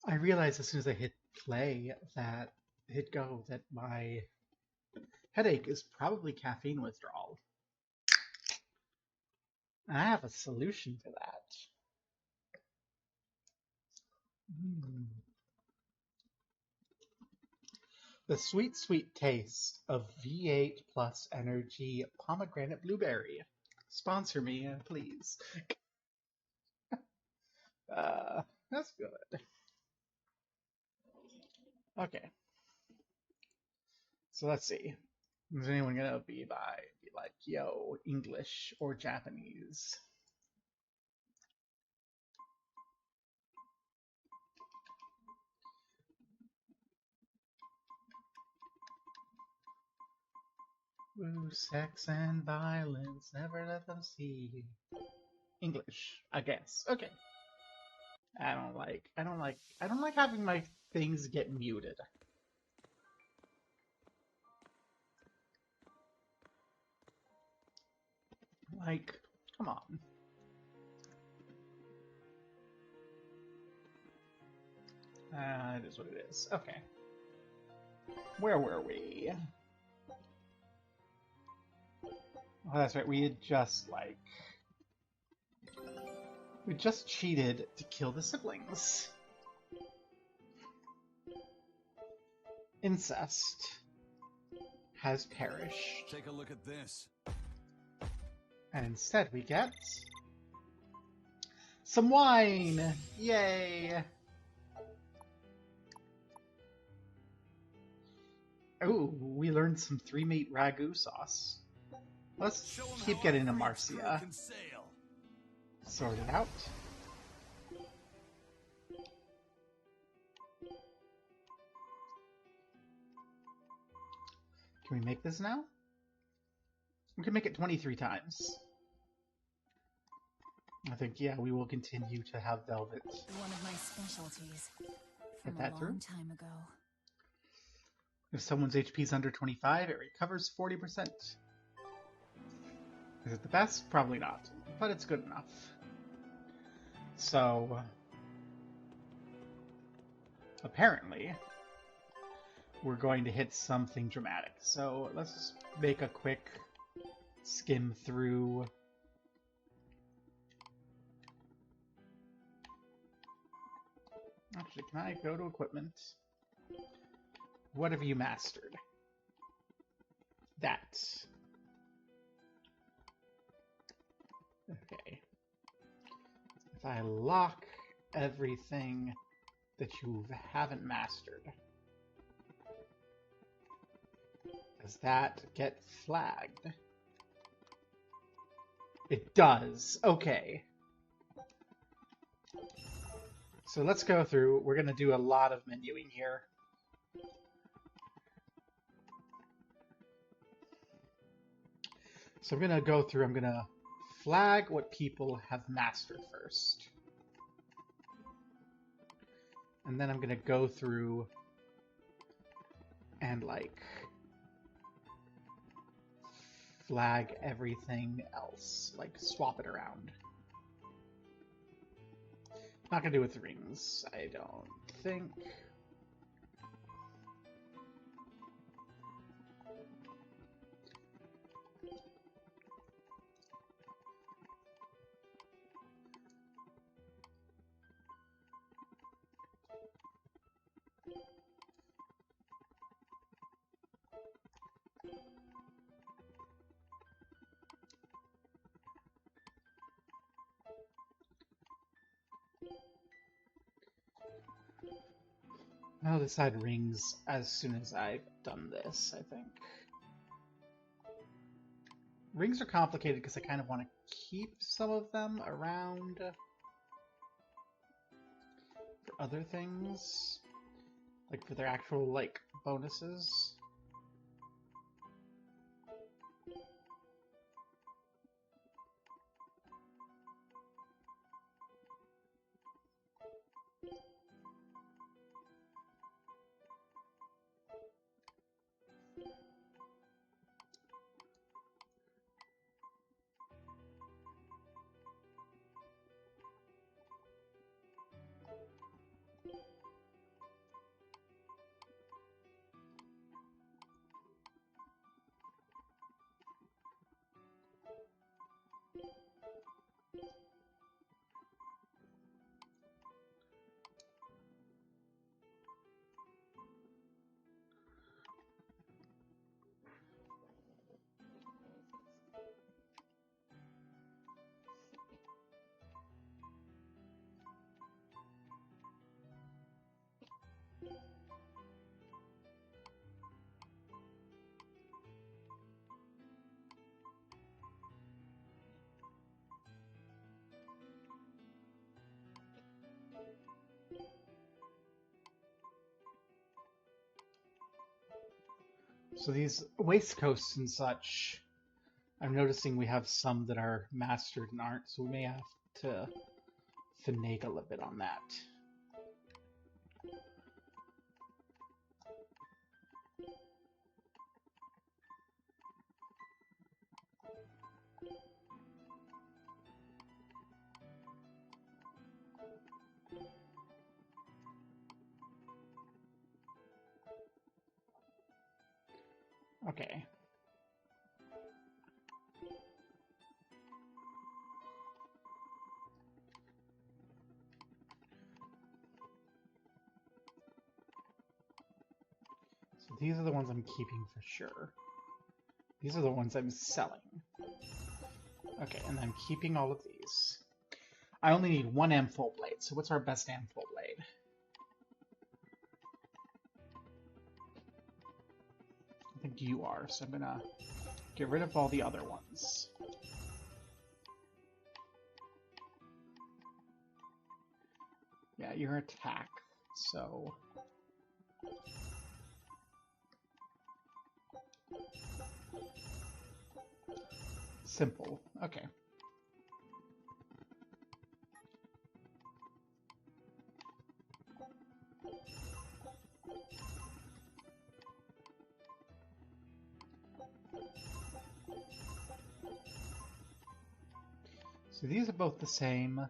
I realized as soon as I hit play that hit go that my headache is probably caffeine withdrawal. And I have a solution to that. Mm. The sweet, sweet taste of V8 plus energy pomegranate blueberry. Sponsor me, please. That's good. Okay, so let's see. Is anyone gonna be like, yo, English or Japanese? Ooh, sex and violence, never let them see. English, I guess. Okay. I don't like having my things get muted. Like, come on. It is what it is. Okay. Where were we? Oh, that's right. We just cheated to kill the siblings. Incest has perished. Take a look at this. And instead we get some wine! Yay! Ooh, we learned some three-meat ragu sauce. Let's keep getting to Marcia. Sort it out. Can we make this now? We can make it 23 times. I think, yeah, we will continue to have velvet. One of my specialties. Get From that a through. long time ago. If someone's HP is under 25, it recovers 40%. Is it the best? Probably not, but it's good enough. So, apparently, we're going to hit something dramatic. So let's just make a quick skim through. Actually, can I go to equipment? What have you mastered? That. Okay. If I lock everything that you haven't mastered, does that get flagged? It does. Okay. So let's go through. We're going to do a lot of menuing here. So I'm going to go through. I'm going to flag what people have mastered first. And then I'm going to go through and like flag everything else, like swap it around. Not gonna do with rings, I don't think. I'll decide rings as soon as I've done this, I think. Rings are complicated because I kind of want to keep some of them around for other things. Like for their actual, like, bonuses. So these waistcoats and such, I'm noticing we have some that are mastered and aren't, so we may have to finagle a bit on that. Okay. So these are the ones I'm keeping for sure. These are the ones I'm selling. Okay, and I'm keeping all of these. I only need one Ampho blade, so what's our best Ampho blade? I think you are, so I'm gonna get rid of all the other ones. Yeah, your attack, so... Simple, okay. So these are both the same.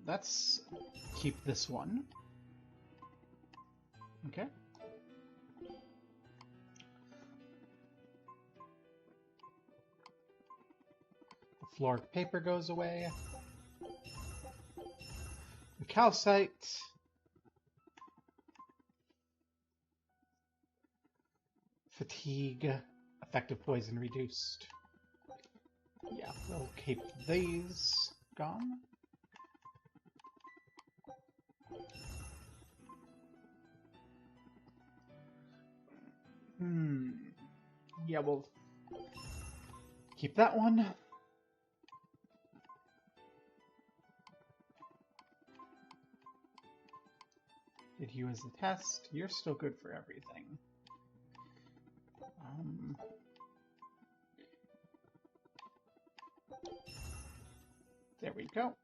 Let's keep this one. Okay. The floor paper goes away. The calcite. Fatigue. Effective poison reduced. Yeah, we'll keep these gone. Yeah, we'll keep that one. Did you as a test? You're still good for everything. There we go.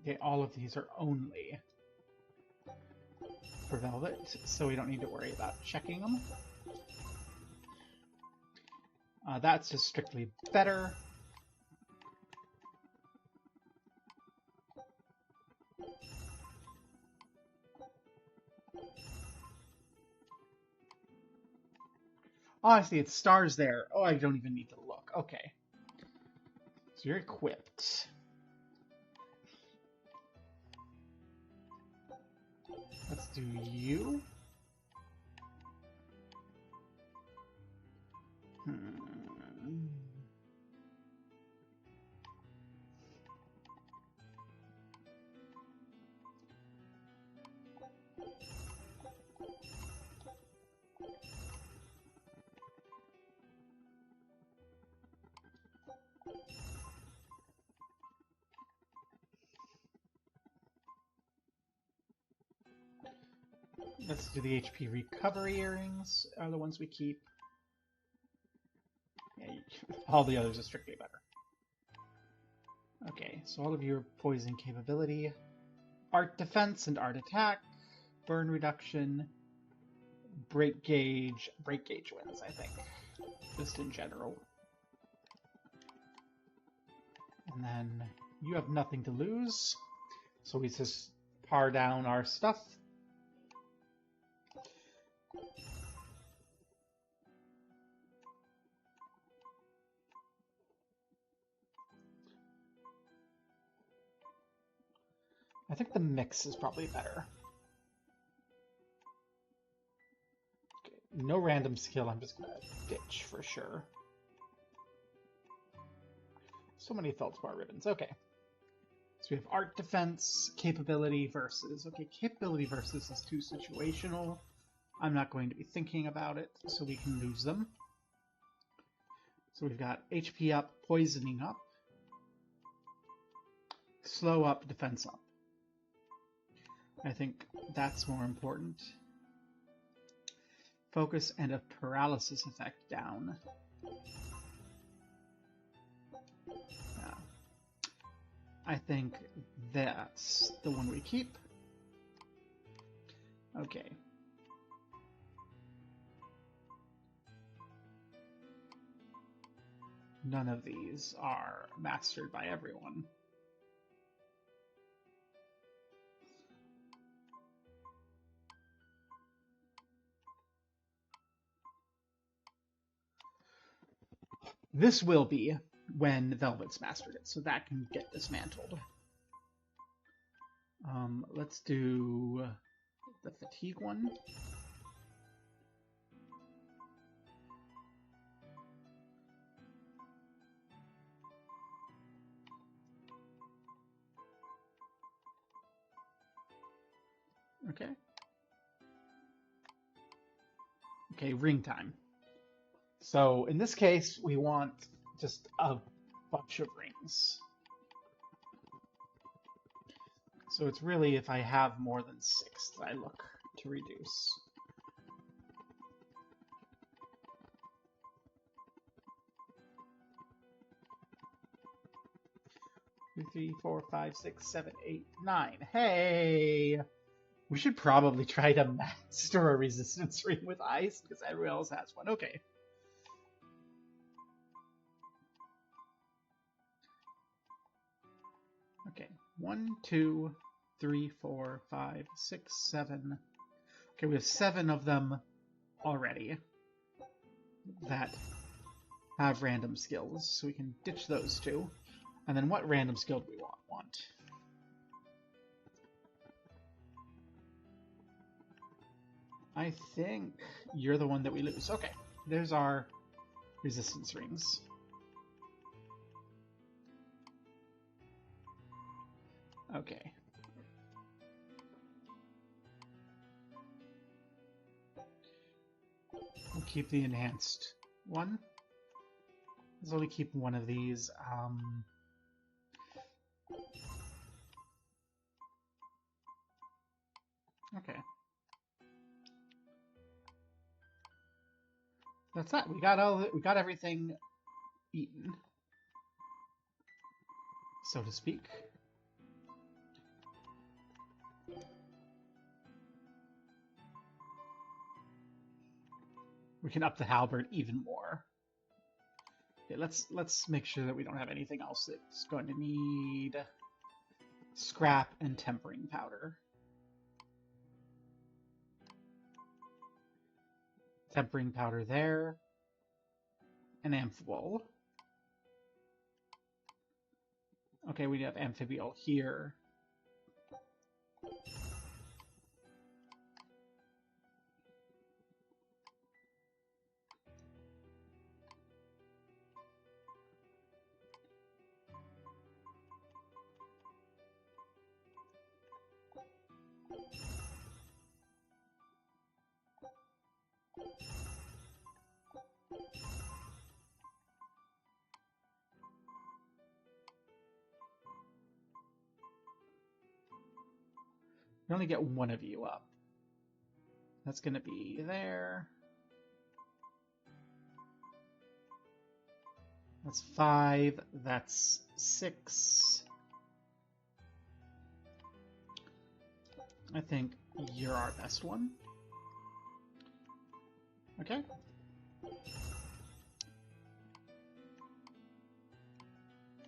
Okay, all of these are only for Velvet, so we don't need to worry about checking them. That's just strictly better. Oh, I see, it's stars there. Oh, I don't even need to look. Okay. So you're equipped. Let's do you. Let's do the HP recovery earrings, are the ones we keep. Yeah, all the others are strictly better. Okay, so all of your poison capability, art defense and art attack, burn reduction, break gauge wins, I think, just in general. And then You have nothing to lose. So we just par down our stuff. I think the mix is probably better. Okay, no random skill, I'm just gonna ditch for sure. So many feldspar ribbons, okay. So we have art defense, capability versus. Okay, capability versus is too situational. I'm not going to be thinking about it, so we can lose them. So we've got HP up, poisoning up, slow up, defense up. I think that's more important. Focus and a paralysis effect down. Yeah. I think that's the one we keep. Okay. None of these are mastered by everyone. This will be when Velvet's mastered it, so that can get dismantled. Let's do the fatigue one. Okay. Okay, ring time. So in this case, we want just a bunch of rings. So it's really if I have more than 6 that I look to reduce. Two, 3, 4, 5, 6, 7, 8, 9. Hey! We should probably try to master a resistance ring with ice because everyone else has one. Okay. Okay. 1, 2, 3, 4, 5, 6, 7. Okay, we have 7 of them already that have random skills, so we can ditch those 2. And then what random skill do we want? I think you're the one that we lose. Okay, there's our resistance rings. Okay. We'll keep the enhanced one. Let's only keep one of these. Okay. That's that. We got everything eaten, so to speak. We can up the halberd even more. Okay, let's make sure that we don't have anything else that's going to need scrap and tempering powder. Tempering powder there. An amphibiol. Okay, we have amphibiol here. We only get one of you up. That's going to be there. That's 5. That's 6. I think you're our best one. Okay.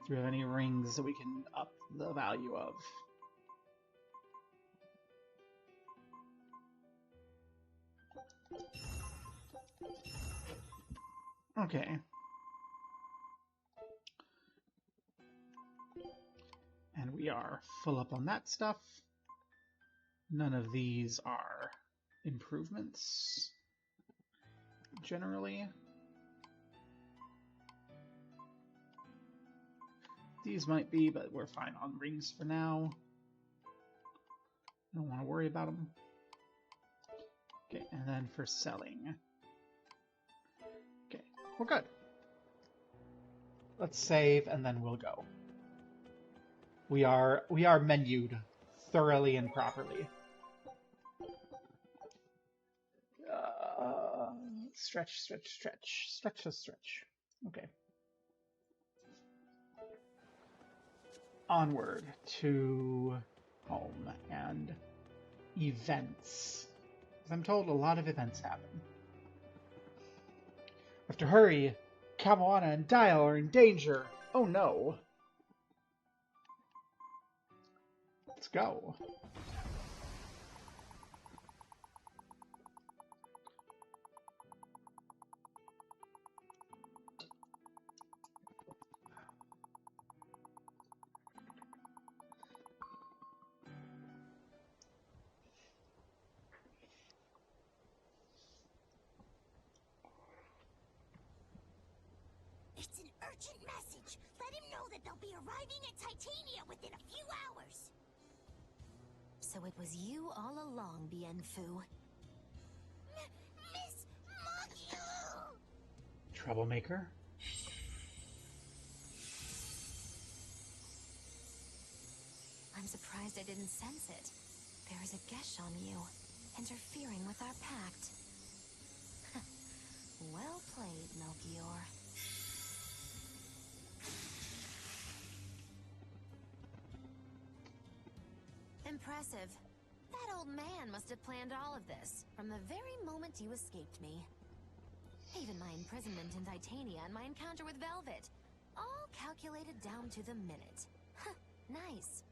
Do we have any rings that we can up the value of? Okay. And we are full up on that stuff. None of these are improvements, generally. These might be, but we're fine on rings for now. Don't want to worry about them. Okay, and then for selling. Okay, we're good. Let's save, and then we'll go. We are menued thoroughly and properly. Stretch, stretch, stretch, stretch, stretch. Okay. Onward to home and events. As I'm told, a lot of events happen. I have to hurry. Kamoana and Dial are in danger. Oh no. Let's go. It's an urgent message. Let him know that they'll be arriving at Titania within a few hours. So it was you all along, Bienfu. Miss Magyu! Troublemaker. I'm surprised I didn't sense it. There is a gesh on you, interfering with our pact. Well played, Melchior. Impressive. That old man must have planned all of this, from the very moment you escaped me. Even my imprisonment in Titania and my encounter with Velvet. All calculated down to the minute. Nice.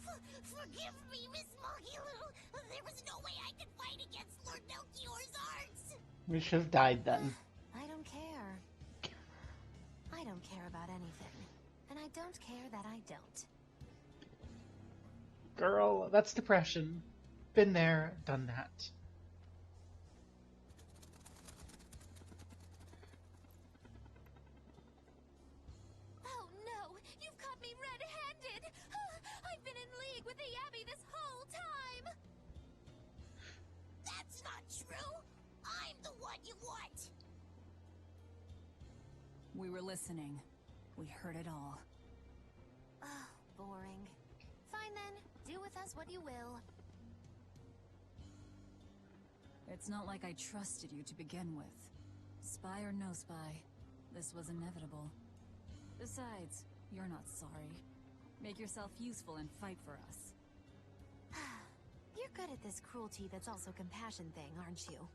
Forgive me, Miss Magulu. There was no way I could fight against Lord Melchior's arts. We should have died then. I don't care. I don't care about anything. And I don't care that I don't. Girl, that's depression. Been there, done that. Oh no! You've caught me red-handed! I've been in league with the Abbey this whole time! That's not true! I'm the one you want! We were listening. We heard it all. Oh, boring. Fine then. Do with us what you will. It's not like I trusted you to begin with. Spy or no spy, this was inevitable. Besides, you're not sorry. Make yourself useful and fight for us. You're good at this cruelty that's also compassion thing, aren't you?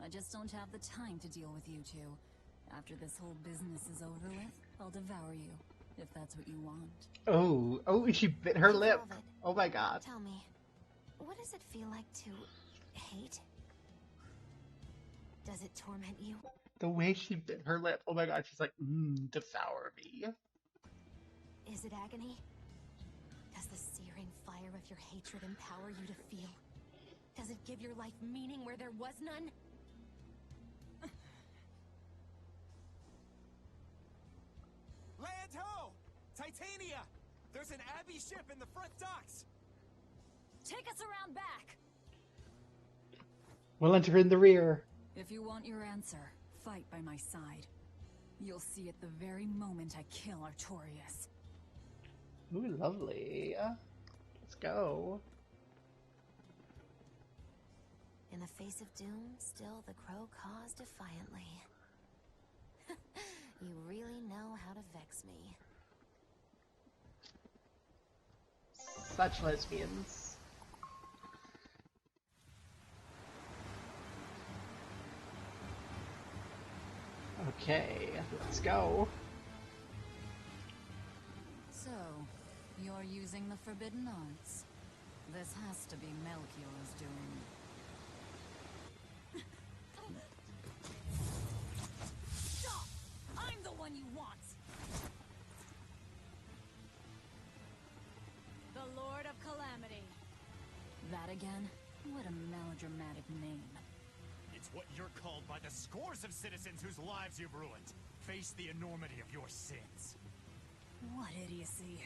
I just don't have the time to deal with you two. After this whole business is over with, I'll devour you, if that's what you want. Oh, she bit her lip. Velvet, Oh my god. tell me, what does it feel like to hate? Does it torment you? The way she bit her lip. Oh my god, she's like, devour me. Is it agony? Does the searing fire of your hatred empower you to feel? Does it give your life meaning where there was none? Land ho! Titania! There's an Abbey ship in the front docks! Take us around back! We'll enter in the rear. If you want your answer, fight by my side. You'll see it the very moment I kill Artorias. Ooh, lovely. Let's go. In the face of doom, still the crow caws defiantly. You really know how to vex me. Such lesbians. Okay, let's go. So, you're using the forbidden arts. This has to be Melchior's doing. Stop! I'm the one you want! The Lord of Calamity. That again? What a melodramatic name. It's what you're called by the scores of citizens whose lives you've ruined. Face the enormity of your sins. What idiocy.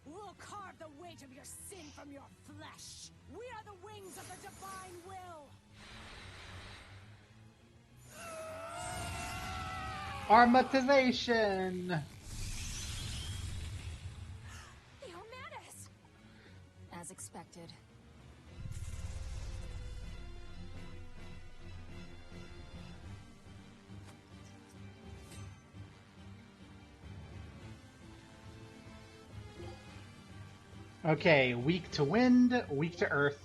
We'll carve the weight of your sin from your flesh. We are the wings of the divine will. Armatization! The Omatis! As expected. Okay, weak to wind, weak to earth,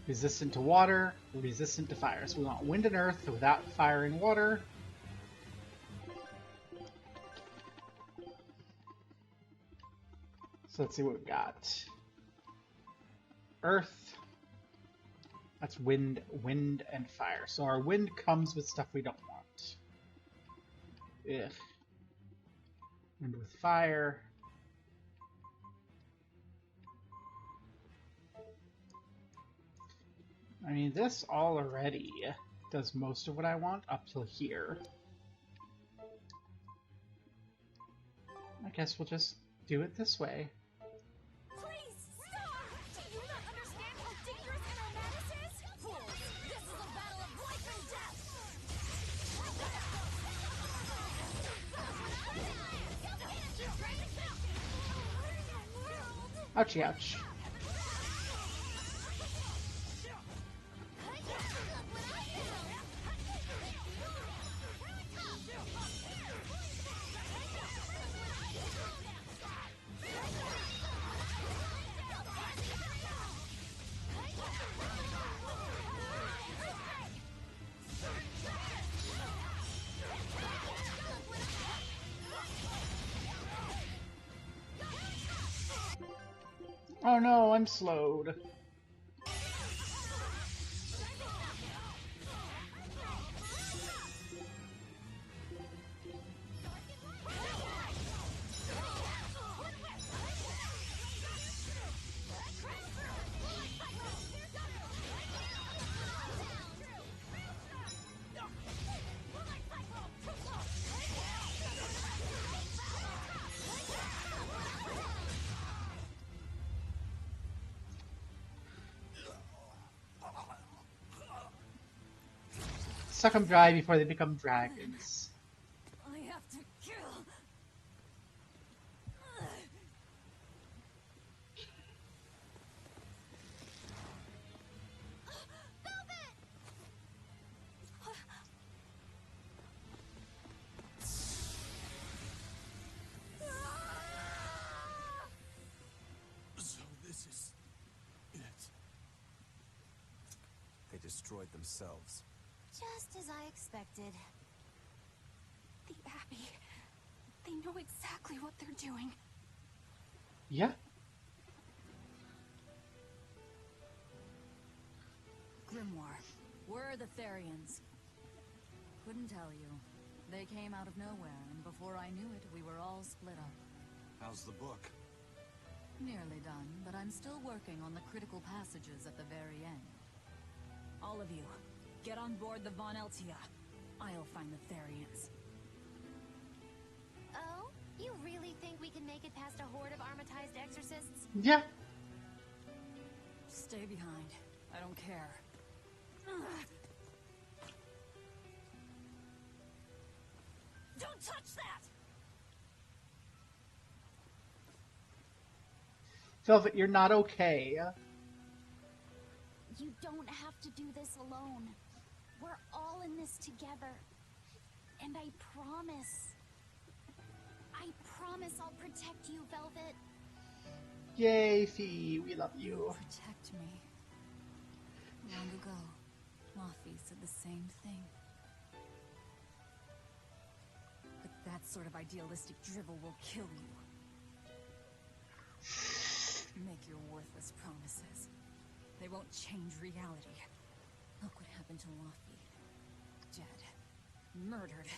resistant to water, resistant to fire. So we want wind and earth without fire and water. So let's see what we've got. Earth. That's wind, wind, and fire. So our wind comes with stuff we don't want. Ugh. Wind with fire. I mean, this already does most of what I want up till here. I guess we'll just do it this way. Please stop! Do you not understand how dangerous an Omatis is? Fools! This is a battle of life and death! Ouchie, ouch. Oh no, I'm slowed. Suck them dry before they become dragons. I have to kill. So this is it. They destroyed themselves. Just as I expected. The Abbey. They know exactly what they're doing. Yeah. Grimoire, where are the Therians? Couldn't tell you. They came out of nowhere, and before I knew it, we were all split up. How's the book? Nearly done, but I'm still working on the critical passages at the very end. All of you, get on board the Von Eltia. I'll find the Therians. Oh? You really think we can make it past a horde of armatized exorcists? Yeah. Stay behind. I don't care. Don't touch that! Velvet, you're not okay. You don't have to do this alone. We're all in this together. And I promise I'll protect you, Velvet. Yay, Fee, we love you. Protect me. Long ago, Mafi said the same thing. That sort of idealistic drivel will kill you. Make your worthless promises. They won't change reality. Look what happened to Laufey. Dead. Murdered.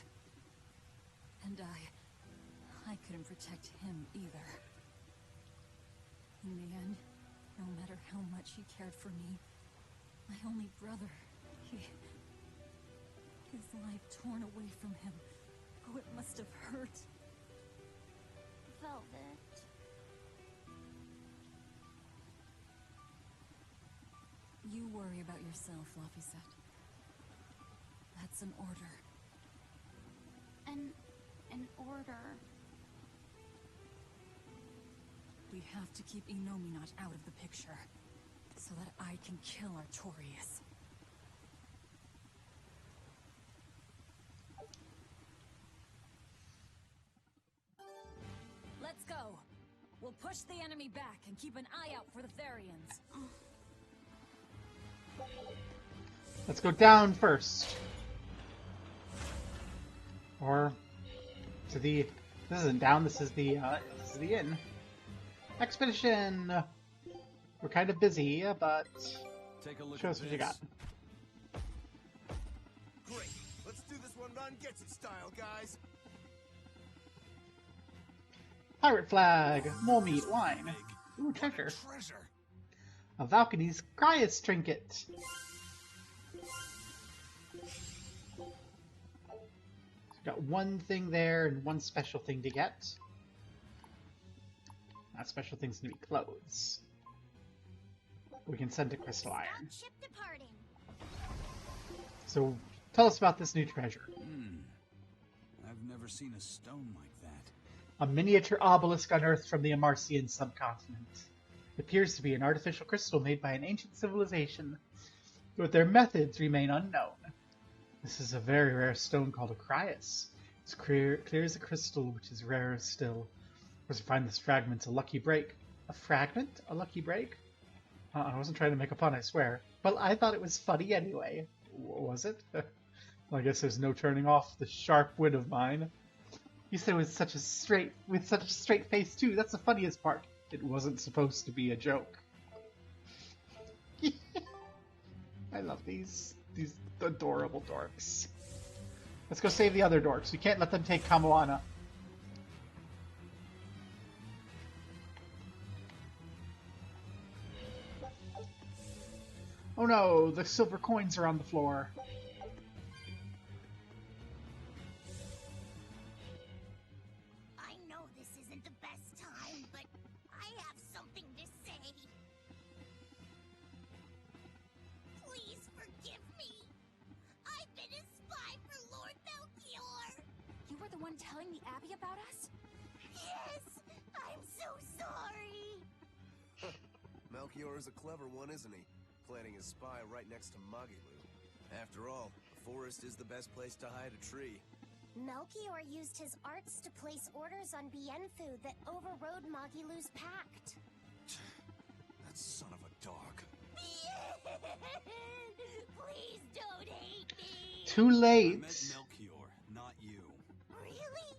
And I couldn't protect him either. In the end, no matter how much he cared for me, my only brother, his life torn away from him. Oh, it must have hurt. Velvet. You worry about yourself, Laufey. That's an order. An order. We have to keep Inominat out of the picture, so that I can kill Artorias. Let's go! We'll push the enemy back and keep an eye out for the Therians. Let's go down first. Or to the... This isn't down, this is the inn. Expedition! We're kind of busy, but... Take a look Show at us what you got. Great. Let's do this one run gets it style, guys. Pirate flag! Mole meat, wine. Ooh, treasure. Treasure. A Valkynie's Cryas trinket. Got one thing there and one special thing to get. That special thing's gonna be clothes. We can send to Crystal Iron. Ship departing. So, tell us about this new treasure. I've never seen a stone like that. A miniature obelisk unearthed from the Amarcian subcontinent. It appears to be an artificial crystal made by an ancient civilization, but their methods remain unknown. This is a very rare stone called a Cryas. It's clear as a crystal, which is rarer still. Once you find this fragment, a lucky break. A fragment? A lucky break? I wasn't trying to make a pun, I swear. But I thought it was funny anyway. Was it? Well, I guess there's no turning off the sharp wit of mine. You said it with such a straight face too. That's the funniest part. It wasn't supposed to be a joke. I love these adorable dorks. Let's go save the other dorks. We can't let them take Kamoana. Oh no, the silver coins are on the floor. I know this isn't the best time, but I have something to say. Please forgive me. I've been a spy for Lord Melchior. You were the one telling the Abbey about us? Yes, I'm so sorry. Melchior is a clever one, isn't he? Planting his spy right next to Magilu. After all, the forest is the best place to hide a tree. Melchior used his arts to place orders on Bienfu that overrode Magilu's pact. That son of a dog. Please don't hate me. Too I late. meant Melchior, not you. Really?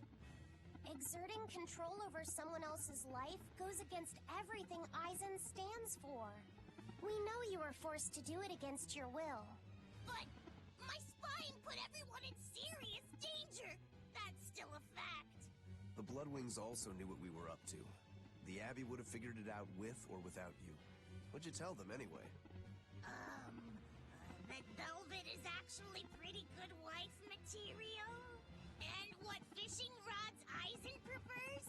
Exerting control over someone else's life goes against everything Aizen stands for. We know you were forced to do it against your will. But my spying put everyone in serious danger. That's still a fact. The Bloodwings also knew what we were up to. The Abbey would have figured it out with or without you. What'd you tell them anyway? That Velvet is actually pretty good wife material. And what fishing rods Aizen prefers.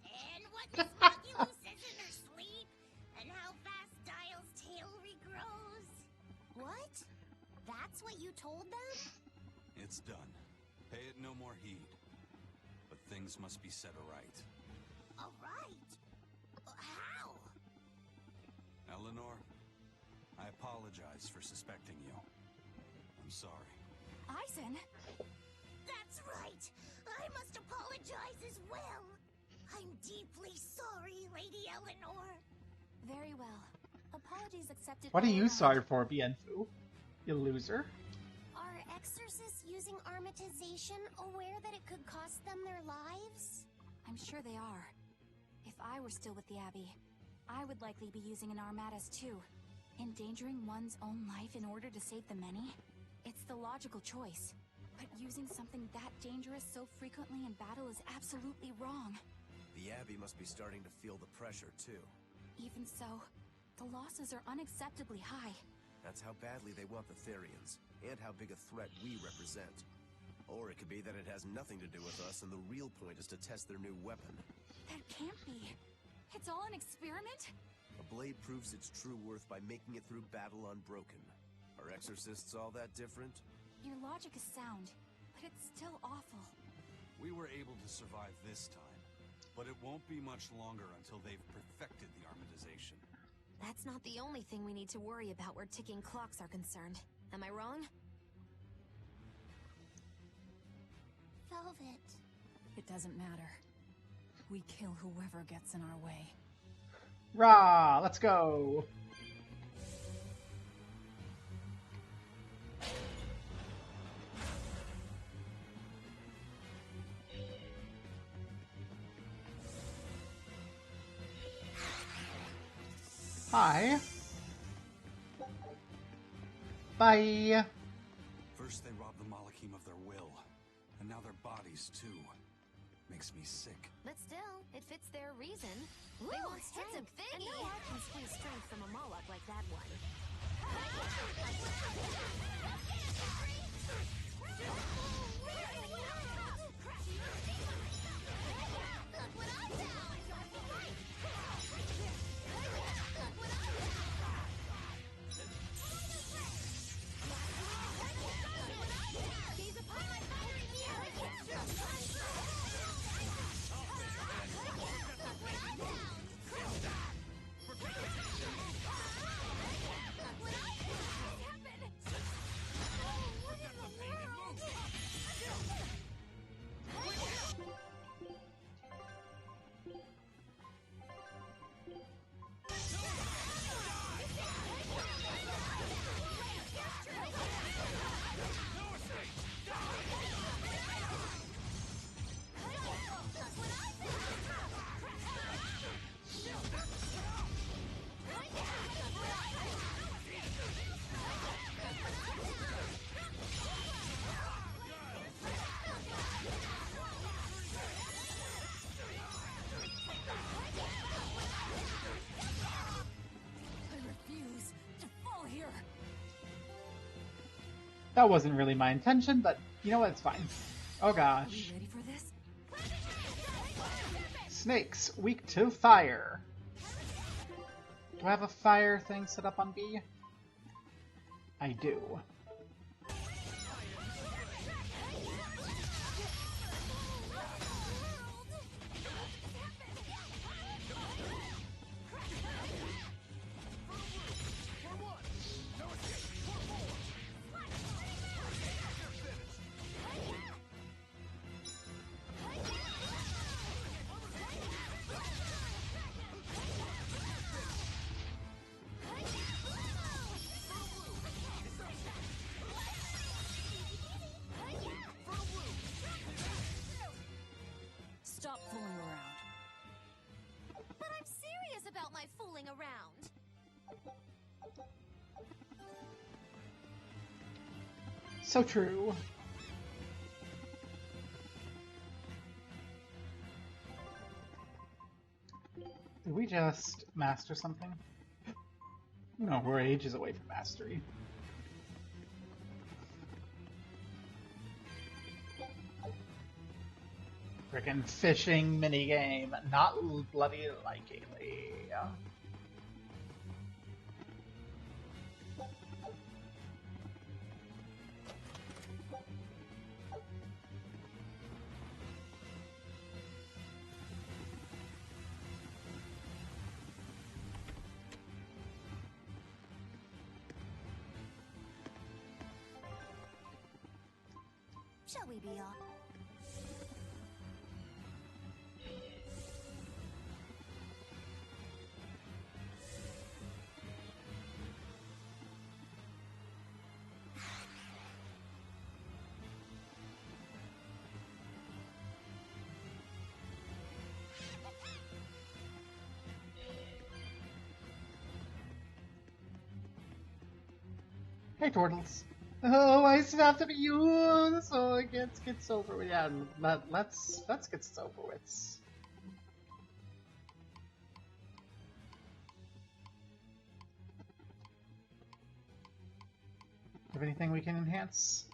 And what Miss Magilu says in her sleep. And how fast Dial's tail regrows. What? That's what you told them? It's done. Pay it no more heed. But things must be set aright. Alright. How? Eleanor, I apologize for suspecting you. I'm sorry. Aizen! That's right. I must apologize as well. I'm deeply sorry, Lady Eleanor. Very well. Apologies accepted. What are all you around. sorry for, Bienfu? You loser. Our exorcist using armatization aware that it could cost them their lives? I'm sure they are. If I were still with the Abbey, I would likely be using an Armatus too. Endangering one's own life in order to save the many? It's the logical choice. But using something that dangerous so frequently in battle is absolutely wrong. The Abbey must be starting to feel the pressure, too. Even so, the losses are unacceptably high. That's how badly they want the Therians, and how big a threat we represent. Or it could be that it has nothing to do with us, and the real point is to test their new weapon. That can't be. It's all an experiment? A blade proves its true worth by making it through battle unbroken. Are exorcists all that different? Your logic is sound, but it's still awful. We were able to survive this time, but it won't be much longer until they've perfected the armatization. That's not the only thing we need to worry about where ticking clocks are concerned. Am I wrong? Velvet. It doesn't matter. We kill whoever gets in our way. Rah! Let's go! Hi. Bye. First they robbed the Malachim of their will, and now their bodies too. Makes me sick. But still, it fits their reason. Ooh, They want it's a strength, thingy. and no art can squeeze strength from a Moloch like that one. That wasn't really my intention, but you know what? It's fine. Oh Are gosh. we ready for this? Snakes, weak to fire. Do I have a fire thing set up on B? I do. Stop fooling around. But I'm serious about my fooling around. So true. Did we just master something? No, we're ages away from mastery. Frickin' fishing minigame, not bloody likely. Shall we be off? Hey, Turtles. Oh, I still have to be you, so it gets over with. Yeah, let's get this over with. Have anything we can enhance?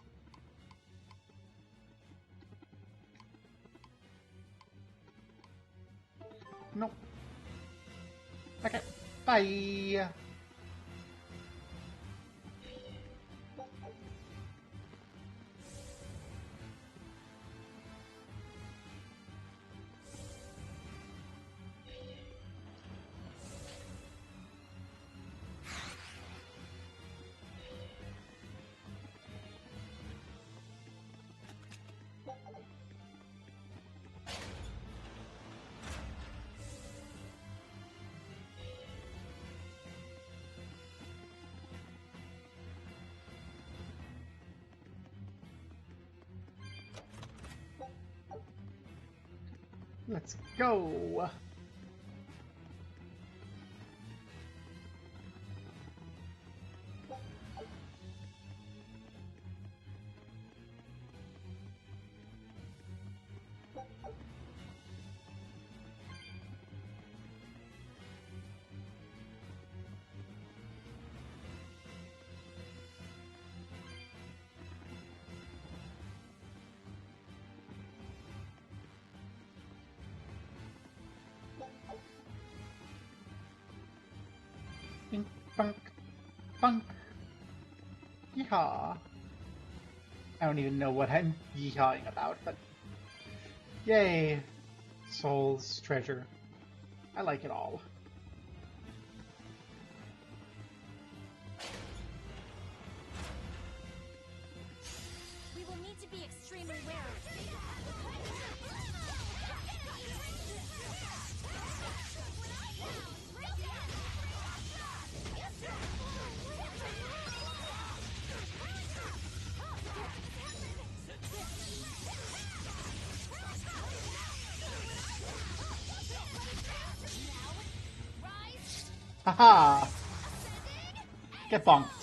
Nope. Okay. Bye. Let's go. Bink, bunk, bunk. Yeehaw. I don't even know what I'm yeehawing about, but yay. Soul's treasure. I like it all. We will need to be extremely wary. Haha! Get bonked.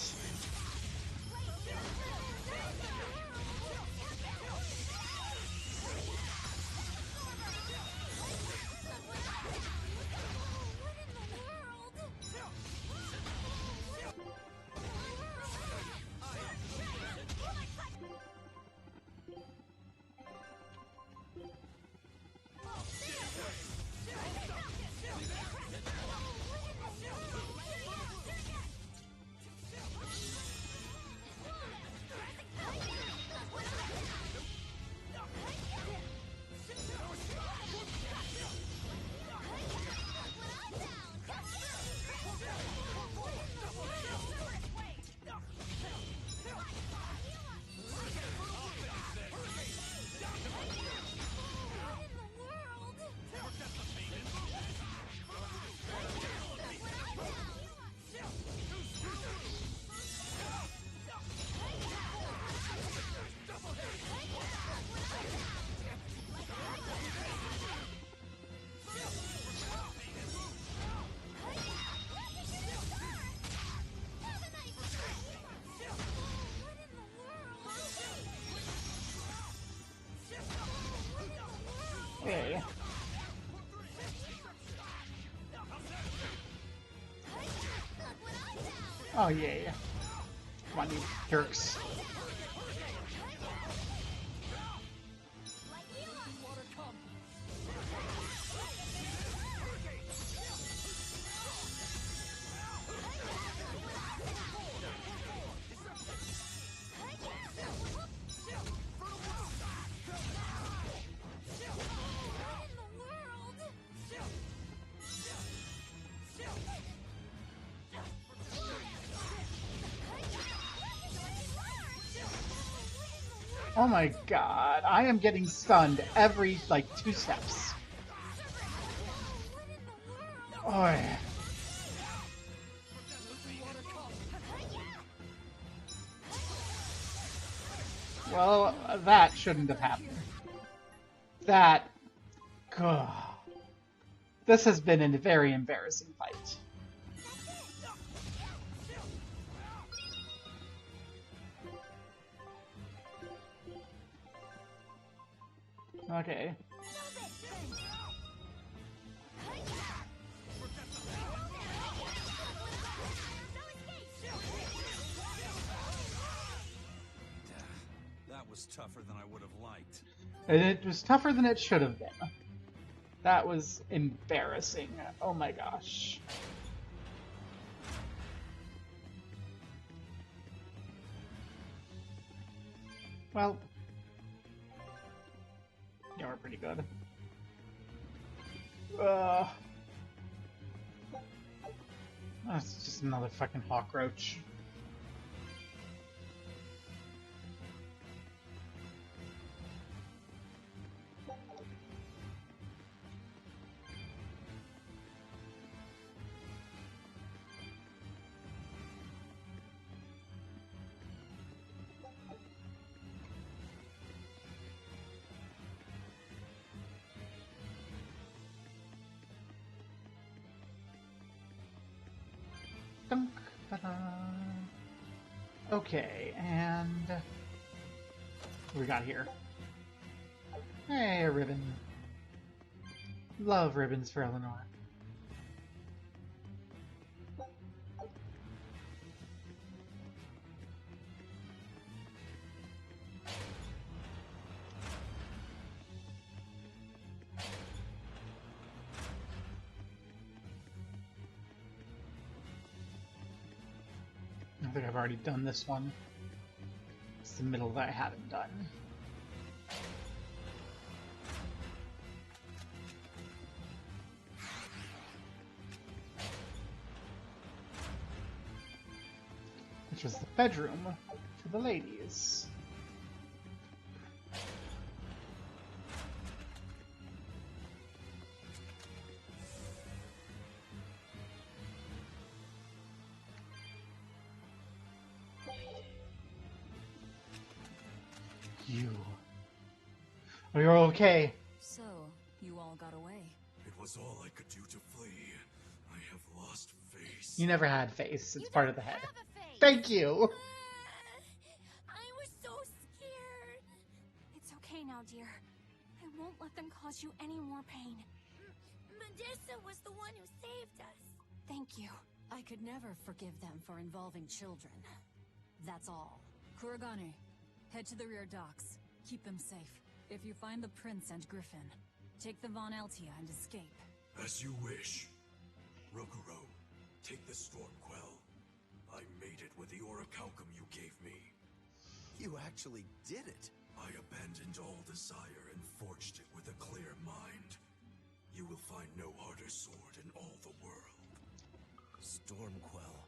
Hey. Oh yeah. Come on, you jerks. Oh my god, I am getting stunned every, like, 2 steps. Oh yeah. Well, that shouldn't have happened. That... Ugh. This has been a very embarrassing fight. Okay. That was tougher than I would have liked. And it was tougher than it should have been. That was embarrassing. Oh my gosh. Well, yeah, we're pretty good. That's just another fucking hawk roach. Dunk, ta-da. Okay, and what we got here? Hey, a ribbon. Love ribbons for Eleanor. I think I've already done this one. It's the middle that I haven't done. Which was the bedroom for the ladies. You. Oh, you're okay. So, you all got away. It was all I could do to flee. I have lost face. You never had face. It's You part don't of the head. have a face. Thank you. I was so scared. It's okay now, dear. I won't let them cause you any more pain. Medusa was the one who saved us. Thank you. I could never forgive them for involving children. That's all. Kurogane, head to the rear docks. Keep them safe. If you find the prince and Griffin, take them on Altia and escape. As you wish. Rokuro, take the Stormquell. I made it with the orichalcum you gave me. You actually did it. I abandoned all desire and forged it with a clear mind. You will find no harder sword in all the world. Stormquell.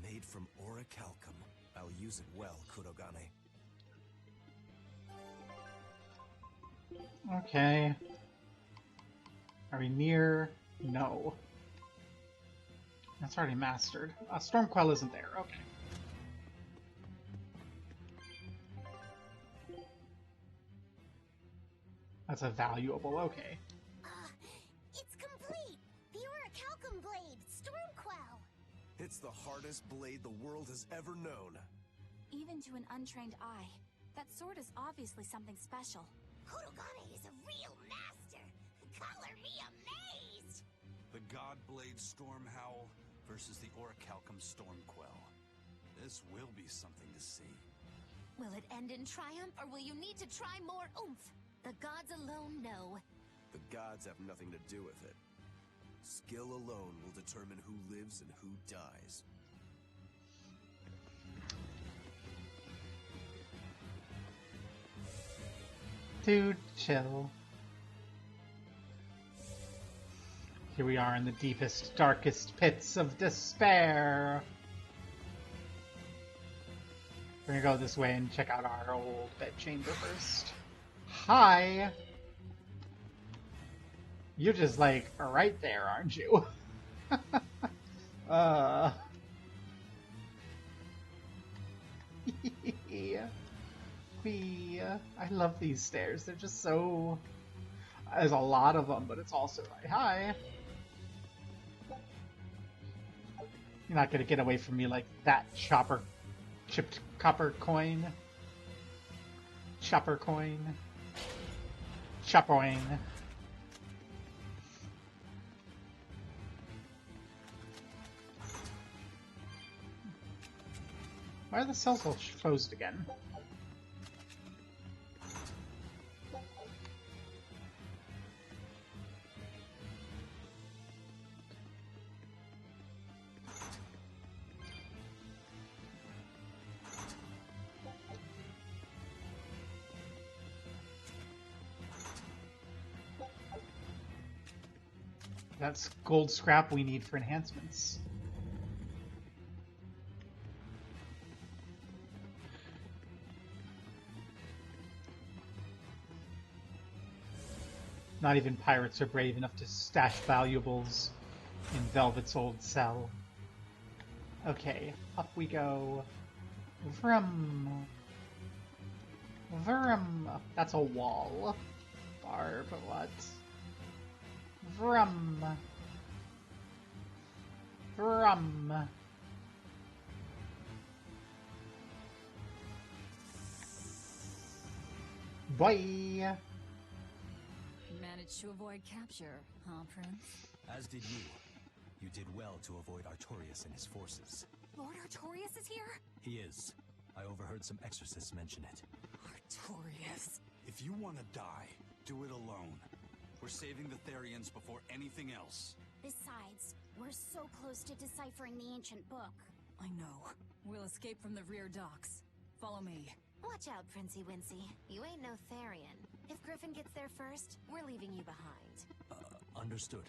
Made from orichalcum. I'll use it well, Kurogane. Okay. Are we near? No. That's already mastered. Stormquell isn't there. Okay. That's a valuable. Okay. It's complete. The orichalcum blade, Stormquell. It's the hardest blade the world has ever known. Even to an untrained eye, that sword is obviously something special. Kurogane is a real master. Color me amazed. The Godblade Stormhowl versus the orichalcum Stormquell. This will be something to see. Will it end in triumph, or will you need to try more oomph? The gods alone know. The gods have nothing to do with it. Skill alone will determine who lives and who dies. Dude, chill. Here we are in the deepest, darkest pits of despair. We're gonna go this way and check out our old bedchamber first. Hi! You're just like right there, aren't you? I love these stairs. They're just so... There's a lot of them, but it's also like, hi! You're not gonna get away from me like that, chopper. Chipped copper coin. Chopper coin. chaperone. Why are the cells all closed again? That's gold scrap we need for enhancements. Not even pirates are brave enough to stash valuables in Velvet's old cell. Okay, up we go. Vroom. Vroom. That's a wall. Barb, what? Vroom. Vroom. Bye. Managed to avoid capture, huh, Prince? As did you. You did well to avoid Artorias and his forces. Lord Artorias is here? He is. I overheard some exorcists mention it. Artorias. If you want to die, do it alone. We're saving the Therians before anything else. Besides, we're so close to deciphering the ancient book. I know. We'll escape from the rear docks. Follow me. Watch out, Princey Wincy. You ain't no Therian. If Griffin gets there first, we're leaving you behind. Understood.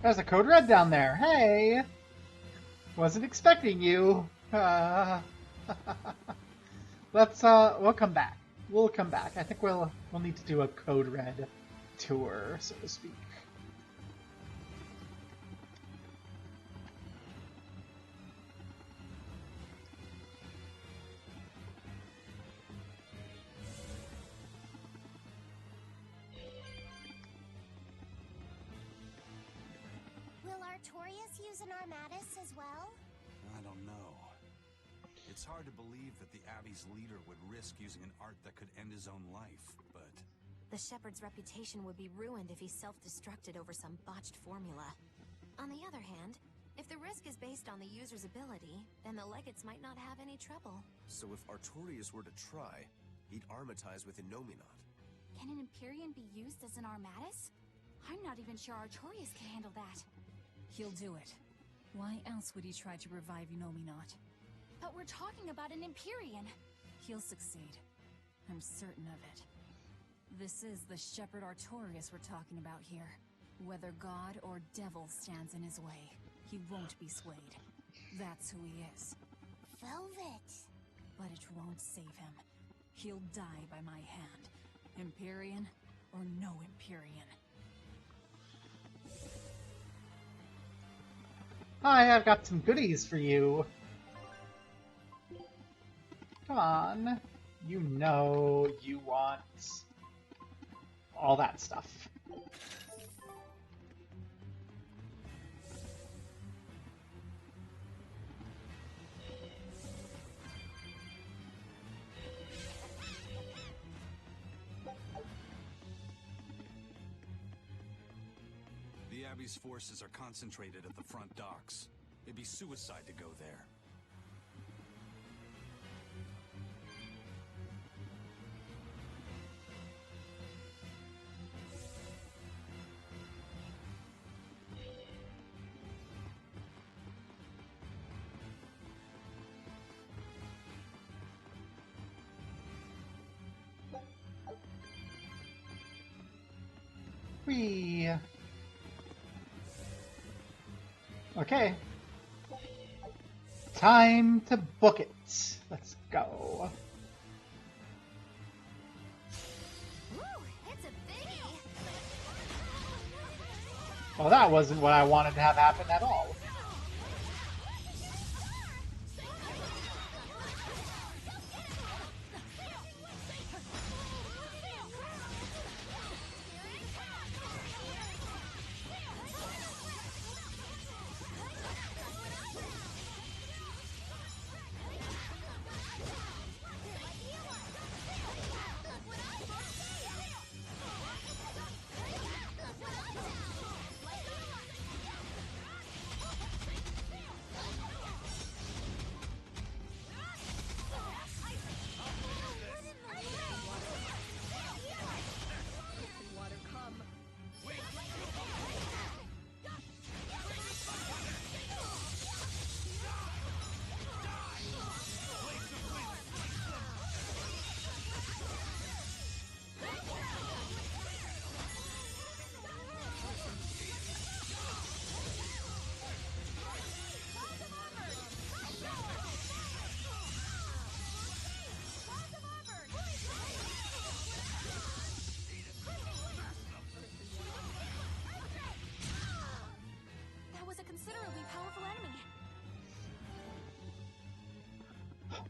There's a code red down there. Hey! Wasn't expecting you. Let's, we'll come back. We'll come back. I think we'll need to do a code red tour, so to speak. Will Artorias use an Armatus as well? I don't know. It's hard to believe that the Abbey's leader would risk using an art that could end his own life, but... The Shepherd's reputation would be ruined if he self-destructed over some botched formula. On the other hand, if the risk is based on the user's ability, then the Legates might not have any trouble. So if Artorias were to try, he'd armatize with Innominat. Can an Empyrean be used as an Armatus? I'm not even sure Artorias can handle that. He'll do it. Why else would he try to revive Innominat? But we're talking about an Empyrean. He'll succeed. I'm certain of it. This is the Shepherd Artorias we're talking about here. Whether God or devil stands in his way, he won't be swayed. That's who he is. Velvet. But it won't save him. He'll die by my hand. Empyrean or no Empyrean. Hi, I've got some goodies for you. Come on. You know you want all that stuff. The Abbey's forces are concentrated at the front docks. It'd be suicide to go there. Whee! Okay. Time to book it. Let's go. Woo! It's a biggie! Well, that wasn't what I wanted to have happen at all.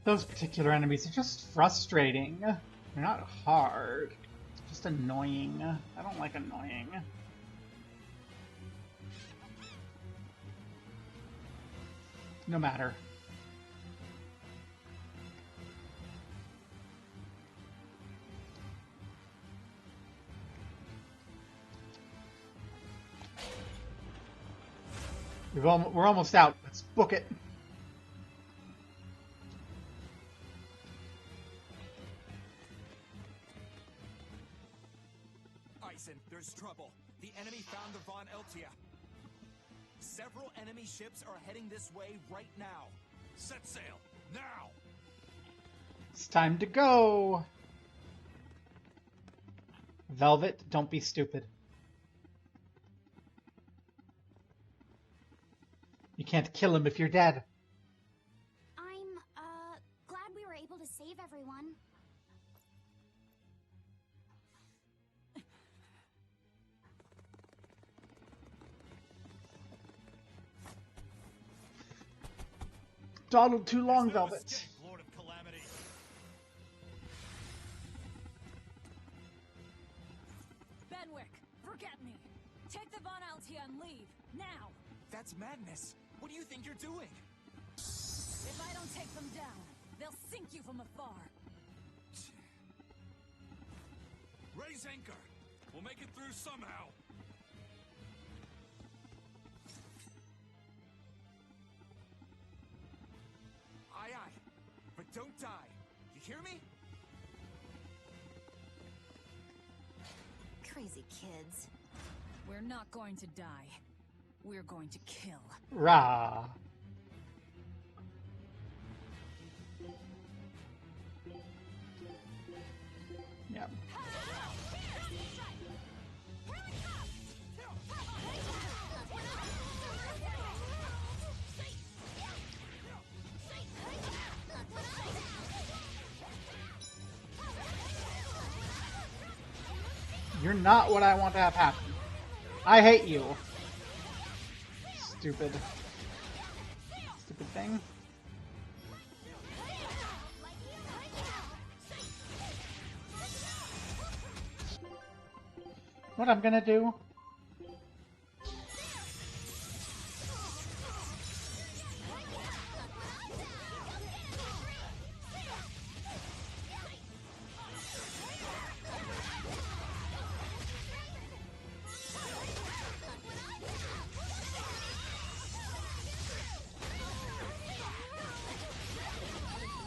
Those particular enemies are just frustrating. They're not hard. Just annoying. I don't like annoying. No matter. We're almost out. Let's book it. Eisen, there's trouble. The enemy found the Von Eltia. Several enemy ships are heading this way right now. Set sail, now! It's time to go! Velvet, don't be stupid. You can't kill him if you're dead. I'm, glad we were able to save everyone. Dawdled too long, There's no Velvet. escape, Lord of Calamity. Benwick, forget me. Take the Von Altia and leave, now. That's madness. What do you think you're doing? If I don't take them down, they'll sink you from afar. Raise anchor. We'll make it through somehow. Aye, aye. But don't die. You hear me? Crazy kids. We're not going to die. We're going to kill. Rah. Yep. You're not what I want to have happen. I hate you. Stupid. Stupid thing. What I'm gonna do?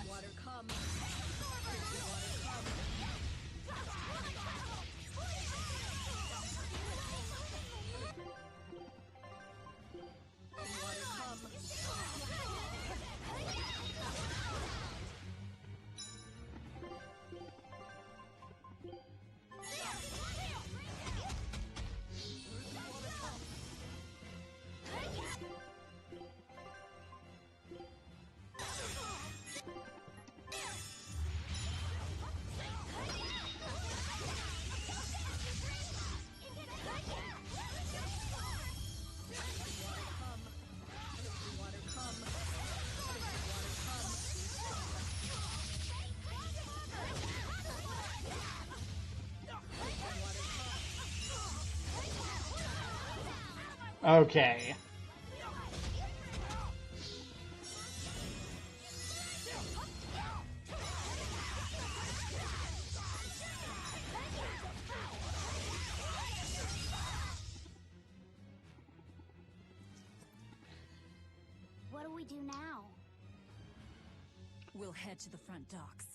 Water come. Okay. What do we do now? We'll head to the front docks.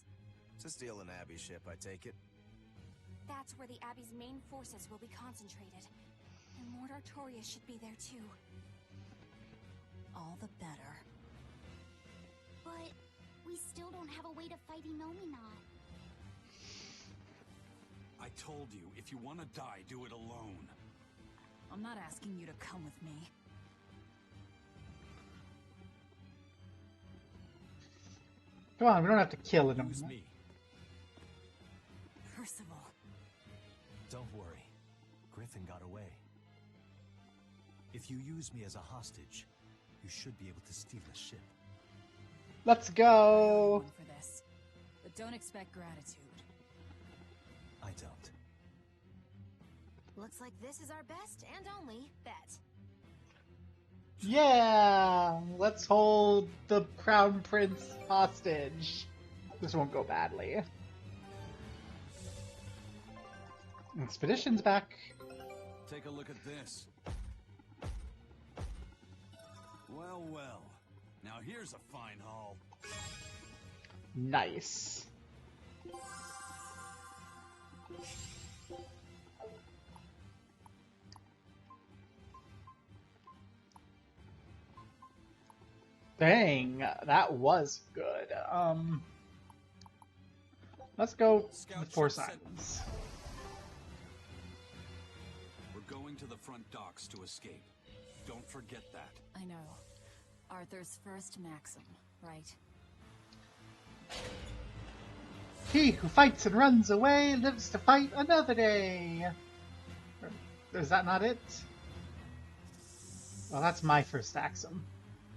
To steal an Abbey ship, I take it. That's where the Abbey's main forces will be concentrated. And Lord Artorias should be there too. All the better. But we still don't have a way to fight Inominar. I told you, if you want to die, do it alone. I'm not asking you to come with me. Come on, we don't have to kill it. Use me. Percival. Don't worry. Griffin got away. If you use me as a hostage, you should be able to steal a ship. Let's go. For this, but don't expect gratitude. I don't. Looks like this is our best and only bet. Yeah, let's hold the Crown Prince hostage. This won't go badly. Expedition's back. Take a look at this. Well, well. Now here's a fine haul. Nice. Dang, that was good. Let's go with Four Silence. We're going to the front docks to escape. Don't forget that. I know. Arthur's first maxim, right? He who fights and runs away lives to fight another day. Is that not it? Well, that's my first maxim.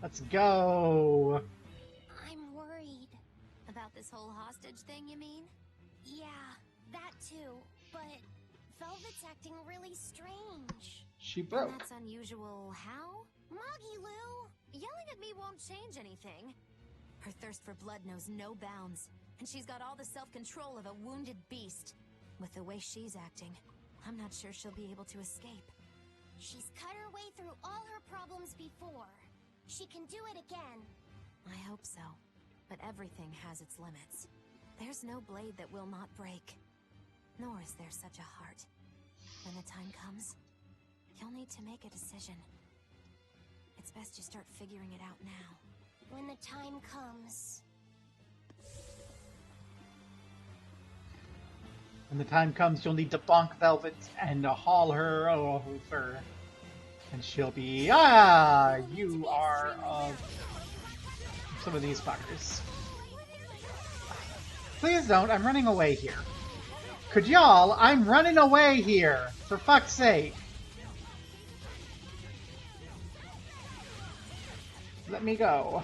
Let's go. I'm worried. About this whole hostage thing, you mean? Yeah, that too. But Velvet's acting really strange. She broke. And that's unusual. How? Moggy Lou! Yelling at me won't change anything. Her thirst for blood knows no bounds, and she's got all the self-control of a wounded beast. With the way she's acting, I'm not sure she'll be able to escape. She's cut her way through all her problems before. She can do it again. I hope so, but everything has its limits. There's no blade that will not break, nor is there such a heart. When the time comes, you'll need to make a decision. It's best you start figuring it out now. When the time comes. When the time comes, you'll need to bonk Velvet and haul her over. And she'll be, you are some of these fuckers. Please don't, I'm running away here. Could y'all, I'm running away here, for fuck's sake. Let me go.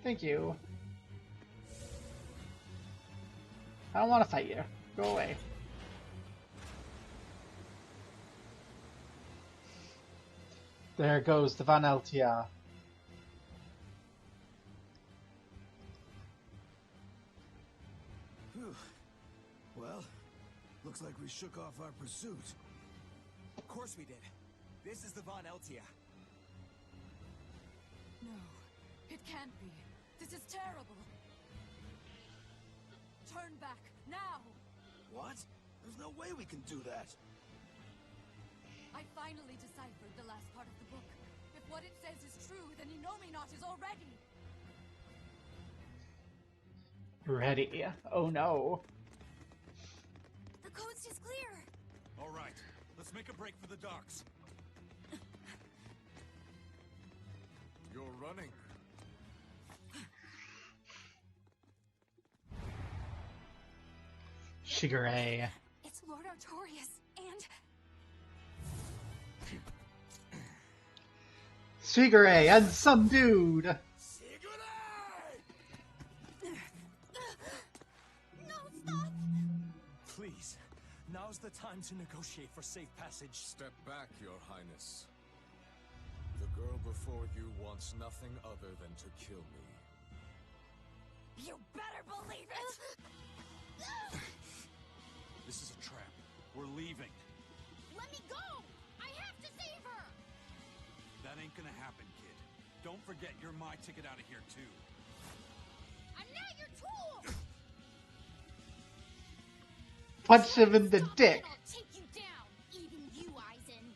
Thank you. I don't want to fight you. Go away. There goes the Van Eltia. Whew. Well, looks like we shook off our pursuit. Of course we did. This is the Von Eltia. No, it can't be. This is terrible. Turn back, now! What? There's no way we can do that. I finally deciphered the last part of the book. If what it says is true, then Inomine is already. Ready. Oh no. The coast is clear! All right, let's make a break for the docks. You're running. Shigure. It's Lord Artorias, and... Shigure and some dude. No, stop! Please, now's the time to negotiate for safe passage. Step back, Your Highness. The girl before you wants nothing other than to kill me. You better believe it! This is a trap. We're leaving. Let me go! I have to save her! That ain't gonna happen, kid. Don't forget you're my ticket out of here, too. I'm not your tool! Punch him in the dick. I'll take you down, even you, Eisen.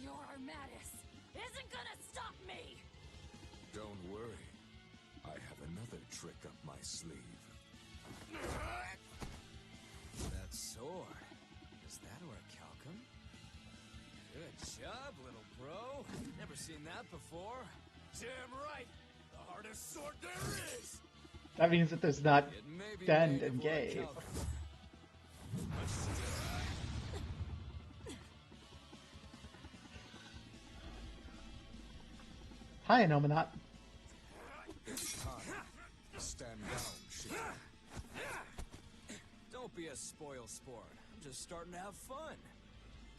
Your Armatis isn't gonna stop me! Don't worry. I have another trick up my sleeve. That sword. Is that orichalcum? Good job, little bro. Never seen that before. Damn right! The hardest sword there is! That means that there's not It may be bend native and or gave. incalculable, but still. Hi, Nominat. It's time. Stand down, shit. Don't be a spoil sport. I'm just starting to have fun.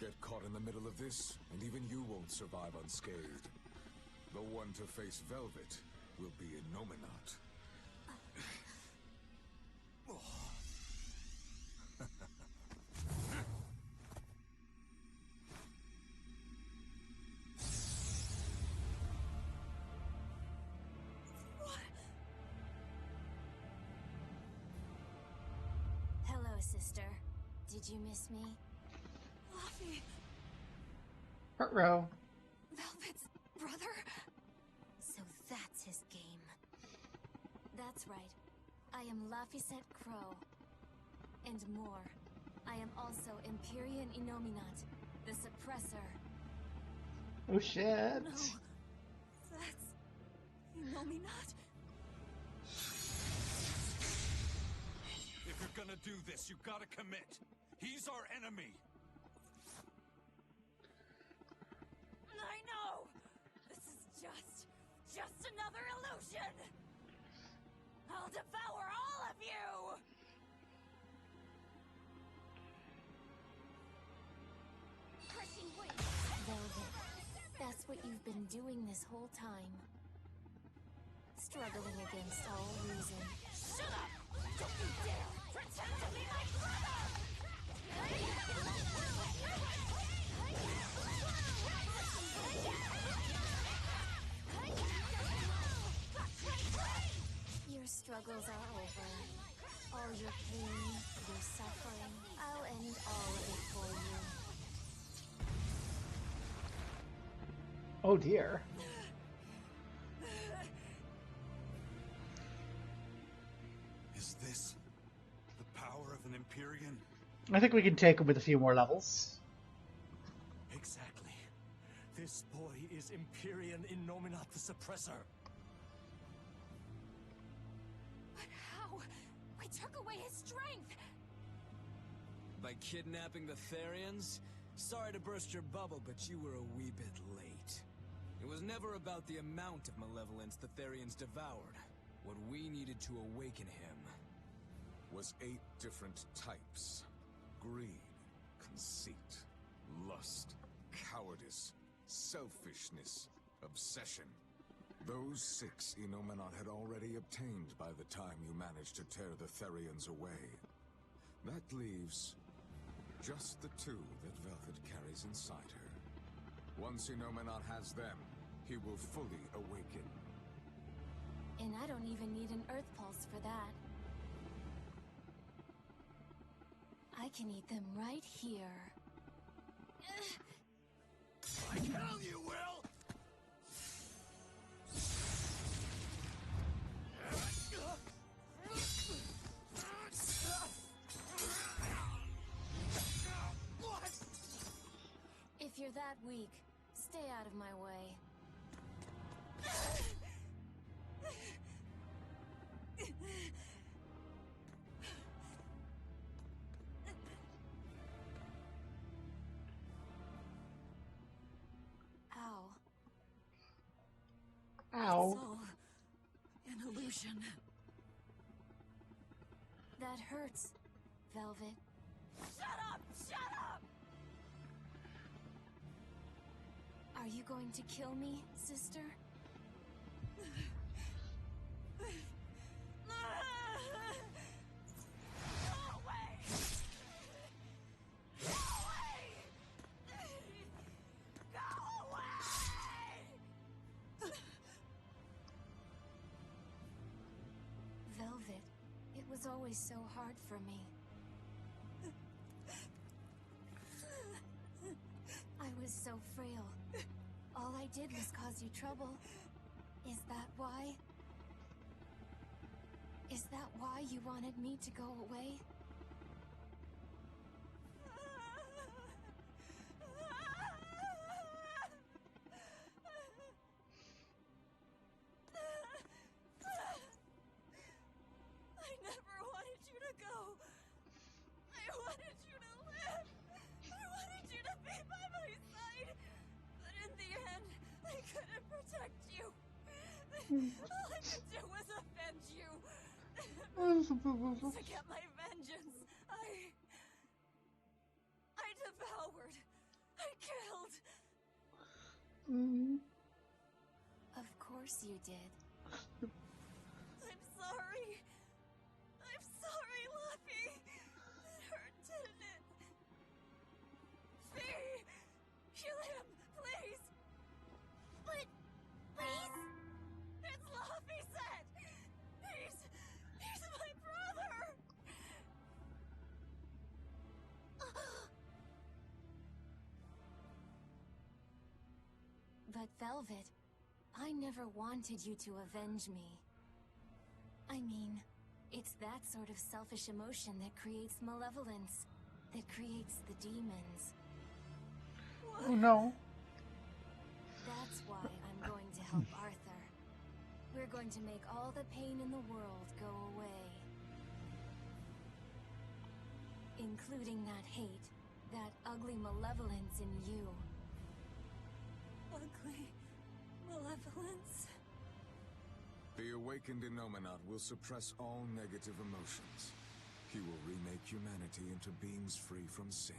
Get caught in the middle of this, and even you won't survive unscathed. The one to face Velvet will be Innominat. Hello, sister. Did you miss me? Luffy, Front row. Velvet's brother? So that's his game. That's right. I am Laphicet Crow. And more. I am also Empyrean Innominat, the Suppressor. Oh shit. no. That's... Innominat? If you're gonna do this, you gotta commit. He's our enemy. I know! This is just another illusion! I'll devour all of you! Crushing weight! Velvet, that's what you've been doing this whole time. Struggling against all reason. Shut up! Don't you dare pretend to be my brother! Your struggles are over. All your pain, your suffering, I'll end all of it for you. Oh dear. Is this the power of an Empyrean? I think we can take him with a few more levels. Exactly. This boy is Empyrean Innominat the Suppressor. But how? We took away his strength! By kidnapping the Therians? Sorry to burst your bubble, but you were a wee bit late. It was never about the amount of malevolence the Therians devoured. What we needed to awaken him Was 8 different types. Greed, conceit, lust, cowardice, selfishness, obsession. Those 6 Innominat had already obtained by the time you managed to tear the Therians away. That leaves just the 2 that Velvet carries inside her. Once Innominat has them, he will fully awaken. And I don't even need an Earth Pulse for that. I can eat them right here. I tell you, Will! If you're that weak, stay out of my way. Ow. Ow. It's all an illusion. That hurts, Velvet. Shut up! Shut up! Are you going to kill me, sister? Go away! Go away! Go away! Velvet, it was always so hard for me. I was so frail. All I did was cause you trouble. Is that why? Is that why you wanted me to go away? All I could do was avenge you. To get my vengeance, I devoured. I killed. Of course you did. I'm sorry. I'm sorry, Luffy. It hurt, didn't it? Fee! Kill him, please! But, please? It's Luffy said! He's my brother! But Velvet, I never wanted you to avenge me. I mean, it's that sort of selfish emotion that creates malevolence, that creates the demons. Oh no. That's why I'm going to help Arthur. We're going to make all the pain in the world go away. Including that hate, that ugly malevolence in you. Ugly malevolence. The awakened Innominat will suppress all negative emotions. He will remake humanity into beings free from sin.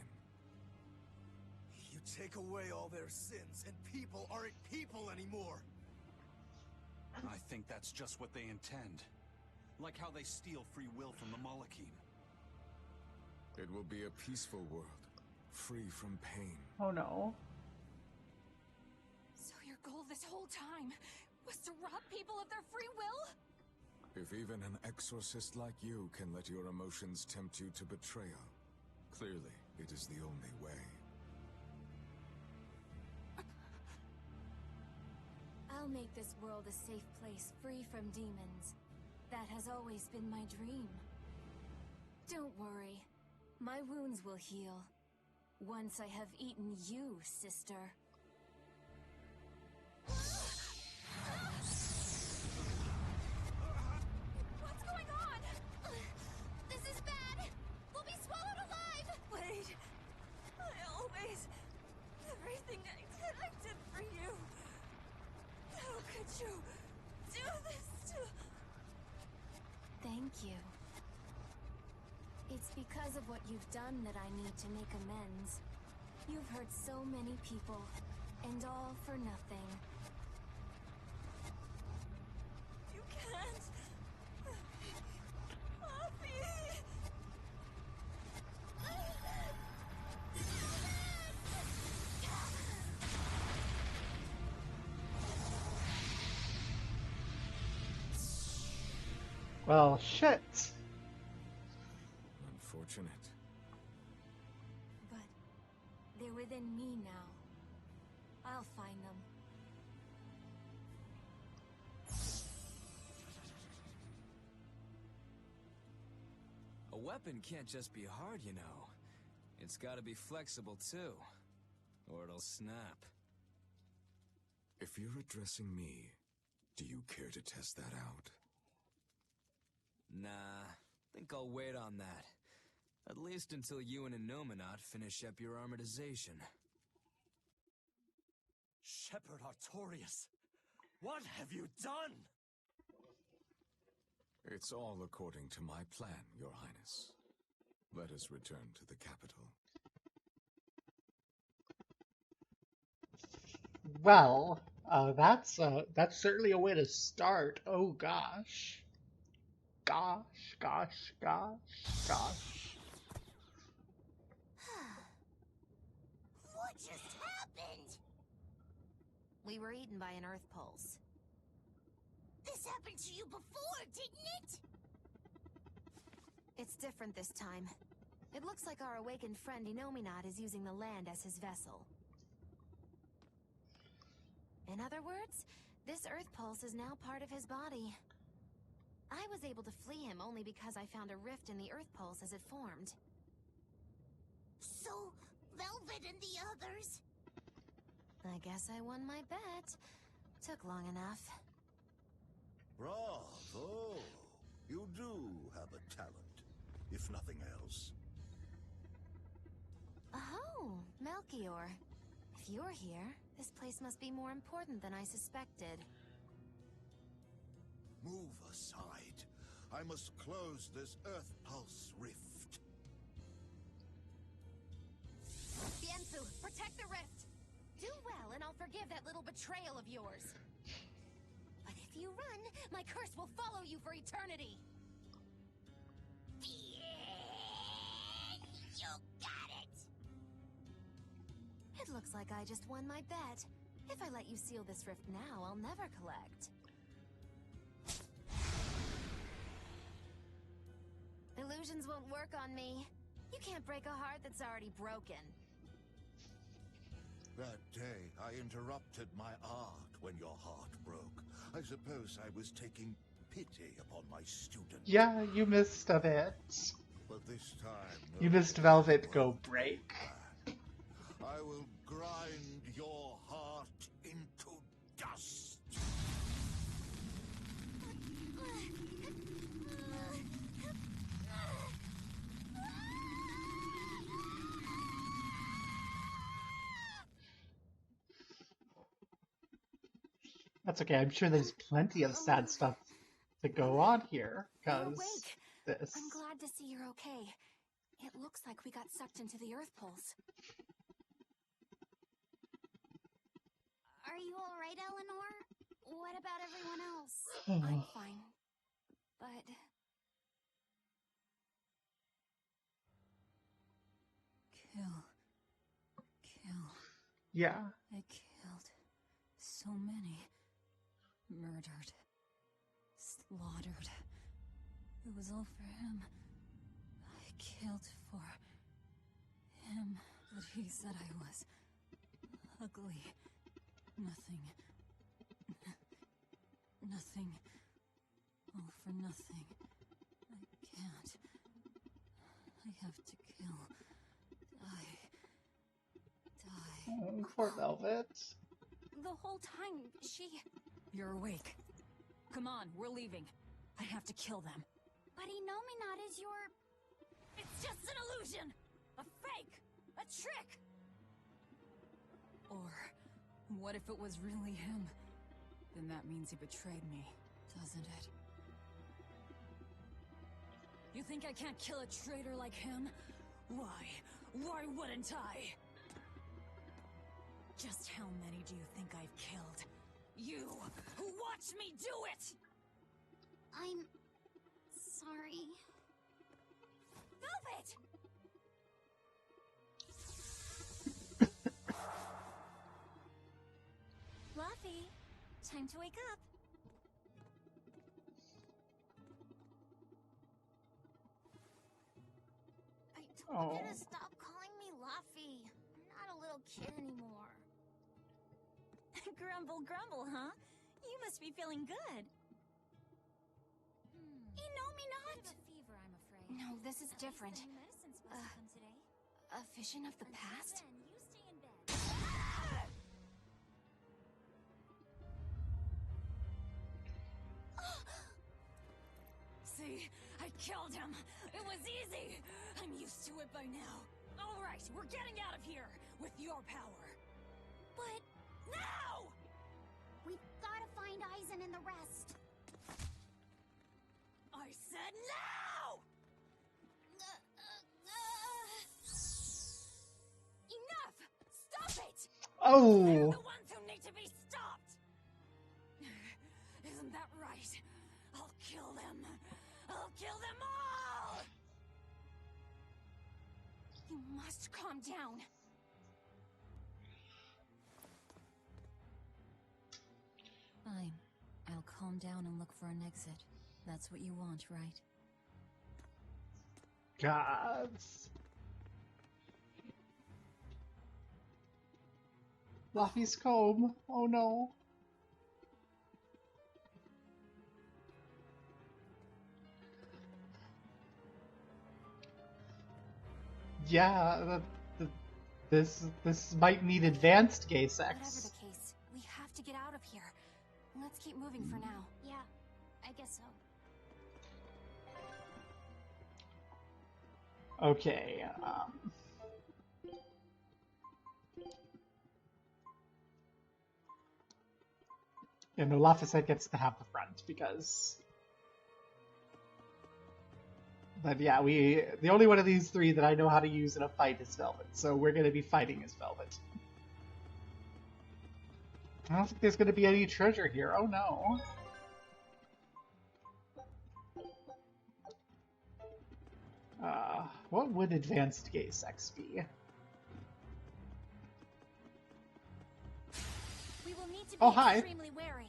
You take away all their sins, and people aren't people anymore! I think that's just what they intend. Like how they steal free will from the Malachim. It will be a peaceful world, free from pain. Oh no. So your goal this whole time was to rob people of their free will? If even an exorcist like you can let your emotions tempt you to betrayal, clearly it is the only way. I'll make this world a safe place free from demons. That has always been my dream. Don't worry. My wounds will heal. Once I have eaten you, sister. What's going on? This is bad! We'll be swallowed alive! Wait. Everything I did for you. How could you do this to... Thank you. It's because of what you've done that I need to make amends. You've hurt so many people, and all for nothing. You can't. Luffy! Well, shit. Unfortunate. But they're within me now. I'll find them. A weapon can't just be hard, you know. It's gotta be flexible, too. Or it'll snap. If you're addressing me, do you care to test that out? Nah, think I'll wait on that. At least until you and Innominat finish up your armatization. Shepherd Artorias, what have you done? It's all according to my plan, Your Highness. Let us return to the capital. Well, that's certainly a way to start. Oh gosh. Gosh. What just happened? We were eaten by an Earth Pulse. This happened to you before, didn't it? It's different this time. It looks like our awakened friend Innominat is using the land as his vessel. In other words, this Earth Pulse is now part of his body. I was able to flee him only because I found a rift in the Earth Pulse as it formed. So, Velvet and the others? I guess I won my bet. Took long enough. Bravo! You do have a talent, if nothing else. Oh, Melchior. If you're here, this place must be more important than I suspected. Move aside. I must close this Earth Pulse rift. Bienfu, protect the rift! Do well, and I'll forgive that little betrayal of yours. But if you run, my curse will follow you for eternity. You got it! It looks like I just won my bet. If I let you seal this rift now, I'll never collect. Illusions won't work on me. You can't break a heart that's already broken. That day, I interrupted my art when your heart broke. I suppose I was taking pity upon my student. Yeah, you missed a bit. But this time, You no, missed Velvet it go won't break. be bad. I will grind your heart into dust. That's okay, I'm sure there's plenty of sad stuff to go on here, You're because awake. this... I'm glad to see you're okay. It looks like we got sucked into the Earth Pulse. Are you alright, Eleanor? What about everyone else? I'm fine. But... Kill. Yeah. I killed so many. Murdered. Slaughtered. It was all for him. I killed for him, but he said I was ugly. Nothing. Nothing. All for nothing. I can't. I have to kill. Die. Oh, poor Velvet. The whole time, she... You're awake. Come on, we're leaving. I have to kill them. But Inominat is your... It's just an illusion! A fake! A trick! Or, what if it was really him? Then that means he betrayed me, doesn't it? You think I can't kill a traitor like him? Why? Why wouldn't I? Just how many do you think I've killed? You, who watched me do it! I'm... sorry. Velvet! Fluffy, time to wake up. I told you to stop calling me Luffy. I'm not a little kid anymore. Grumble, grumble, huh? You must be feeling good. Inominat! Fever, I'm afraid. No, this is different. Medicine's supposed to come today. A vision of the past? Then you stay in bed. See? I killed him! It was easy! I'm used to it by now. Alright, we're getting out of here! With your power. But Now! we've gotta find Aizen and the rest. I said now! Enough! Stop it! They're Oh! the ones who need to be stopped! Isn't that right? I'll kill them! I'll kill them all! You must calm down. Fine. I'll calm down and look for an exit. That's what you want, right? Gods. Luffy's comb. Oh no. Yeah, this might need advanced gay Whatever sex. the case, we have to get out of here. Let's keep moving for now. Yeah, I guess so. Okay, Yeah, no, Laphicet gets to have the front because... But yeah, the only one of these three that I know how to use in a fight is Velvet, so we're going to be fighting as Velvet. I don't think there's going to be any treasure here. Oh no. What would advanced gay sex be? We will need to be Oh, hi. extremely wary.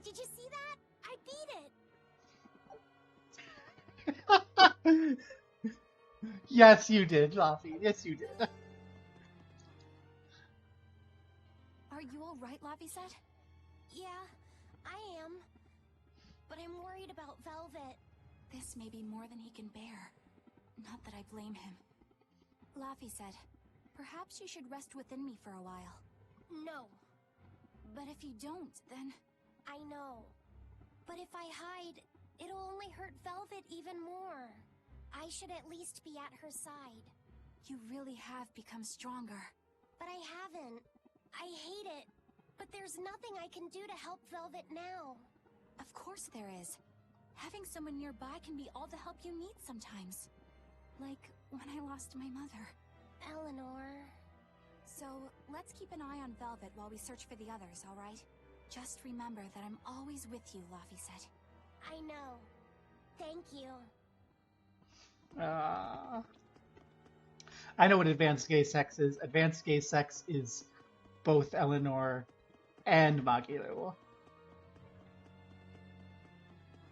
Did you see that? I beat it! Yes, you did, Laffy. Yes, you did. Are you alright, Laphicet? Yeah, I am. But I'm worried about Velvet. This may be more than he can bear. Not that I blame him. Laphicet, perhaps you should rest within me for a while. No, But if you don't, then... I know. But if I hide, it'll only hurt Velvet even more. I should at least be at her side. You really have become stronger. But I haven't. I hate it. But there's nothing I can do to help Velvet now. Of course there is. Having someone nearby can be all the help you need sometimes. Like when I lost my mother. Eleanor... So, let's keep an eye on Velvet while we search for the others, alright? Just remember that I'm always with you, Laphicet. I know. Thank you. I know what advanced gay sex is. Advanced gay sex is both Eleanor and Magilu.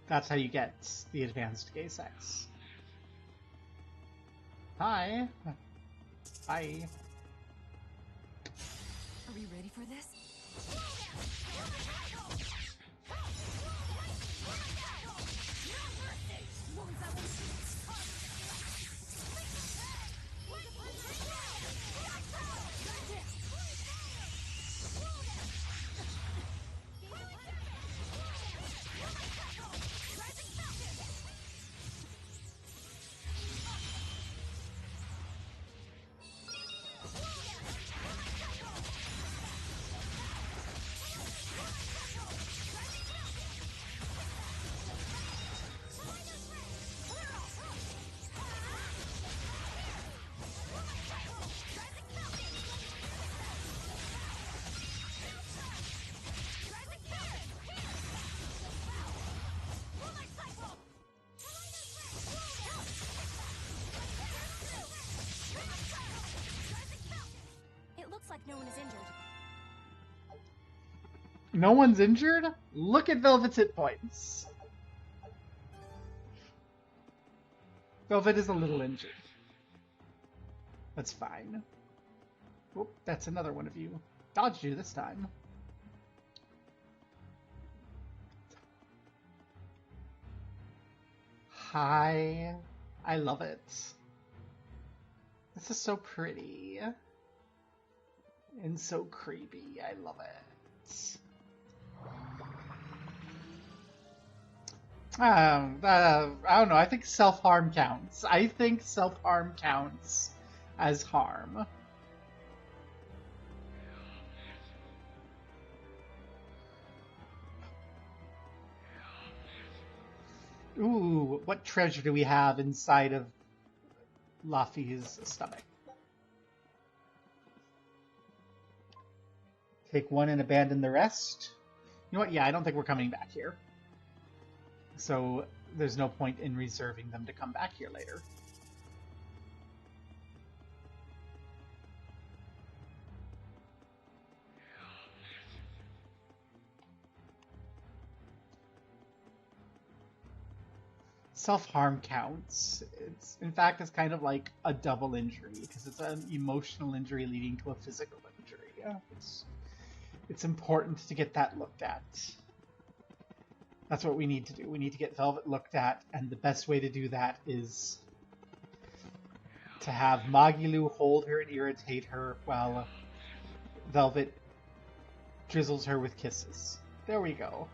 That's how you get the advanced gay sex. Hi. Hi. Are we ready for this? Like no one is injured. No one's injured? Look at Velvet's hit points. Velvet is a little injured. That's fine. Whoop, that's another one of you. Dodged you this time. Hi. I love it. This is so pretty. And so creepy. I love it. I don't know. I think self-harm counts. I think self-harm counts as harm. Ooh, what treasure do we have inside of Laffy's stomach? Take one and abandon the rest. You know what? Yeah, I don't think we're coming back here. So there's no point in reserving them to come back here later. Self-harm counts. In fact, it's kind of like a double injury because it's an emotional injury leading to a physical injury. Berseria. It's important to get that looked at. That's what we need to do. We need to get Velvet looked at, and the best way to do that is to have Magilu hold her and irritate her while Velvet drizzles her with kisses. There we go.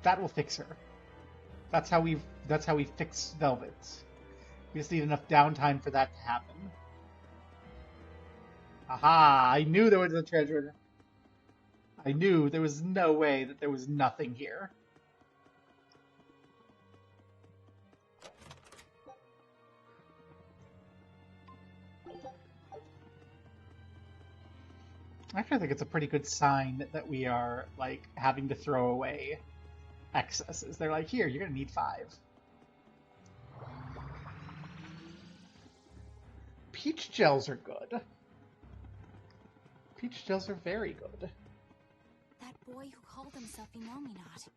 That will fix her. That's how we fix Velvet. We just need enough downtime for that to happen. Aha! I knew there was a treasure. I knew there was no way that there was nothing here. Actually, I think it's a pretty good sign that we are, like, having to throw away excesses. They're like, here, you're gonna need 5. Peach gels are good. Peach gels are very good. That boy who called himself Inominat.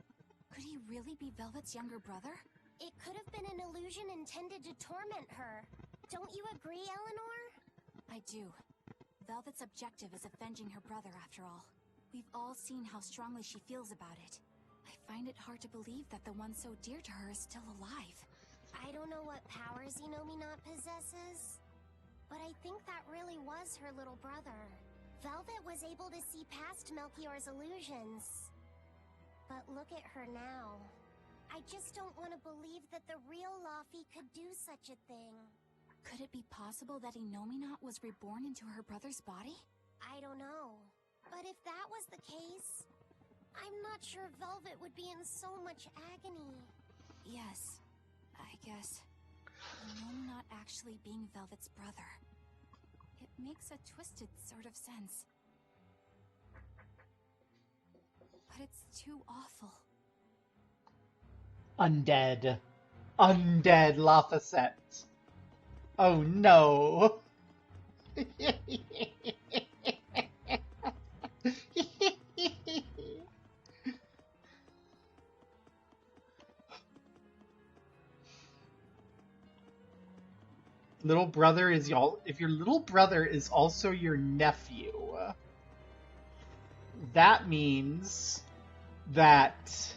Could he really be Velvet's younger brother? It could have been an illusion intended to torment her. Don't you agree, Eleanor? I do. Velvet's objective is avenging her brother, after all. We've all seen how strongly she feels about it. I find it hard to believe that the one so dear to her is still alive. I don't know what powers Inominat possesses, but I think that really was her little brother. Velvet was able to see past Melchior's illusions. But look at her now. I just don't want to believe that the real Laufey could do such a thing. Could it be possible that Inominat was reborn into her brother's body? I don't know. But if that was the case, I'm not sure Velvet would be in so much agony. Yes, I guess. Inominat actually being Velvet's brother. It makes a twisted sort of sense. But it's too awful. Undead. Undead Lafayette. Oh no! Little brother is y'all. If your little brother is also your nephew, that means that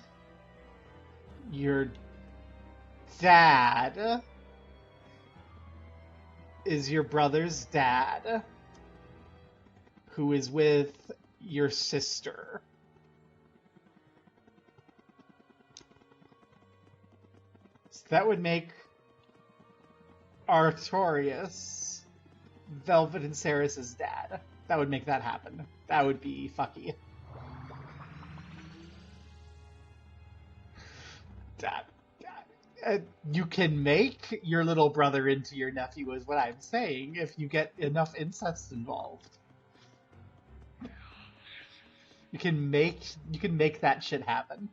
your dad is your brother's dad, who is with your sister. So that would make Artorias Velvet and Ceres' dad. That would make that happen. That would be fucky. You can make your little brother into your nephew, is what I'm saying, if you get enough incest involved. You can make that shit happen.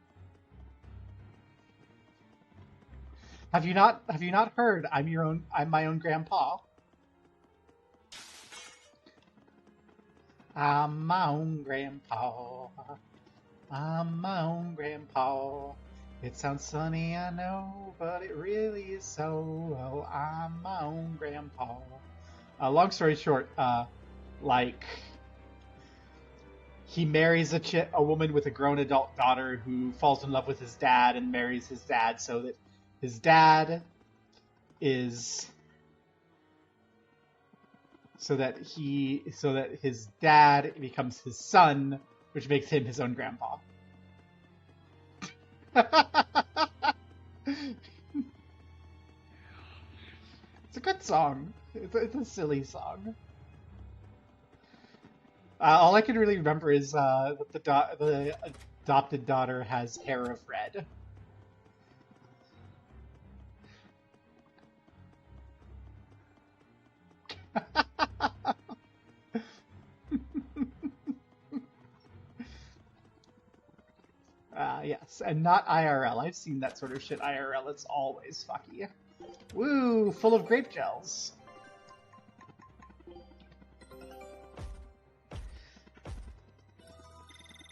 Have you not heard I'm my own grandpa? I'm my own grandpa. I'm my own grandpa. It sounds sunny, I know, but it really is so. Oh, I'm my own grandpa. Long story short, like, he marries a woman with a grown adult daughter who falls in love with his dad and marries his dad so that his dad is... So that his dad becomes his son, which makes him his own grandpa. It's a good song. It's a silly song. All I can really remember is that the adopted daughter has hair of red. Yes, and not IRL. I've seen that sort of shit IRL. It's always fucky. Woo, full of grape gels.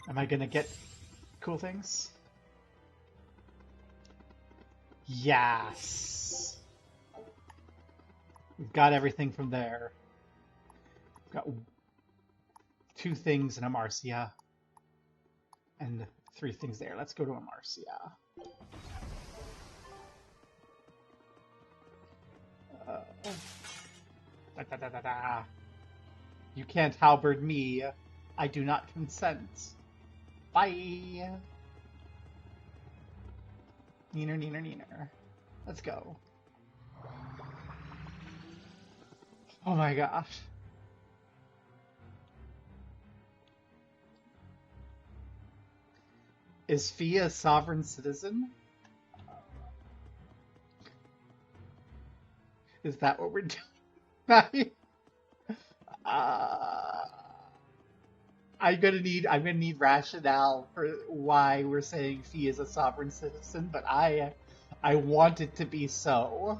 Am I gonna get cool things? Yes. We've got everything from there. We've got 2 things in Amarcia. And 3 things there. Let's go to Amarcia. You can't halberd me. I do not consent. Bye. Neener, neener, neener. Let's go. Oh my gosh. Is Fia a sovereign citizen? Is that what we're doing? I'm gonna need rationale for why we're saying Fia is a sovereign citizen, but I want it to be so.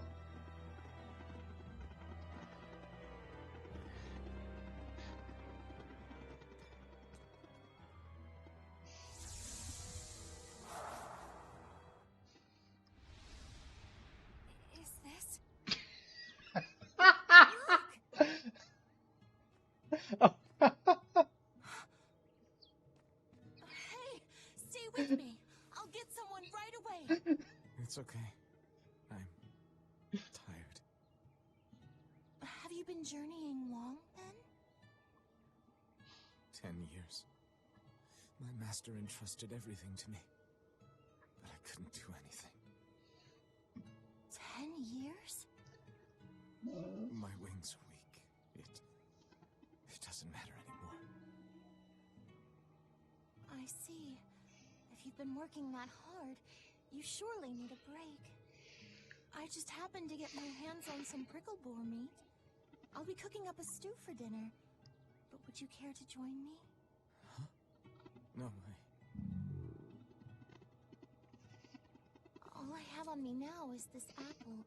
With me. I'll get someone right away. It's okay. I'm tired. Have you been journeying long, then? 10 years. My master entrusted everything to me, but I couldn't do anything. 10 years? My wings are weak. It doesn't matter anymore. I see. If you've been working that hard, you surely need a break. I just happened to get my hands on some prickle boar meat. I'll be cooking up a stew for dinner. But would you care to join me? Huh? No, All I have on me now is this apple.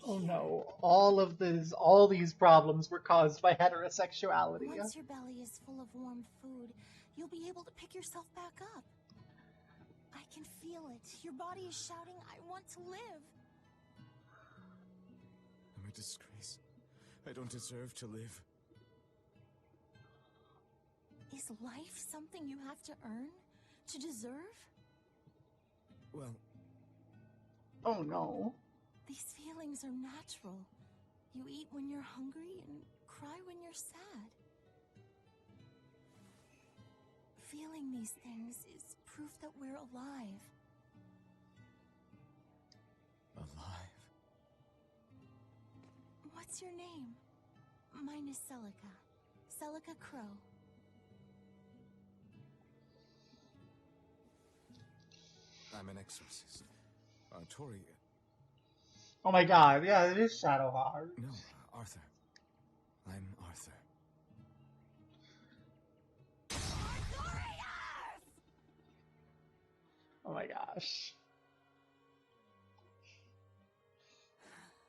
Oh no, all these problems were caused by heterosexuality. Once your belly is full of warm food, you'll be able to pick yourself back up. I can feel it. Your body is shouting, I want to live. I'm a disgrace. I don't deserve to live. Is life something you have to earn? To deserve? Well... Oh no. These feelings are natural. You eat when you're hungry and cry when you're sad. Feeling these things is proof that we're alive. Alive? What's your name? Mine is Celica. Celica Crow. I'm an exorcist. Tori... Oh my god, yeah, it is Shadowheart. No, Arthur. I'm Arthur. Oh my gosh.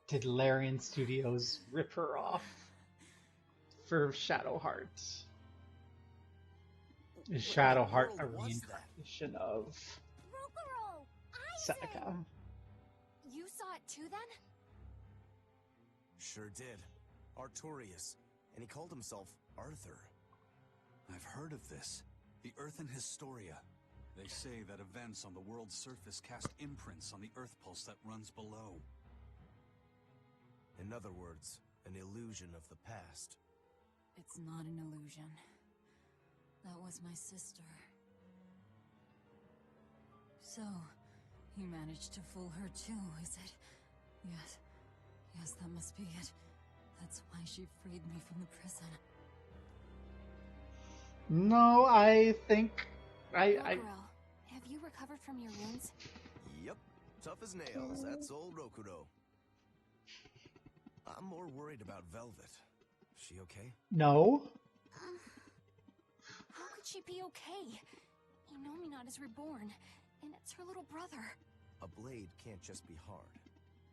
Did Larian Studios rip her off for Shadowheart? Is Shadowheart a reincarnation of Seneca? You saw it too, then? Sure did. Artorias. And he called himself Arthur. I've heard of this. The Earthen Historia. They say that events on the world's surface cast imprints on the Earth pulse that runs below. In other words, an illusion of the past. It's not an illusion. That was my sister. So, you managed to fool her too, is it? Yes, that must be it. That's why she freed me from the prison. No, I think... Rokuro, have you recovered from your wounds? Yep. Tough as nails, that's old Rokuro. I'm more worried about Velvet. She okay? No. How could she be okay? Inominat is reborn, and it's her little brother. A blade can't just be hard.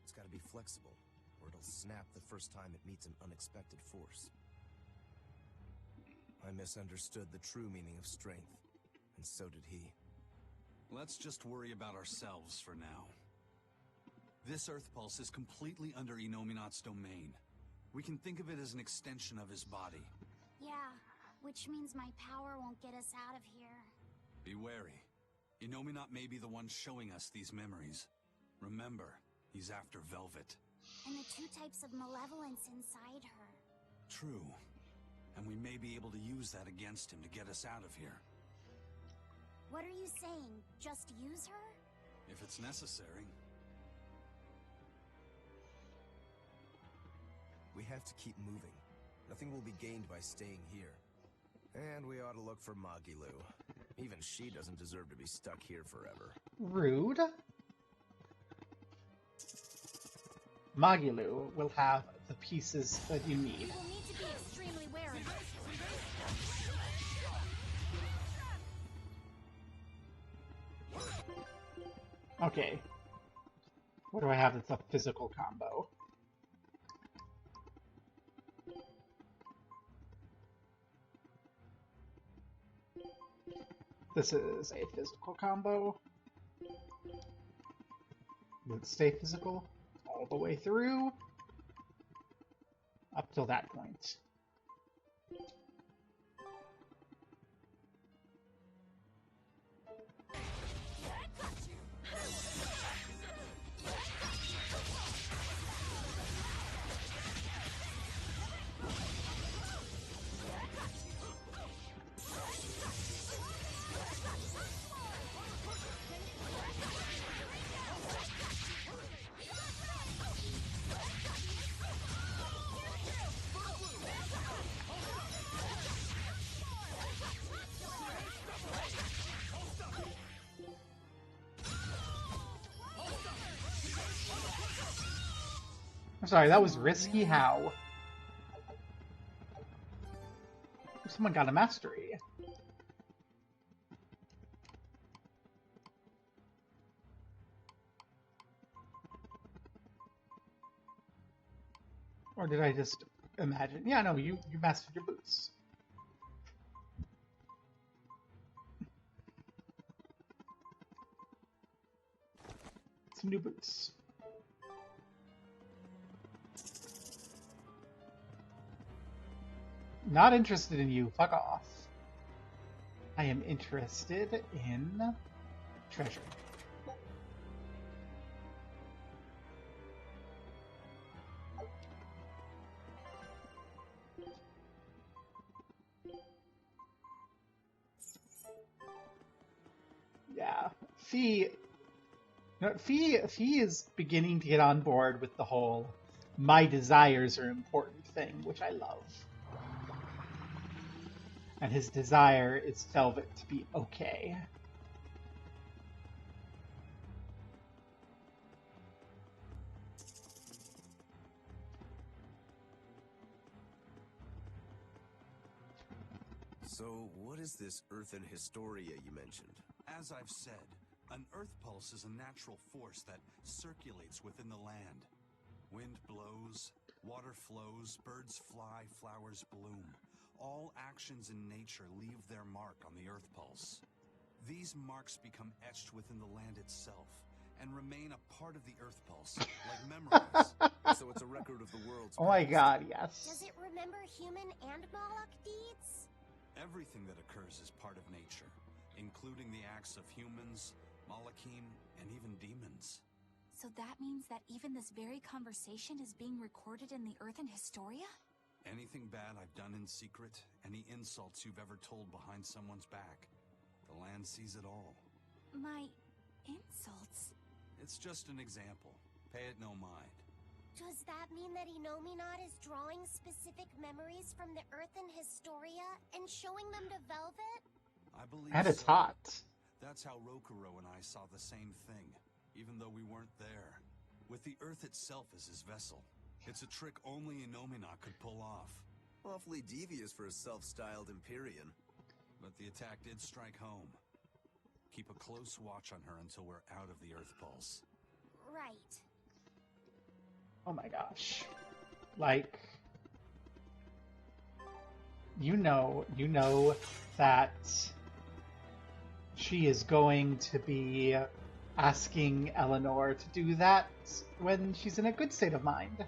It's gotta be flexible, or it'll snap the first time it meets an unexpected force. I misunderstood the true meaning of strength, and so did he. Let's just worry about ourselves for now. This Earth Pulse is completely under Inominat's domain. We can think of it as an extension of his body. Yeah, Which means my power won't get us out of here. Be wary. Inominak may be the one showing us these memories. Remember, he's after Velvet. And the 2 types of malevolence inside her. True. And we may be able to use that against him to get us out of here. What are you saying? Just use her? If it's necessary. We have to keep moving. Nothing will be gained by staying here. And we ought to look for Magilu. Even she doesn't deserve to be stuck here forever. Rude. Magilu will have the pieces that you need. You will need to be extremely wary. Okay. What do I have that's a physical combo? This is a physical combo. Let's stay physical all the way through. Up till that point. I'm sorry, that was risky. How? Someone got a mastery. Or did I just imagine? Yeah, no, you mastered your boots. Some new boots. Not interested in you. Fuck off. I am interested in treasure. Yeah, Fee is beginning to get on board with the whole "my desires are important" thing, which I love. And his desire is Velvet to be okay. So, what is this Earthen Historia you mentioned? As I've said, an earth pulse is a natural force that circulates within the land. Wind blows, water flows, birds fly, flowers bloom. All actions in nature leave their mark on the earth pulse. These marks become etched within the land itself and remain a part of the earth pulse, like memories. So it's a record of the world's Oh my past. god, yes. Does it remember human and Moloch deeds? Everything that occurs is part of nature, including the acts of humans, Malachim, and even demons. So that means that even this very conversation is being recorded in the Earthen Historia? Anything bad I've done in secret, any insults you've ever told behind someone's back, the land sees it all. My insults? It's just an example. Pay it no mind. Does that mean that Inominak is drawing specific memories from the Earthen Historia and showing them to Velvet? I believe And it's so. hot. That's how Rokuro and I saw the same thing, even though we weren't there. With the Earth itself as his vessel. It's a trick only Inominak could pull off. Awfully devious for a self-styled Empyrean. But the attack did strike home. Keep a close watch on her until we're out of the Earth Pulse. Right. Oh my gosh. Like, you know that she is going to be asking Eleanor to do that when she's in a good state of mind.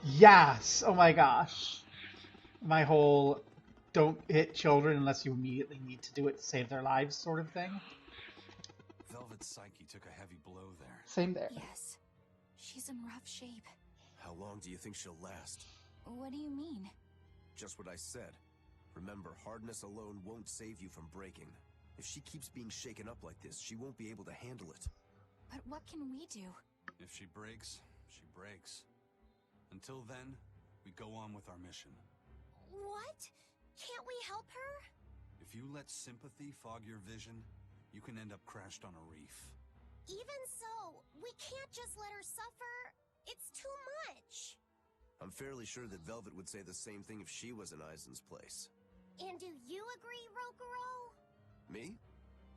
Yes! Oh my gosh. my whole don't hit children unless you immediately need to do it to save their lives sort of thing. Velvet's psyche took a heavy blow there. Same there. Yes. She's in rough shape. How long do you think she'll last? What do you mean? Just what I said. Remember, hardness alone won't save you from breaking. If she keeps being shaken up like this, she won't be able to handle it. But what can we do? If she breaks, she breaks. Until then, we go on with our mission. What? Can't we help her? If you let sympathy fog your vision, you can end up crashed on a reef. Even so, we can't just let her suffer. It's too much. I'm fairly sure that Velvet would say the same thing if she was in Aizen's place. And do you agree, Rokuro? Me?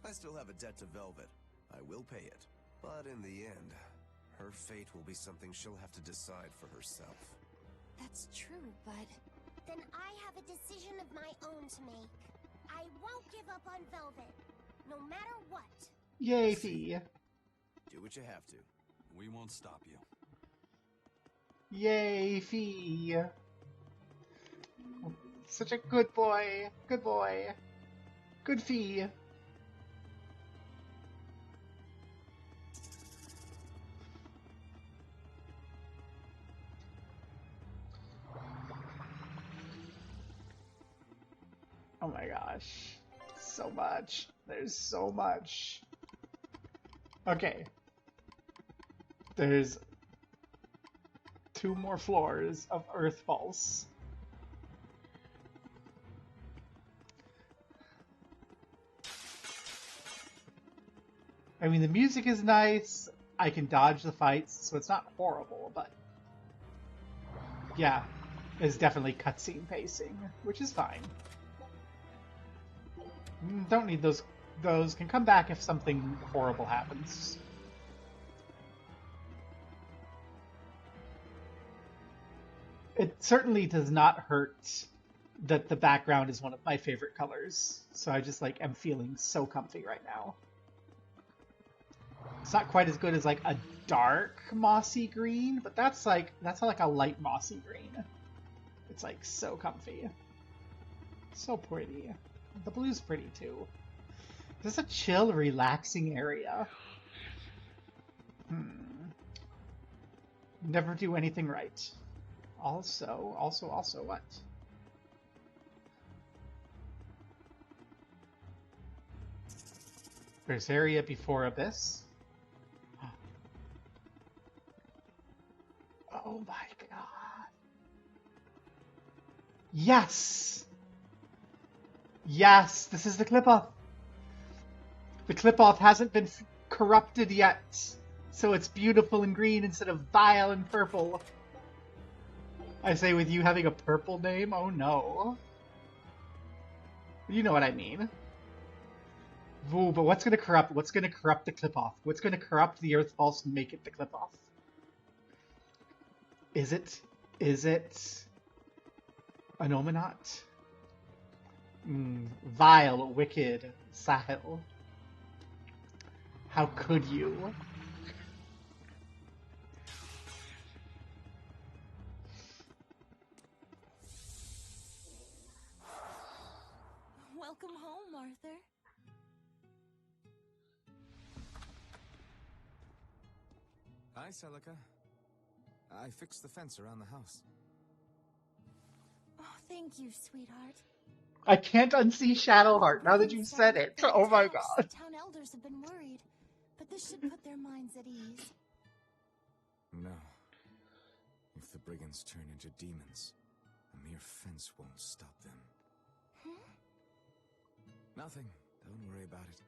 I still have a debt to Velvet. I will pay it. But in the end, her fate will be something she'll have to decide for herself. That's true, but... Then I have a decision of my own to make. I won't give up on Velvet, no matter what. Yay, Fee. Do what you have to. We won't stop you. Yay, Fee. Such a good boy. Good boy. Good Fee. Oh my gosh. So much. There's so much. Okay. There's 2 more floors of Earth Pulse. I mean, the music is nice. I can dodge the fights, so it's not horrible, but yeah, it's definitely cutscene pacing, which is fine. Don't need those. Those can come back if something horrible happens. It certainly does not hurt that the background is one of my favorite colors, so I just like am feeling so comfy right now. It's not quite as good as like a dark mossy green, but that's like a light mossy green. It's like so comfy. So pretty. The blue's pretty too. This is a chill, relaxing area. Never do anything right. Also what? Berseria before Abyss. Oh my god. Yes! Yes, this is the clip-off. The clip-off hasn't been corrupted yet, so it's beautiful and green instead of vile and purple. I say with you having a purple name, oh no. You know what I mean. Ooh, but what's gonna corrupt? What's gonna corrupt the clip-off? What's gonna corrupt the Earth Pulse and make it the clip-off? Is it an Omanot? Vile, wicked Sahil. How could you? Welcome home, Arthur. Hi, Celica. I fixed the fence around the house. Oh, thank you, sweetheart. I can't unsee Shadowheart now that you've said it. Oh my god. Town elders have been worried, but this should put their minds at ease. No. If the brigands turn into demons, a mere fence won't stop them. Nothing. Don't worry about it.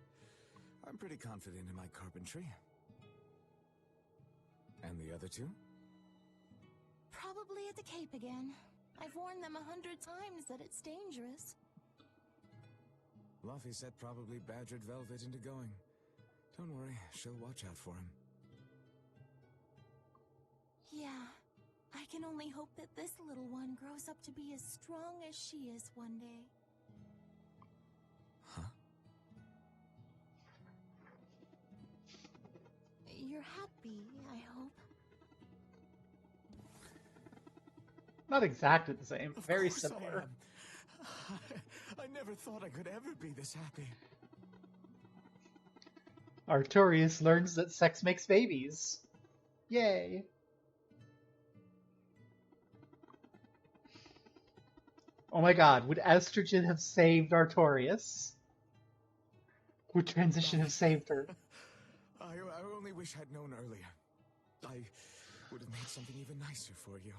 I'm pretty confident in my carpentry. And the other two? Probably at the Cape again. I've warned them 100 times that it's dangerous. Luffy said probably badgered Velvet into going. Don't worry, she'll watch out for him. Yeah. I can only hope that this little one grows up to be as strong as she is one day. Huh? You're happy, I hope. Not exactly the same. Of Very course similar. I am. I never thought I could ever be this happy. Artorias learns that sex makes babies. Yay. Oh my god, would estrogen have saved Artorias? Would transition have saved her? I only wish I'd known earlier. I would have made something even nicer for you.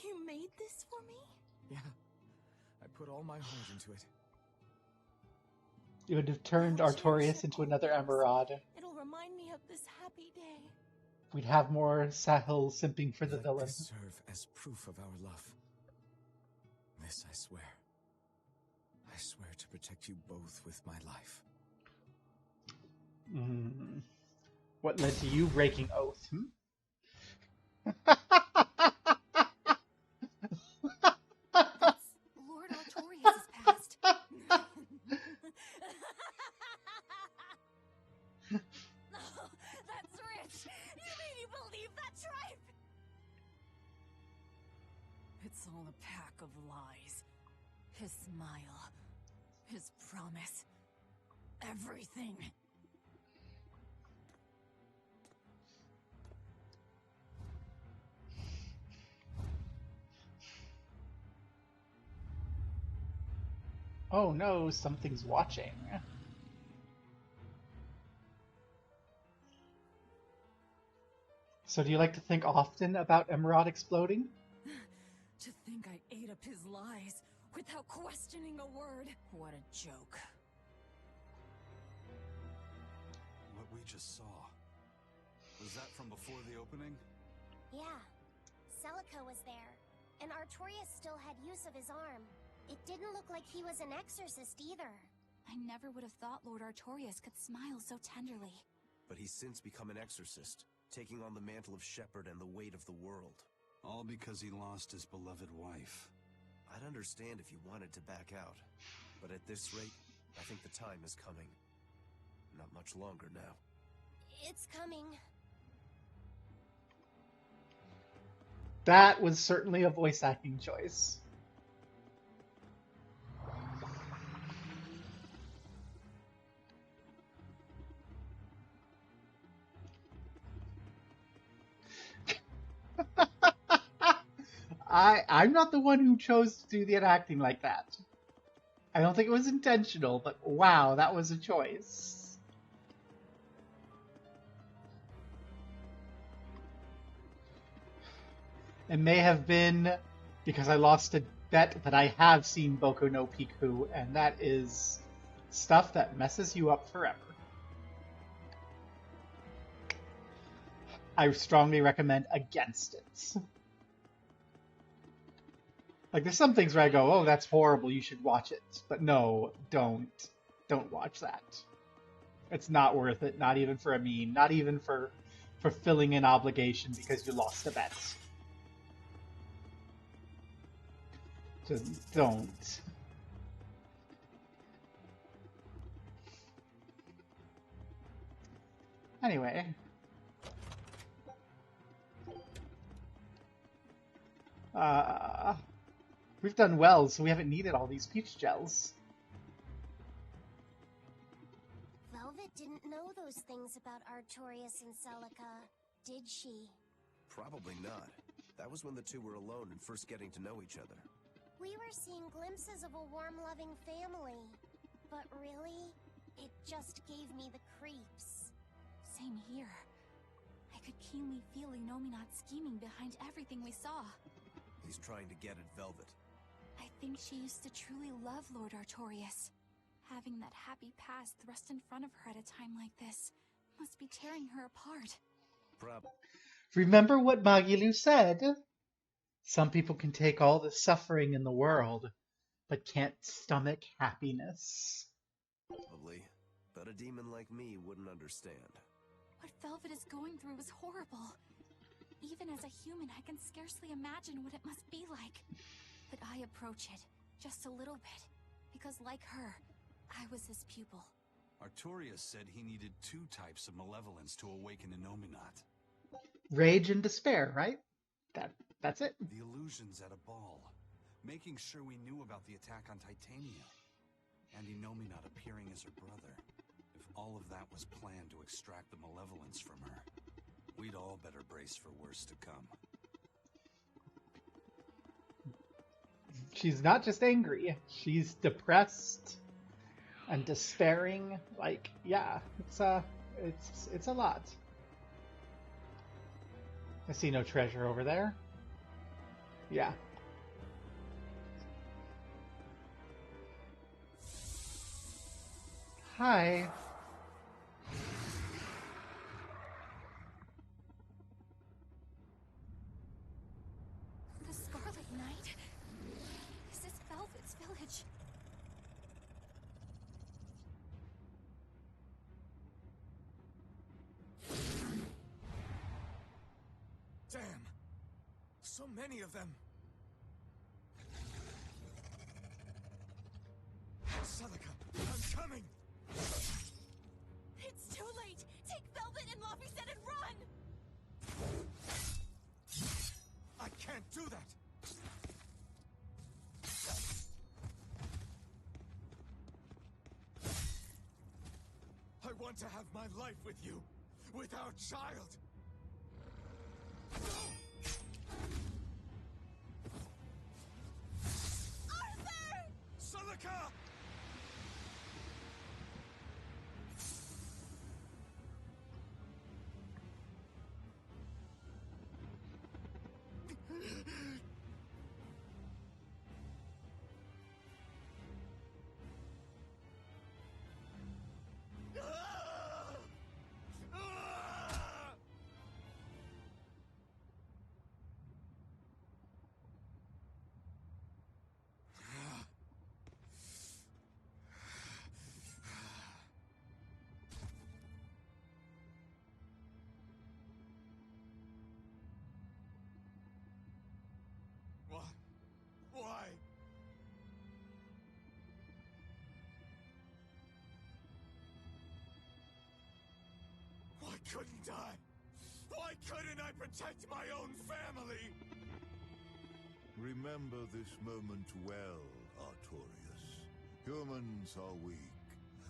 You made this for me? Yeah, I put all my heart into it. It would have turned I'll cherish Artorias it into another always. Emerald. It'll remind me of this happy day. We'd have more Sahil simping for the Let villain. this serve as proof of our love. This I swear. I swear to protect you both with my life. What led to you breaking oath? That's Lord Artorias' past. That's rich! You mean you believe that tripe? It's all a pack of lies. His smile, his promise, everything. Oh no, something's watching. So do you like to think often about Emerald exploding? To think I ate up his lies without questioning a word. What a joke. What we just saw. Was that from before the opening? Yeah. Celica was there, and Artorias still had use of his arm. It didn't look like he was an exorcist either. I never would have thought Lord Artorias could smile so tenderly. But he's since become an exorcist, taking on the mantle of shepherd and the weight of the world. All because he lost his beloved wife. I'd understand if you wanted to back out, but at this rate, I think the time is coming. Not much longer now. It's coming. That was certainly a voice acting choice. I'm not the one who chose to do the acting like that. I don't think it was intentional, but wow, that was a choice. It may have been because I lost a bet that I have seen Boku no Pico, and that is stuff that messes you up forever. I strongly recommend against it. Like, there's some things where I go, oh, that's horrible, you should watch it. But no, don't. Don't watch that. It's not worth it, not even for a meme, not even for filling an obligation because you lost a bet. Just don't. Anyway. We've done well, so we haven't needed all these peach gels. Velvet didn't know those things about Artorias and Celica, did she? Probably not. That was when the two were alone and first getting to know each other. We were seeing glimpses of a warm, loving family. But really, it just gave me the creeps. Same here. I could keenly feel Inomine's scheming behind everything we saw. He's trying to get at Velvet. I think she used to truly love Lord Artorias. Having that happy past thrust in front of her at a time like this must be tearing her apart. Remember what Magilu said? Some people can take all the suffering in the world, but can't stomach happiness. Probably. But a demon like me wouldn't understand. What Velvet is going through is horrible. Even as a human, I can scarcely imagine what it must be like. But I approach it, just a little bit, because like her, I was his pupil. Artorias said he needed 2 types of malevolence to awaken Innominat. Rage and despair, right? That's it. The illusions at a ball, making sure we knew about the attack on Titania, and Innominat appearing as her brother. If all of that was planned to extract the malevolence from her, we'd all better brace for worse to come. She's not just angry, she's depressed and despairing. Like, yeah, it's a lot. I see no treasure over there. Yeah. Hi. The Scarlet Knight? This is Velvet's village. Damn! So many of them! Celica, I'm coming! It's too late! Take Velvet and Laphicet and run! I can't do that! I want to have my life with you, with our child! Arthur! Celica! Why? Why couldn't I? Why couldn't I protect my own family? Remember this moment well, Artorias. Humans are weak,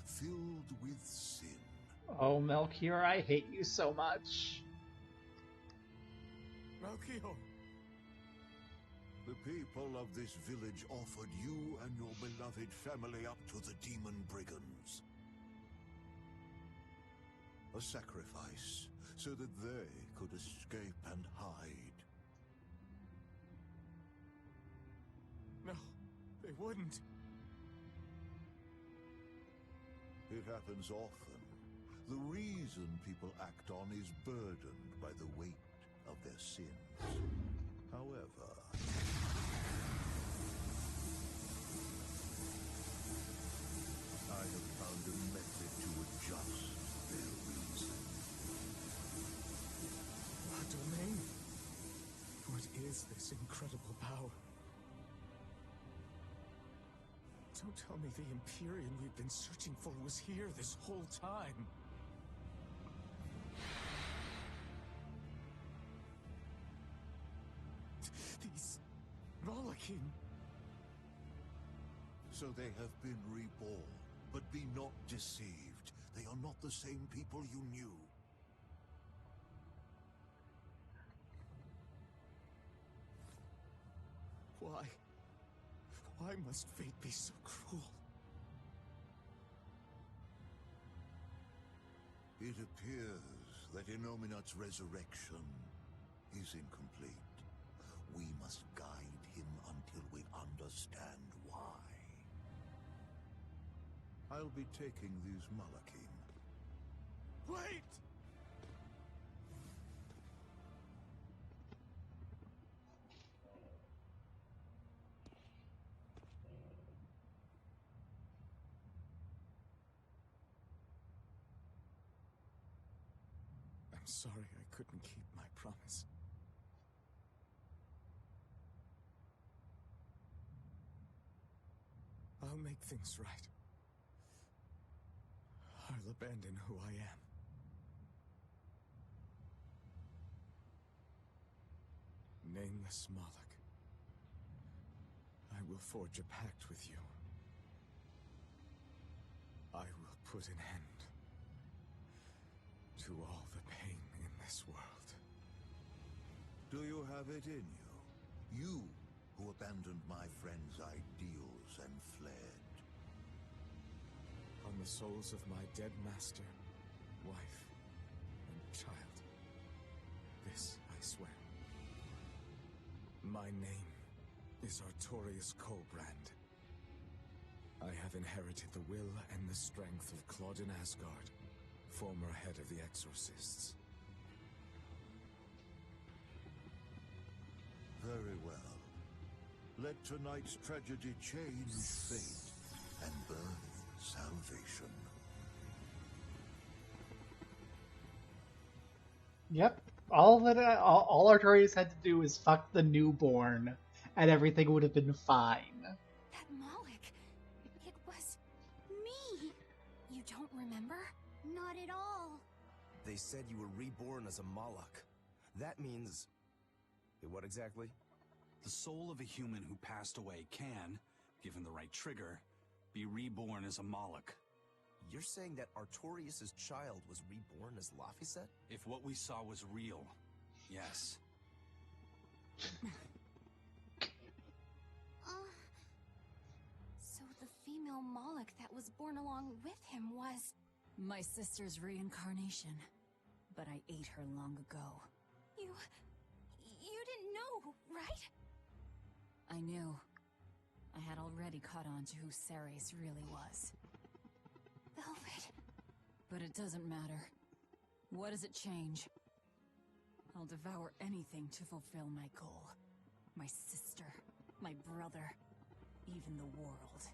filled with sin. Oh, Melchior, I hate you so much. Melchior! The people of this village offered you and your beloved family up to the demon brigands. A sacrifice, so that they could escape and hide. No, they wouldn't. It happens often. The reason people act on is burdened by the weight of their sins. However, I have found a method to adjust their reason. Our domain? What is this incredible power? Don't tell me the Empyrean we've been searching for was here this whole time. These Malachim. So they have been reborn, but be not deceived. They are not the same people you knew. Why? Why must fate be so cruel? It appears that Innominat's resurrection is incomplete. We must guide him until we understand why. I'll be taking these Malachim. Wait! I'm sorry I couldn't keep my promise. I'll make things right. will abandon who I am. Nameless Moloch, I will forge a pact with you. I will put an end to all the pain in this world. Do you have it in you? You who abandoned my friend's ideals and fled. On the souls of my dead master, wife, and child. This I swear. My name is Artorius Colbrand. I have inherited the will and the strength of Claudin Asgard, former head of the Exorcists. Very well. Let tonight's tragedy change fate and birth salvation. Yep. All Artorias had to do was fuck the newborn, and everything would have been fine. That Moloch, it was me. You don't remember? Not at all. They said you were reborn as a Moloch. That means... what exactly? The soul of a human who passed away can, given the right trigger, be reborn as a Moloch. You're saying that Artorius' child was reborn as Laphicet? If what we saw was real, yes. So the female Moloch that was born along with him was... My sister's reincarnation. But I ate her long ago. You didn't know, right? I knew. I had already caught on to who Ceres really was. Velvet. But it doesn't matter. What does it change? I'll devour anything to fulfill my goal. My sister, my brother, even the world.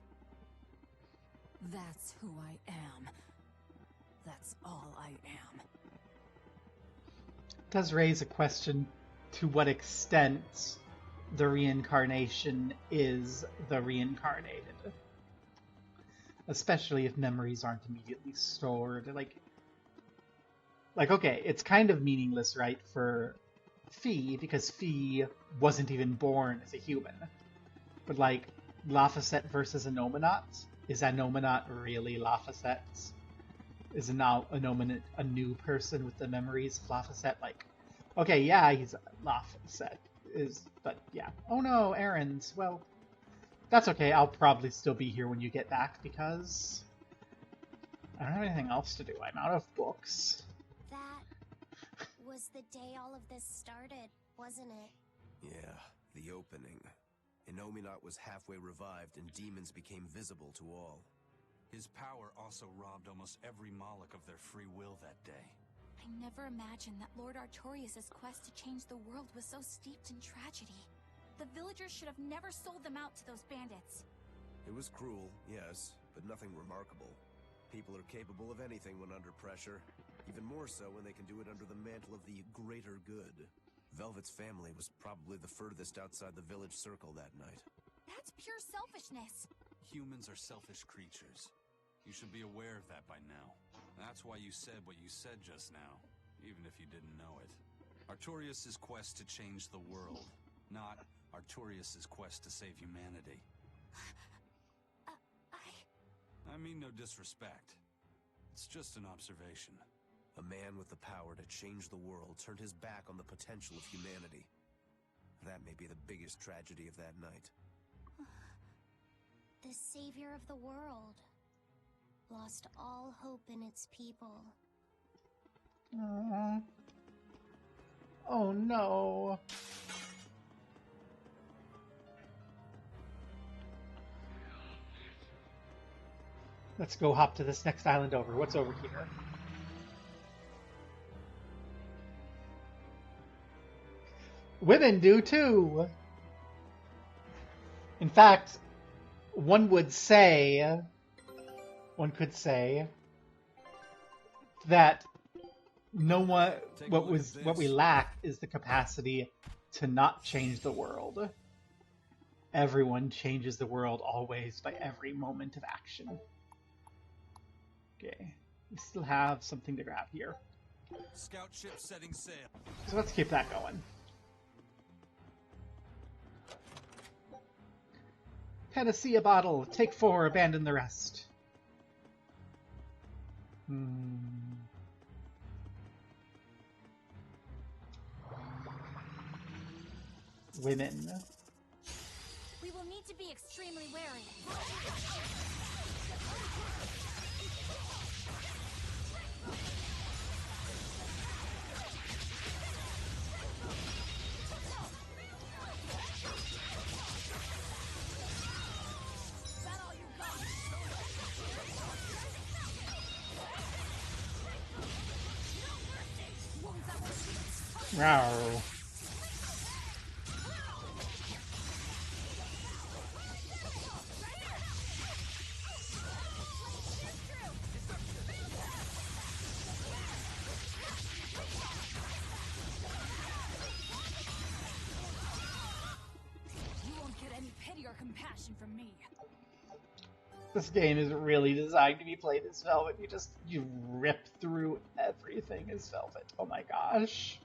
That's who I am. That's all I am. It does raise a question to what extent the reincarnation is the reincarnated. Especially if memories aren't immediately stored. Like, okay, it's kind of meaningless, right, for Fee, because Fee wasn't even born as a human. But, like, Laphicet versus Anominat? Is Anominat really Laphicet? Is Anominat a new person with the memories of Laphicet? Like, okay, yeah, he's Laphicet. But, yeah. Oh no, errands. Well, that's okay, I'll probably still be here when you get back, because I don't have anything else to do. I'm out of books. That was the day all of this started, wasn't it? Yeah, the opening. Innominat was halfway revived and demons became visible to all. His power also robbed almost every Moloch of their free will that day. I never imagined that Lord Artorius' quest to change the world was so steeped in tragedy. The villagers should have never sold them out to those bandits. It was cruel, yes, but nothing remarkable. People are capable of anything when under pressure. Even more so when they can do it under the mantle of the greater good. Velvet's family was probably the furthest outside the village circle that night. That's pure selfishness. Humans are selfish creatures. You should be aware of that by now. That's why you said what you said just now, even if you didn't know it. Artorius' quest to change the world, not Artorius' quest to save humanity. I mean no disrespect. It's just an observation. A man with the power to change the world turned his back on the potential of humanity. That may be the biggest tragedy of that night. The savior of the world lost all hope in its people. Aww. Oh no. Let's go hop to this next island over. What's over here? Women do too! In fact, one could say that what we lack is the capacity to not change the world. Everyone changes the world always by every moment of action. Okay, We still have something to grab here. Scout ship setting sail. So let's keep that going. Panacea bottle. Take 4, abandon the rest. Women. We will need to be extremely wary. Rawr. You won't get any pity or compassion from me. This game is really designed to be played as Velvet. You rip through everything as Velvet. Oh my gosh.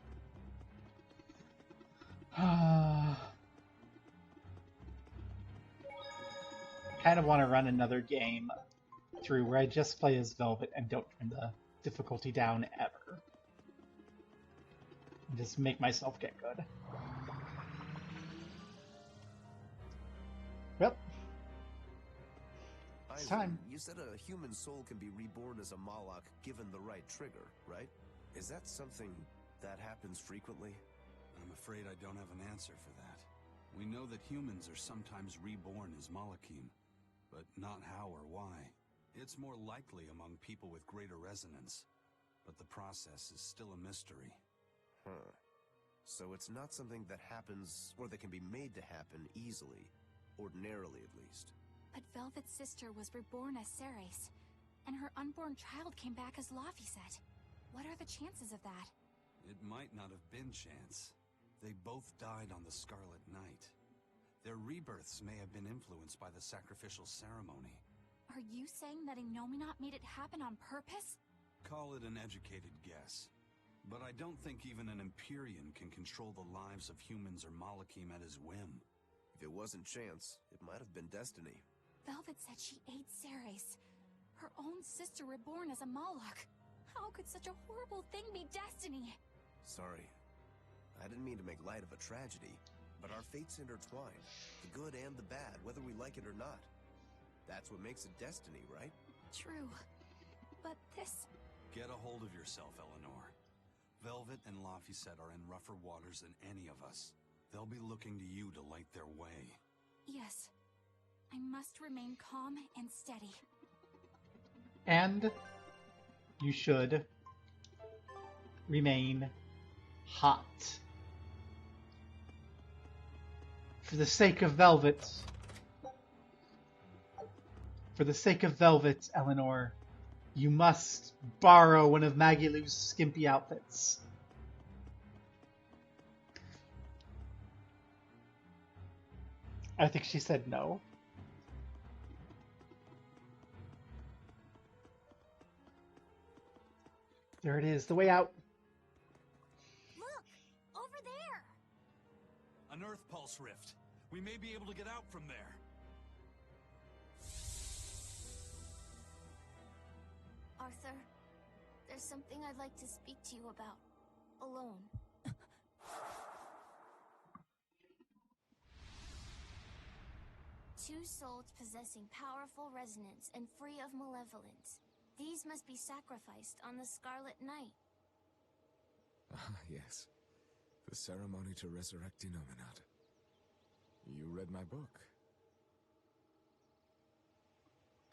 Kind of want to run another game through where I just play as Velvet and don't turn the difficulty down ever. And just make myself get good. Well, it's time. You said a human soul can be reborn as a Moloch given the right trigger, right? Is that something that happens frequently? I'm afraid I don't have an answer for that. We know that humans are sometimes reborn as Molochim, but not how or why. It's more likely among people with greater resonance, but the process is still a mystery. Huh. So it's not something that happens, or that can be made to happen easily. Ordinarily, at least. But Velvet's sister was reborn as Ceres, and her unborn child came back as Laphicet. What are the chances of that? It might not have been chance. They both died on the Scarlet Night. Their rebirths may have been influenced by the sacrificial ceremony. Are you saying that Innominat made it happen on purpose? Call it an educated guess. But I don't think even an Empyrean can control the lives of humans or Molochim at his whim. If it wasn't chance, it might have been destiny. Velvet said she ate Ceres, her own sister reborn as a Moloch. How could such a horrible thing be destiny? Sorry. I didn't mean to make light of a tragedy, but our fates intertwine. The good and the bad, whether we like it or not. That's what makes it destiny, right? True. But this... Get a hold of yourself, Eleanor. Velvet and Laphicet are in rougher waters than any of us. They'll be looking to you to light their way. Yes. I must remain calm and steady. And you should remain hot. For the sake of Velvet. For the sake of Velvet, Eleanor, you must borrow one of Magilou's skimpy outfits. I think she said no. There it is, the way out. Look! Over there! An Earth Pulse rift. We may be able to get out from there. Arthur, there's something I'd like to speak to you about. Alone. Two souls possessing powerful resonance and free of malevolence. These must be sacrificed on the Scarlet Night. Ah, yes. The ceremony to resurrect Innominat. You read my book.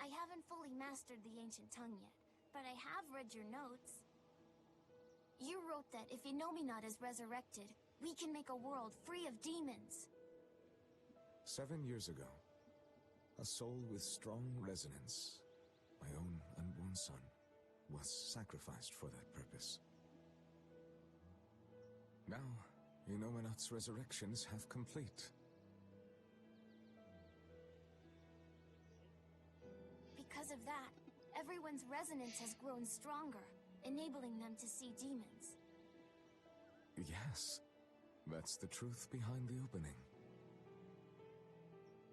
I haven't fully mastered the ancient tongue yet, but I have read your notes. You wrote that if Innominat is resurrected, we can make a world free of demons. 7 years ago, a soul with strong resonance, my own unborn son, was sacrificed for that purpose. Now, Innominat's resurrection is half complete. Because of that, Everyone's resonance has grown stronger, enabling them to see demons. Yes, that's the truth behind the opening.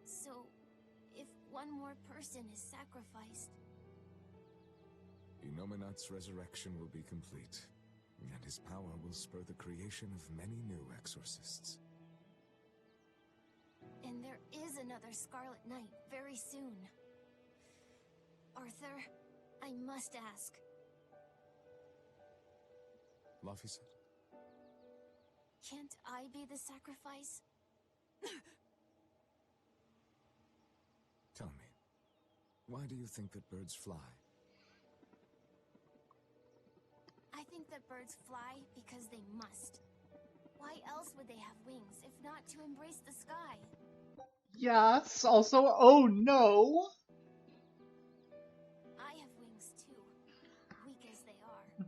So, if one more person is sacrificed... Inominat's resurrection will be complete, and his power will spur the creation of many new exorcists. And there is another Scarlet Knight very soon. Arthur, I must ask. Laphicet? Can't I be the sacrifice? Tell me, why do you think that birds fly? I think that birds fly because they must. Why else would they have wings if not to embrace the sky? Yes, also, oh no! I have wings too, weak as they are.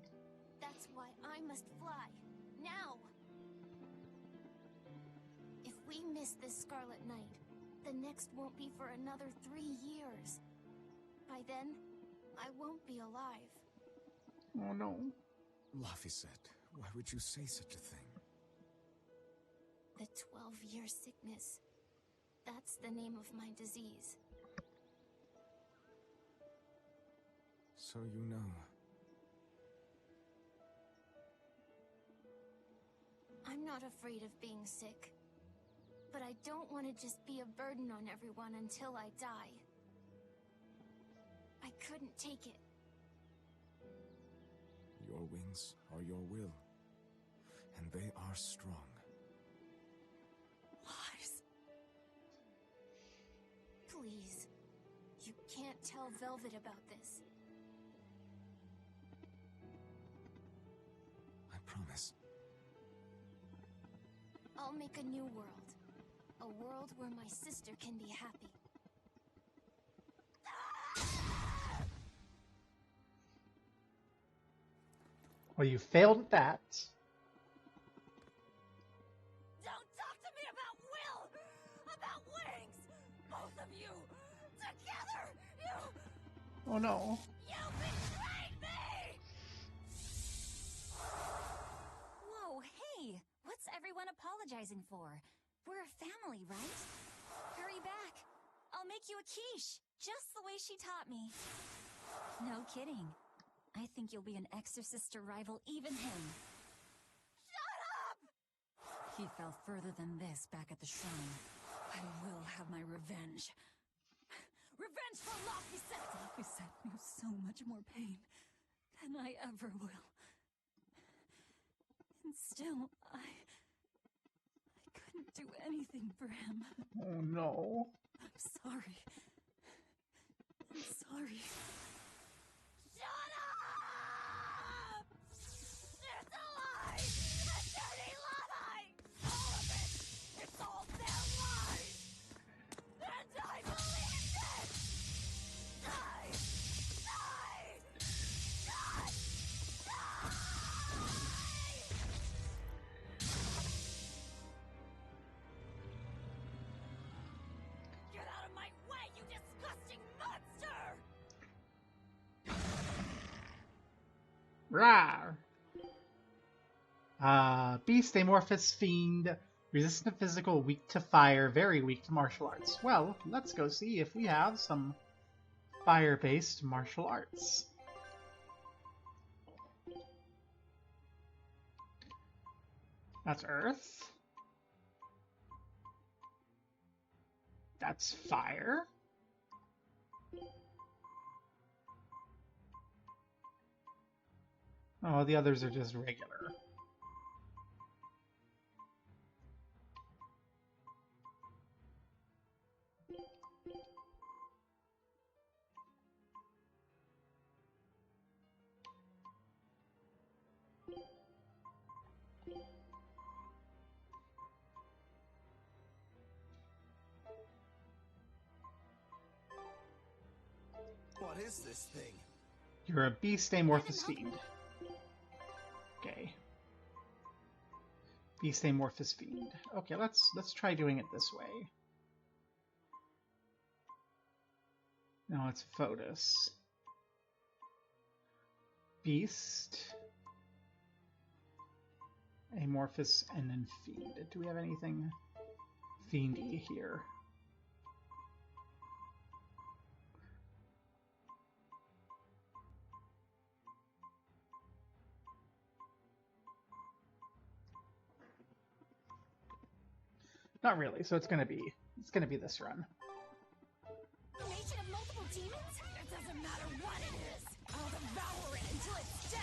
That's why I must fly, now! If we miss this Scarlet Night, the next won't be for another 3 years. By then, I won't be alive. Oh no. Laphicet, why would you say such a thing? The 12-year sickness. That's the name of my disease. So you know. I'm not afraid of being sick. But I don't want to just be a burden on everyone until I die. I couldn't take it. Your wings are your will, and they are strong. Lies. Please. You can't tell Velvet about this. I promise. I'll make a new world. A world where my sister can be happy. Well, you failed at that. Don't talk to me about will! About wings! Both of you! Together! Oh no. You betrayed me! Whoa, hey! What's everyone apologizing for? We're a family, right? Hurry back. I'll make you a quiche, just the way she taught me. No kidding. I think you'll be an exorcist to rival even him. Shut up! He fell further than this back at the shrine. I will have my revenge. Revenge for Laphicet! Laphicet knew so much more pain than I ever will. And still, I couldn't do anything for him. Oh no. I'm sorry. I'm sorry. Shut up! It's a lie! A dirty lie! All of it! It's all their lies! And I believed it! Die! Die! Die! Die! Get out of my way, you disgusting monster! Rawr. Beast, amorphous fiend, resistant to physical, weak to fire, very weak to martial arts. Well, let's go see if we have some fire-based martial arts. That's earth. That's fire. Oh, the others are just regular. What is this thing? You're a beast amorphous fiend. Okay. Beast amorphous fiend. Okay, let's try doing it this way. No, it's Fotis. Beast, Amorphous, and then Fiend. Do we have anything Fiendy here? Not really, so it's gonna be this run. Nation of multiple demons? It doesn't matter what it is. I'll devour it until it's dead.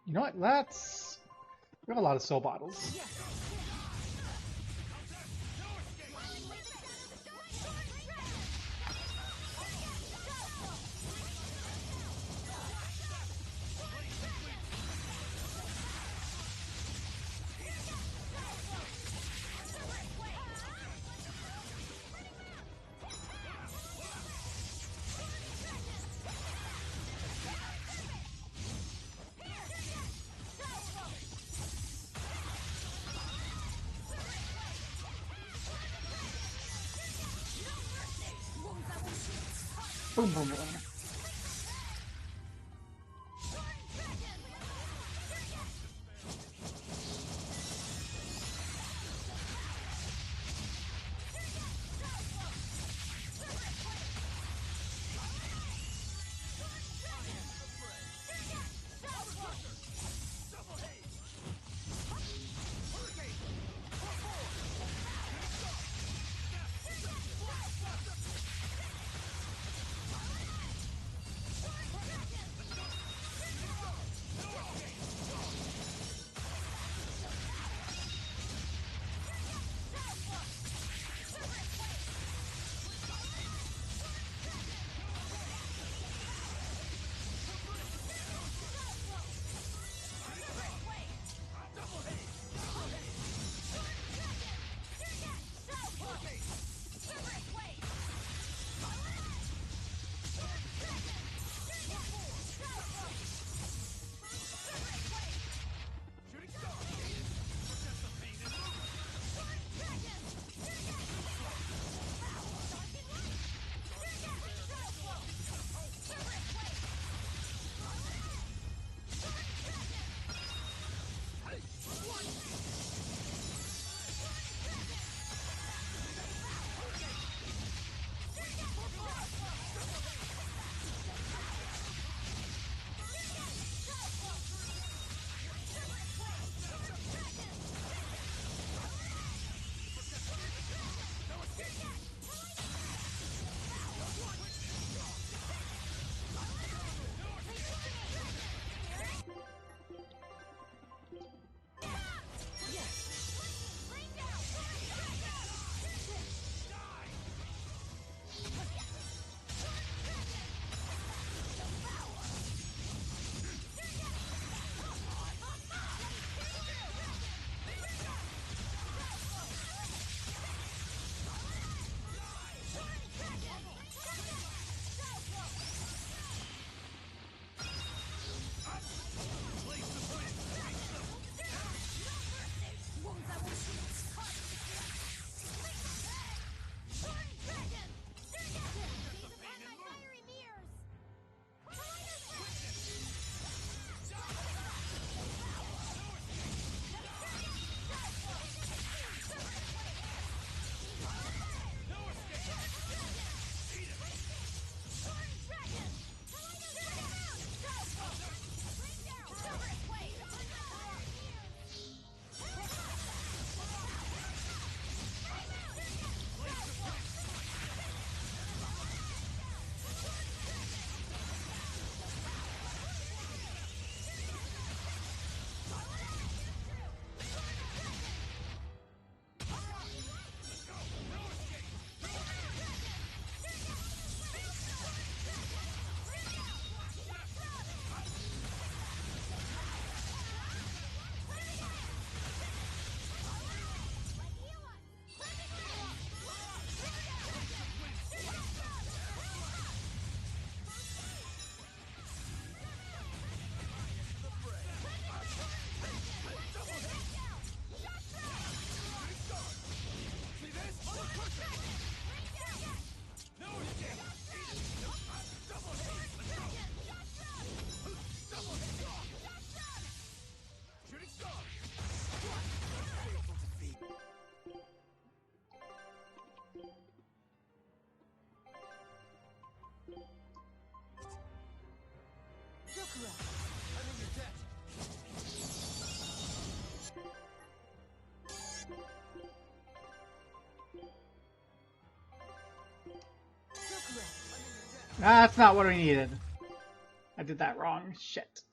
You know what? We have a lot of soul bottles. Boom, boom, boom. That's not what I needed. I did that wrong. Shit.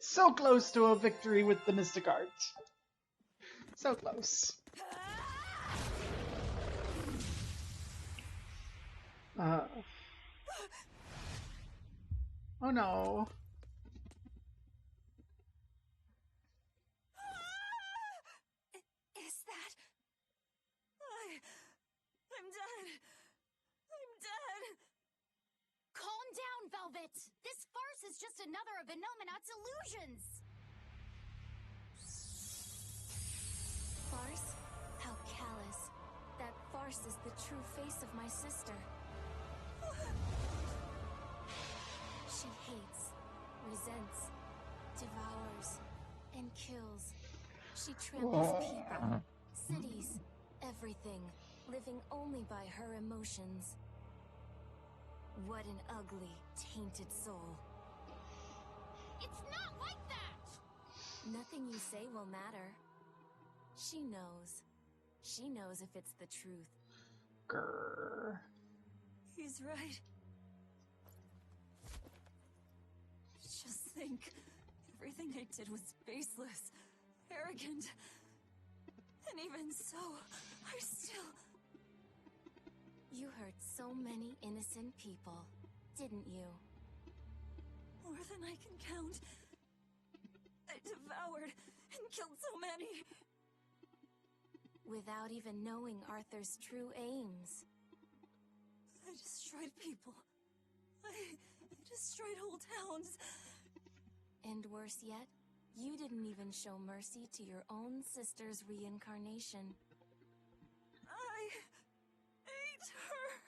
So close to a victory with the Mystic Art. So close. Oh no. Is that... I'm dead. I'm dead. Calm down, Velvet! This farce is just another of Enominat's illusions! Farce? How callous. That farce is the true face of my sister. She hates, resents, devours, and kills. She tramples people, cities, everything, living only by her emotions. What an ugly, tainted soul. It's not like that! Nothing you say will matter. She knows. She knows if it's the truth. Grrr. He's right. Just think. Everything I did was baseless, arrogant. And even so, I still... You hurt so many innocent people, didn't you? More than I can count. I devoured and killed so many. Without even knowing Arthur's true aims. I destroyed people. I destroyed whole towns. And worse yet, you didn't even show mercy to your own sister's reincarnation. I ate her.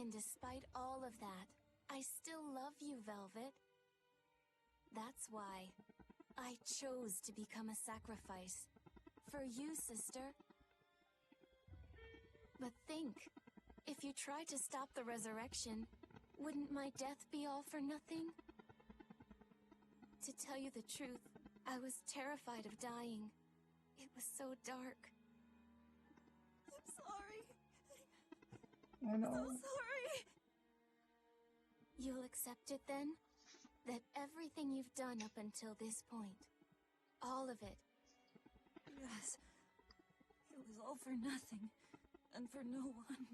And despite all of that, I still love you, Velvet. That's why I chose to become a sacrifice. For you, sister. But think, if you tried to stop the resurrection, wouldn't my death be all for nothing? To tell you the truth, I was terrified of dying. It was so dark. I'm sorry. I know. I'm so sorry. You'll accept it then? That everything you've done up until this point, all of it, Yes. It was all for nothing. And for no one.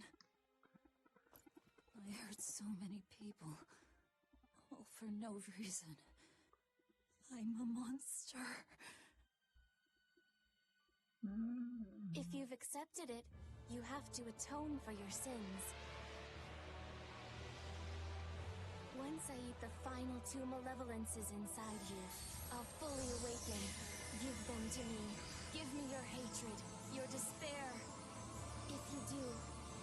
I hurt so many people. All for no reason. I'm a monster. if you've accepted it, you have to atone for your sins. Once I eat the final 2 malevolences inside you, I'll fully awaken. Give them to me. Give me your hatred, your despair. If you do,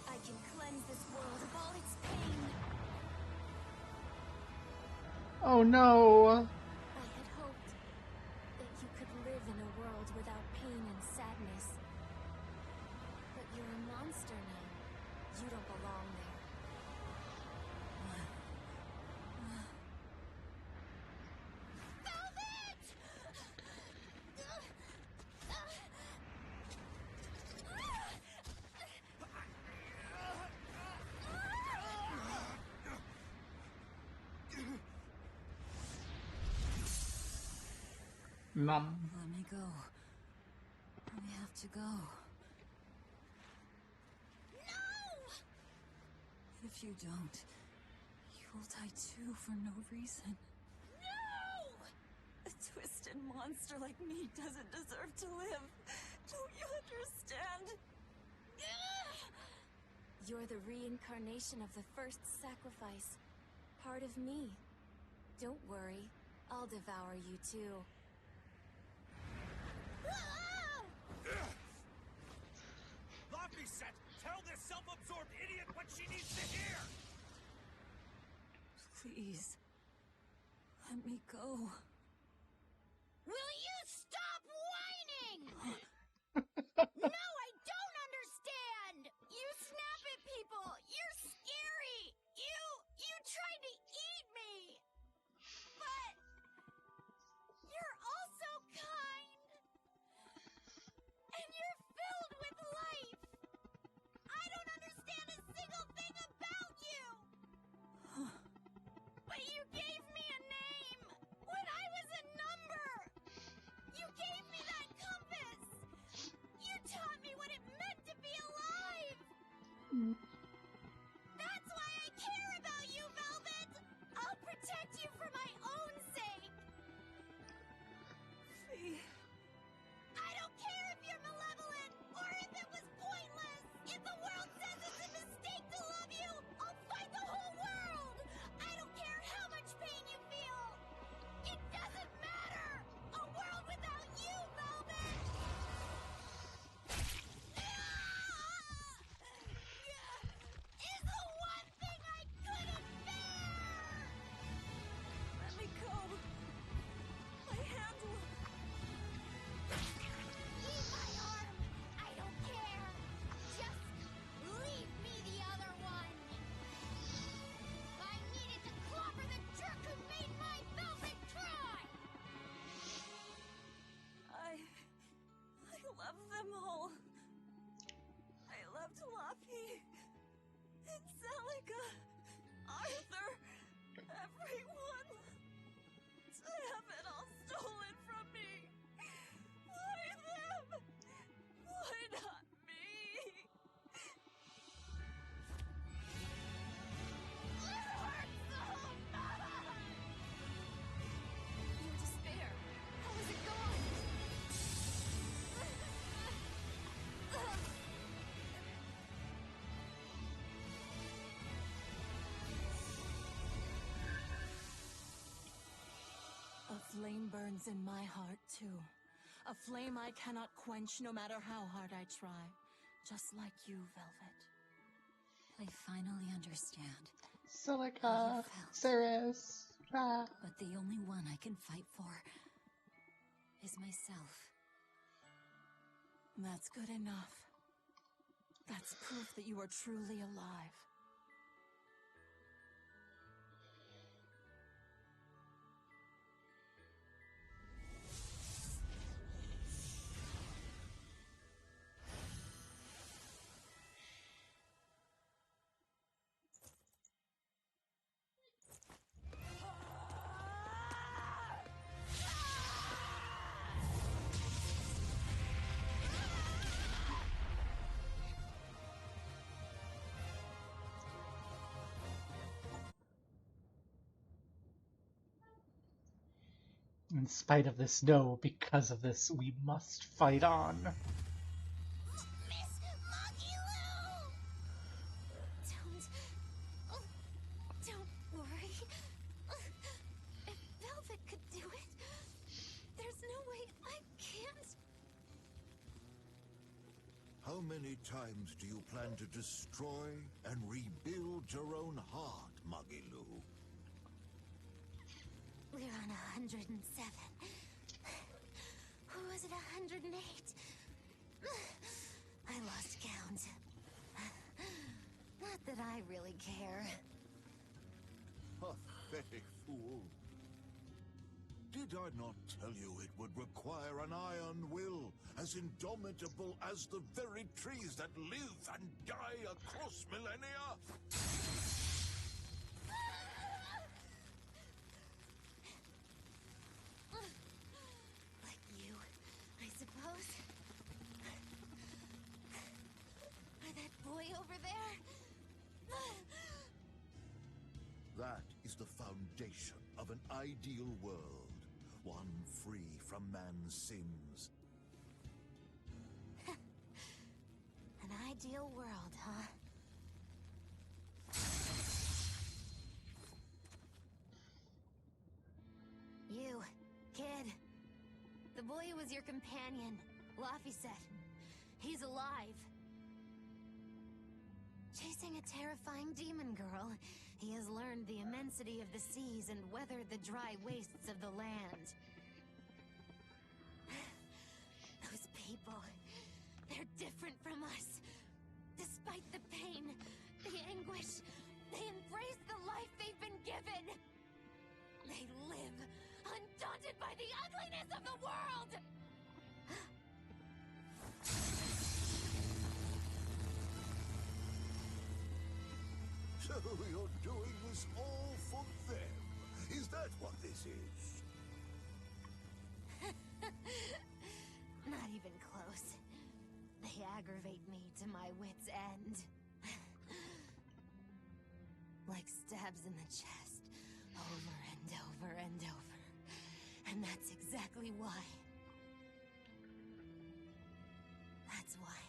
I can cleanse this world of all its pain. Oh no! I had hoped that you could live in a world without pain and sadness. But you're a monster now. You don't belong there. Mom. Let me go. We have to go. No! If you don't, you will die too for no reason. No! A twisted monster like me doesn't deserve to live. Don't you understand? You're the reincarnation of the first sacrifice. Part of me. Don't worry, I'll devour you too. Lobby set! Tell this self-absorbed idiot what she needs to hear! Please, let me go. Will you stop whining? No, I don't understand! You snap at people! You're scary! You tried to eat me! But you're also kind! And you're filled with life! I don't understand a single thing about you! But you gave me a name! When I was a number! You gave me that compass! You taught me what it meant to be alive! That's why I care about you, Velvet! I'll protect you for my own sake! Fee. I don't care if you're malevolent, or if it was pointless! If the world says it's a mistake to love you, I'll fight the whole world! I don't care how much pain you feel! It doesn't matter! A world without you, Velvet! Is the one thing I couldn't bear! Let me go. My hand will... Leave my arm! I don't care! Just leave me the other one! I needed to clobber the jerk who made my Velvet cry! I love them all. I loved Loppy, and Celica, Arthur, everyone. To have it all stolen from me. Why them? Why not me? It hurts so much! Your despair. How is it gone? A flame burns in my heart, too. A flame I cannot quench no matter how hard I try. Just like you, Velvet. I finally understand. Celica, Ceres, ah. But the only one I can fight for is myself. That's good enough. That's proof that you are truly alive. In spite of this, no, because of this, we must fight on. Miss Moggy Lou! Don't worry. If Velvet could do it, there's no way I can't. How many times do you plan to destroy and rebuild your own heart, Magilu? We're on 107. Or was it 108? I lost count. Not that I really care. Pathetic fool. Did I not tell you it would require an iron will, as indomitable as the very trees that live and die across millennia? Like you, I suppose. Or that boy over there. That is the foundation of an ideal world, one free from man's sins. An ideal world, huh? You, kid. The boy who was your companion, Laffy said. He's alive. Chasing a terrifying demon girl, he has learned the immensity of the seas and weathered the dry wastes of the land. Those people, they're different from us. Despite the pain, the anguish, they embrace the life they've been given. They live, undaunted by the ugliness of the world! So you're doing this all for them? Is that what this is? Not even close. They aggravate me to my wit's end. Like stabs in the chest, over and over and over. And that's exactly why. That's why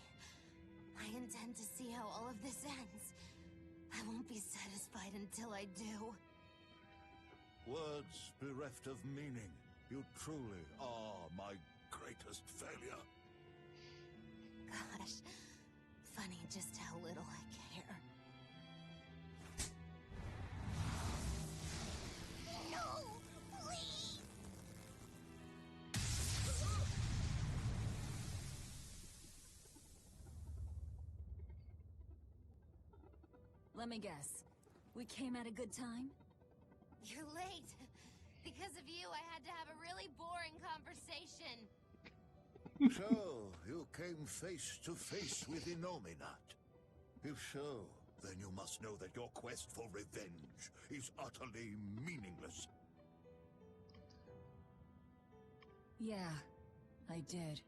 I intend to see how all of this ends. I won't be satisfied until I do. Words bereft of meaning. You truly are my greatest failure. Gosh, funny just how little I care. No! Please! Let me guess. We came at a good time? You're late. Because of you, I had to have a really boring conversation. So, you came face to face with Inominat. If so, then you must know that your quest for revenge is utterly meaningless. Yeah, I did.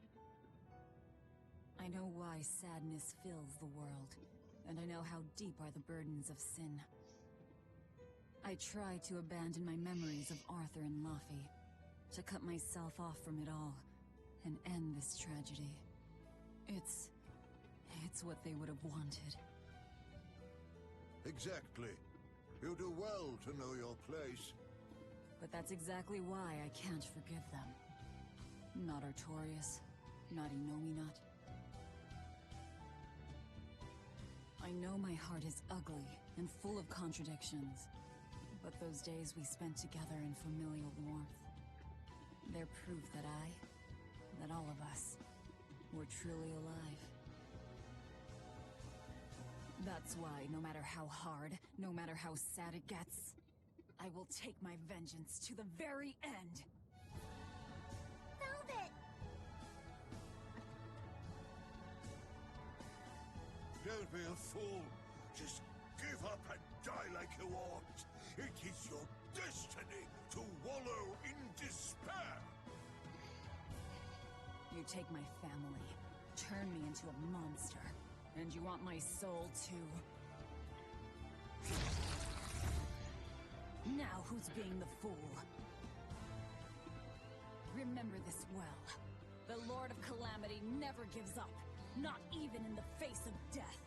I know why sadness fills the world, and I know how deep are the burdens of sin. I tried to abandon my memories of Arthur and Laffy, to cut myself off from it all, and end this tragedy. It's what they would have wanted. Exactly. You do well to know your place. But that's exactly why I can't forgive them. Not Artorias, not Inominat. I know my heart is ugly and full of contradictions, but those days we spent together in familial warmth, they're proof that all of us, were truly alive. That's why, no matter how hard, no matter how sad it gets, I will take my vengeance to the very end. Velvet! Don't be a fool. Just give up and die like you ought. It is your destiny to wallow in despair. You take my family, turn me into a monster, and you want my soul too. Now who's being the fool? Remember this well. The Lord of Calamity never gives up, not even in the face of death.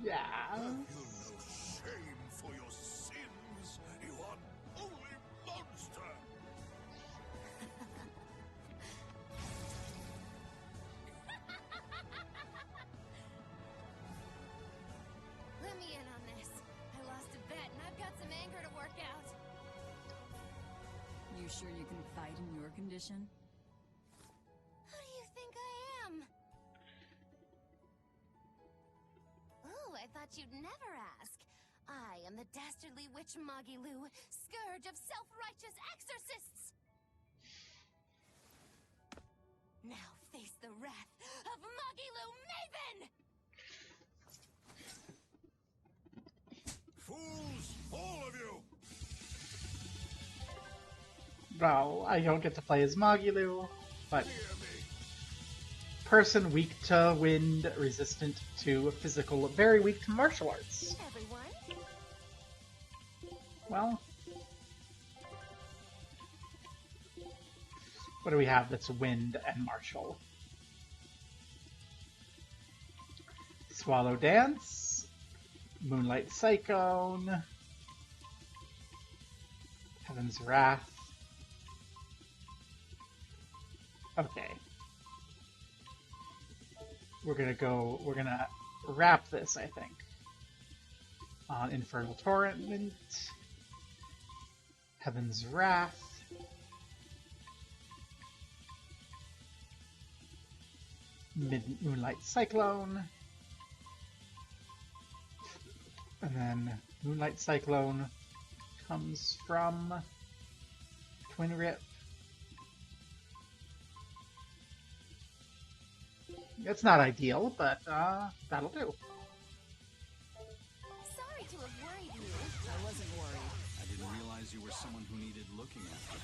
Yeah. Have you no shame for your sins, you unholy monster? Let me in on this. I lost a bet and I've got some anger to work out. You sure you can fight in your condition? Who do you think I am? Oh, I thought you'd never ask. I am the dastardly witch Magilu, scourge of self-righteous exorcists! Now face the wrath of Magilu Maven! Fools, all of you! Well, I don't get to play as Magilu, but Hear me. person weak to wind, resistant to physical, very weak to martial arts. Everyone? Well, what do we have that's wind and martial? Swallow Dance, Moonlight Cyclone, Heaven's Wrath. Okay. We're gonna wrap this, I think, on Infernal Torment, Heaven's Wrath, Moonlight Cyclone, and then Moonlight Cyclone comes from Twin Rip. It's not ideal, but that'll do. Sorry to have worried you. I wasn't worried. I didn't realize you were someone who needed looking after.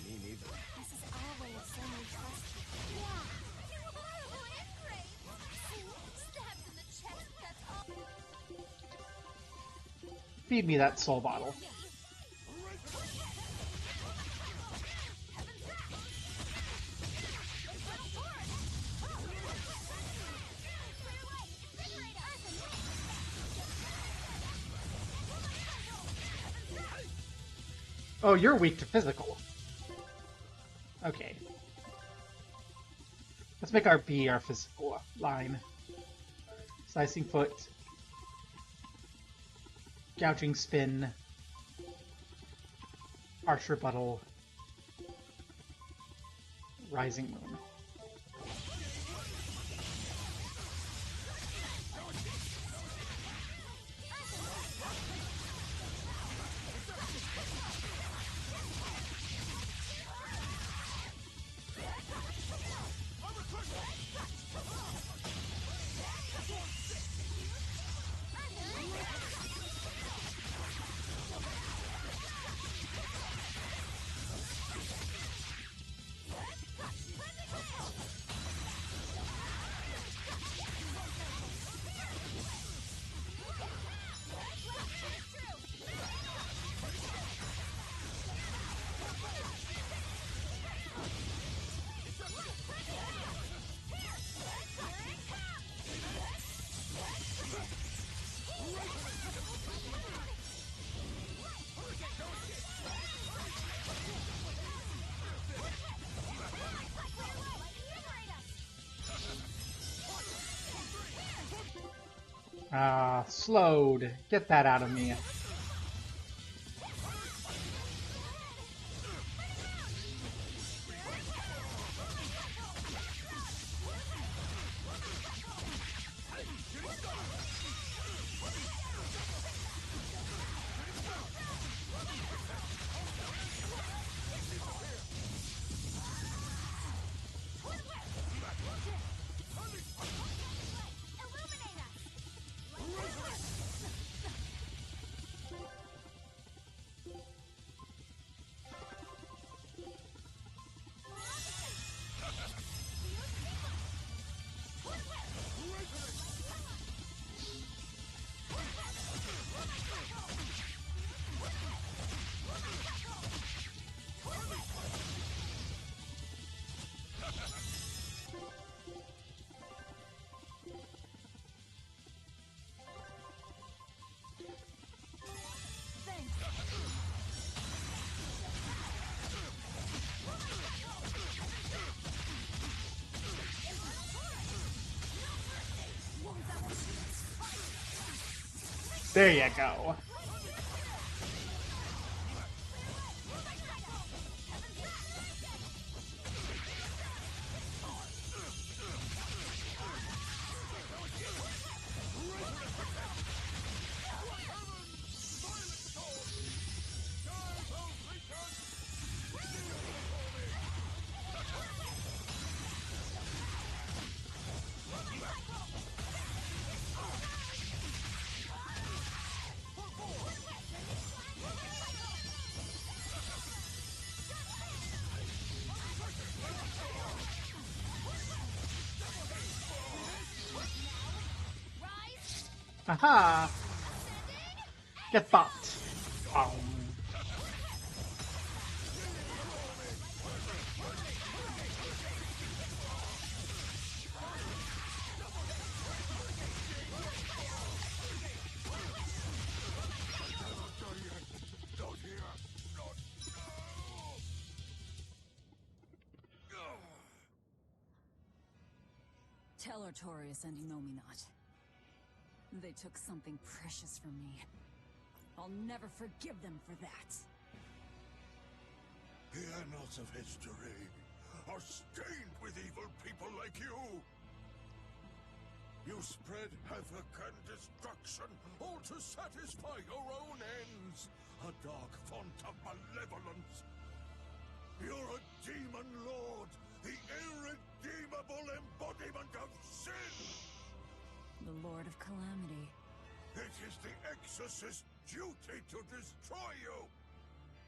Me neither. This is our way of saying we trust you. Yeah. You horrible ingrate. See? Stabbed in the chest, that's all. Feed me that soul bottle. Oh, you're weak to physical. Okay. Let's make our B our physical line. Slicing Foot. Gouging Spin. Arch Rebuttal. Rising Moon. Slowed. Get that out of me. There you go. Aha! Get bopped. Tell Artorias and Inominet. They took something precious from me. I'll never forgive them for that. The annals of history are stained with evil people like you. You spread havoc and destruction, all to satisfy your own ends. A dark font of malevolence. You're a demon lord, the irredeemable embodiment of sin. The Lord of Calamity. It is the Exorcist's duty to destroy you.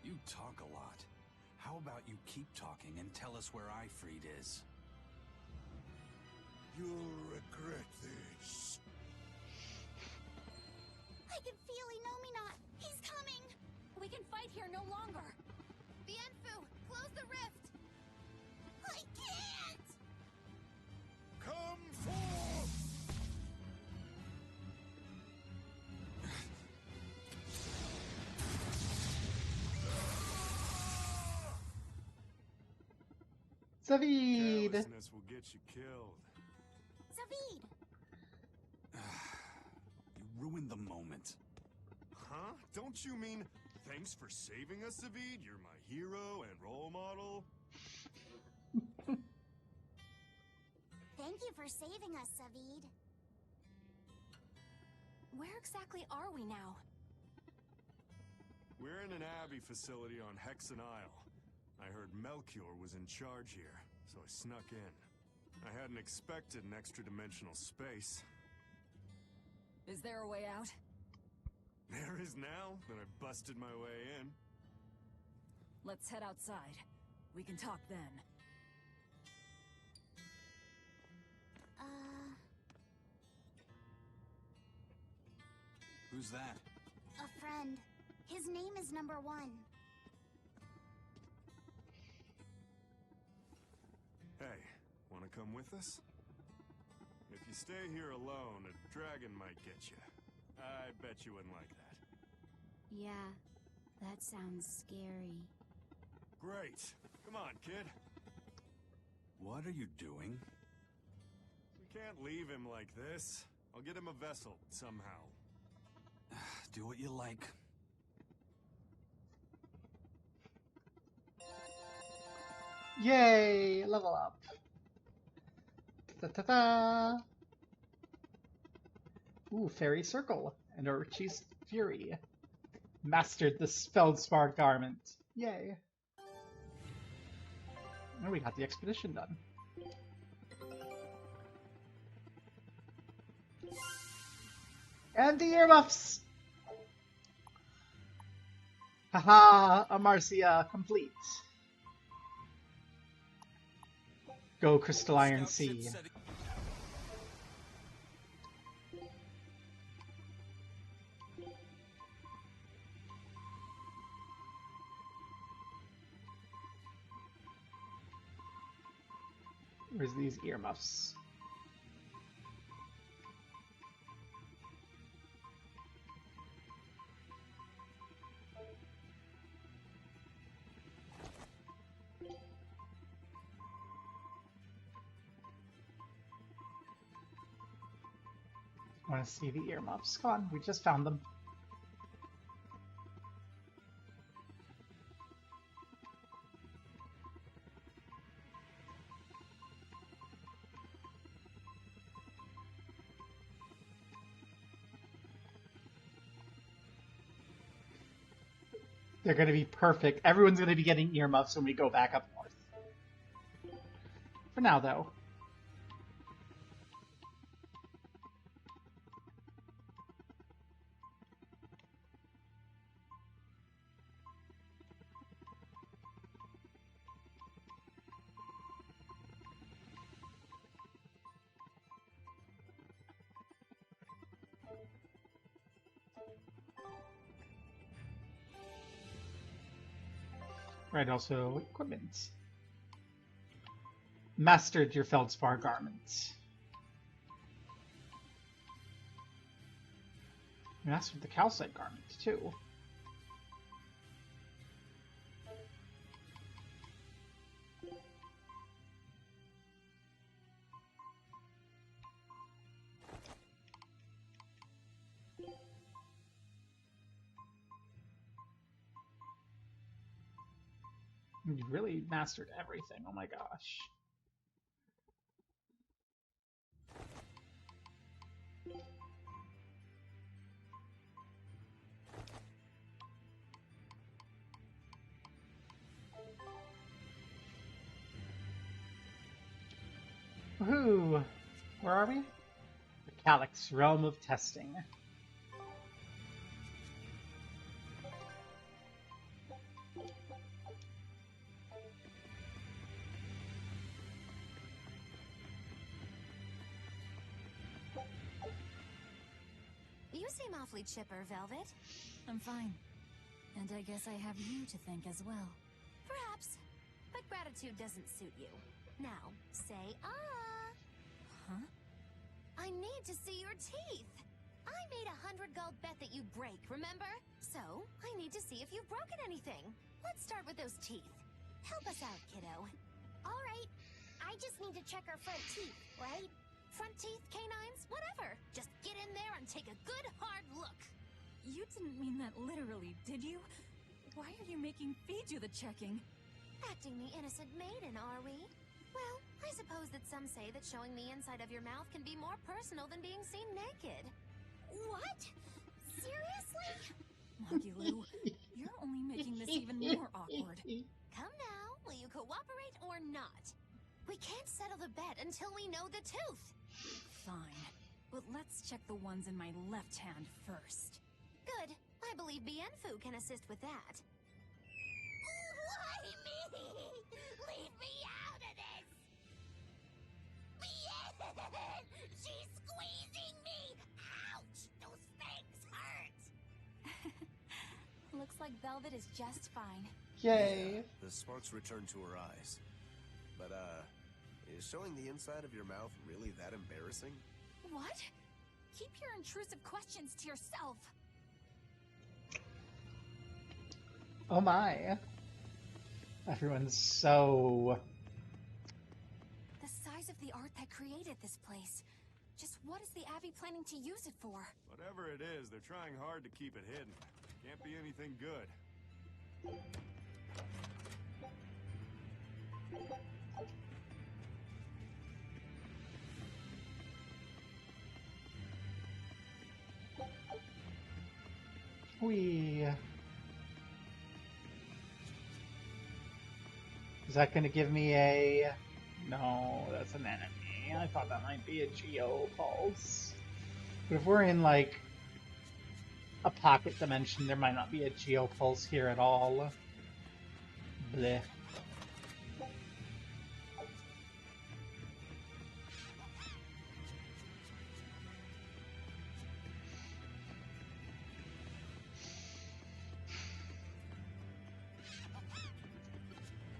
You talk a lot. How about you keep talking and tell us where Ifrit is? You'll regret this. I can feel Inominet. He's coming. We can fight here no longer. Bienfu, close the rift! I can't! Come forth! Zavid! Carelessness will get you killed. Zavid! You ruined the moment. Huh? Don't you mean thanks for saving us, Zavid? You're my hero and role model. Thank you for saving us, Zavid. Where exactly are we now? We're in an Abbey facility on Hexen Isle. I heard Melchior was in charge here, so I snuck in. I hadn't expected an extra-dimensional space. Is there a way out? There is now that I busted my way in. Let's head outside. We can talk then. Who's that? A friend. His name is Number 1. Hey, wanna come with us? If you stay here alone, a dragon might get you. I bet you wouldn't like that. Yeah, that sounds scary. Great. Come on, kid. What are you doing? We can't leave him like this. I'll get him a vessel, somehow. Do what you like. Yay! Level up. Ta-ta-ta! Ooh, Fairy Circle and Orchi's Fury. Mastered the Feldspar Garment. Yay. And we got the expedition done. And the earmuffs! Haha, Amarcia complete. Go Crystal Iron Sea. Where's these earmuffs? I want to see the earmuffs. Come on, we just found them. They're going to be perfect. Everyone's going to be getting earmuffs when we go back up north. For now, though. Right, also equipment. Mastered your Feldspar Garment. Mastered the Calcite Garment, too. You really mastered everything. Oh my gosh. Woohoo! Where are we? The Calyx, Realm of Testing. You seem awfully chipper, Velvet. I'm fine. And I guess I have you to thank as well. Perhaps. But gratitude doesn't suit you. Now, say ah. Huh? I need to see your teeth. I made a 100 gold bet that you break, remember? So, I need to see if you've broken anything. Let's start with those teeth. Help us out, kiddo. All right. I just need to check our front teeth, right? Front teeth, canines, whatever. Just get in there and take a good hard look. You didn't mean that literally, did you? Why are you making me do the checking? Acting the innocent maiden, are we? Well, I suppose that some say that showing the inside of your mouth can be more personal than being seen naked. What? Seriously? Magilou, you're only making this even more awkward. Come now, will you cooperate or not? We can't settle the bet until we know the tooth. Fine, but let's check the ones in my left hand first. Good. I believe Bienfu can assist with that. Why me? Leave me out of this! Bien! She's squeezing me! Ouch! Those fangs hurt! Looks like Velvet is just fine. Yay! Yeah, the sparks return to her eyes. But, is showing the inside of your mouth really that embarrassing? What? Keep your intrusive questions to yourself. Oh my. Everyone's so... The size of the art that created this place. Just what is the Abbey planning to use it for? Whatever it is, they're trying hard to keep it hidden. Can't be anything good. Whee. Is that going to give me a... No, that's an enemy. I thought that might be a Geo Pulse. But if we're in, like, a pocket dimension, there might not be a Geo Pulse here at all. Bleh.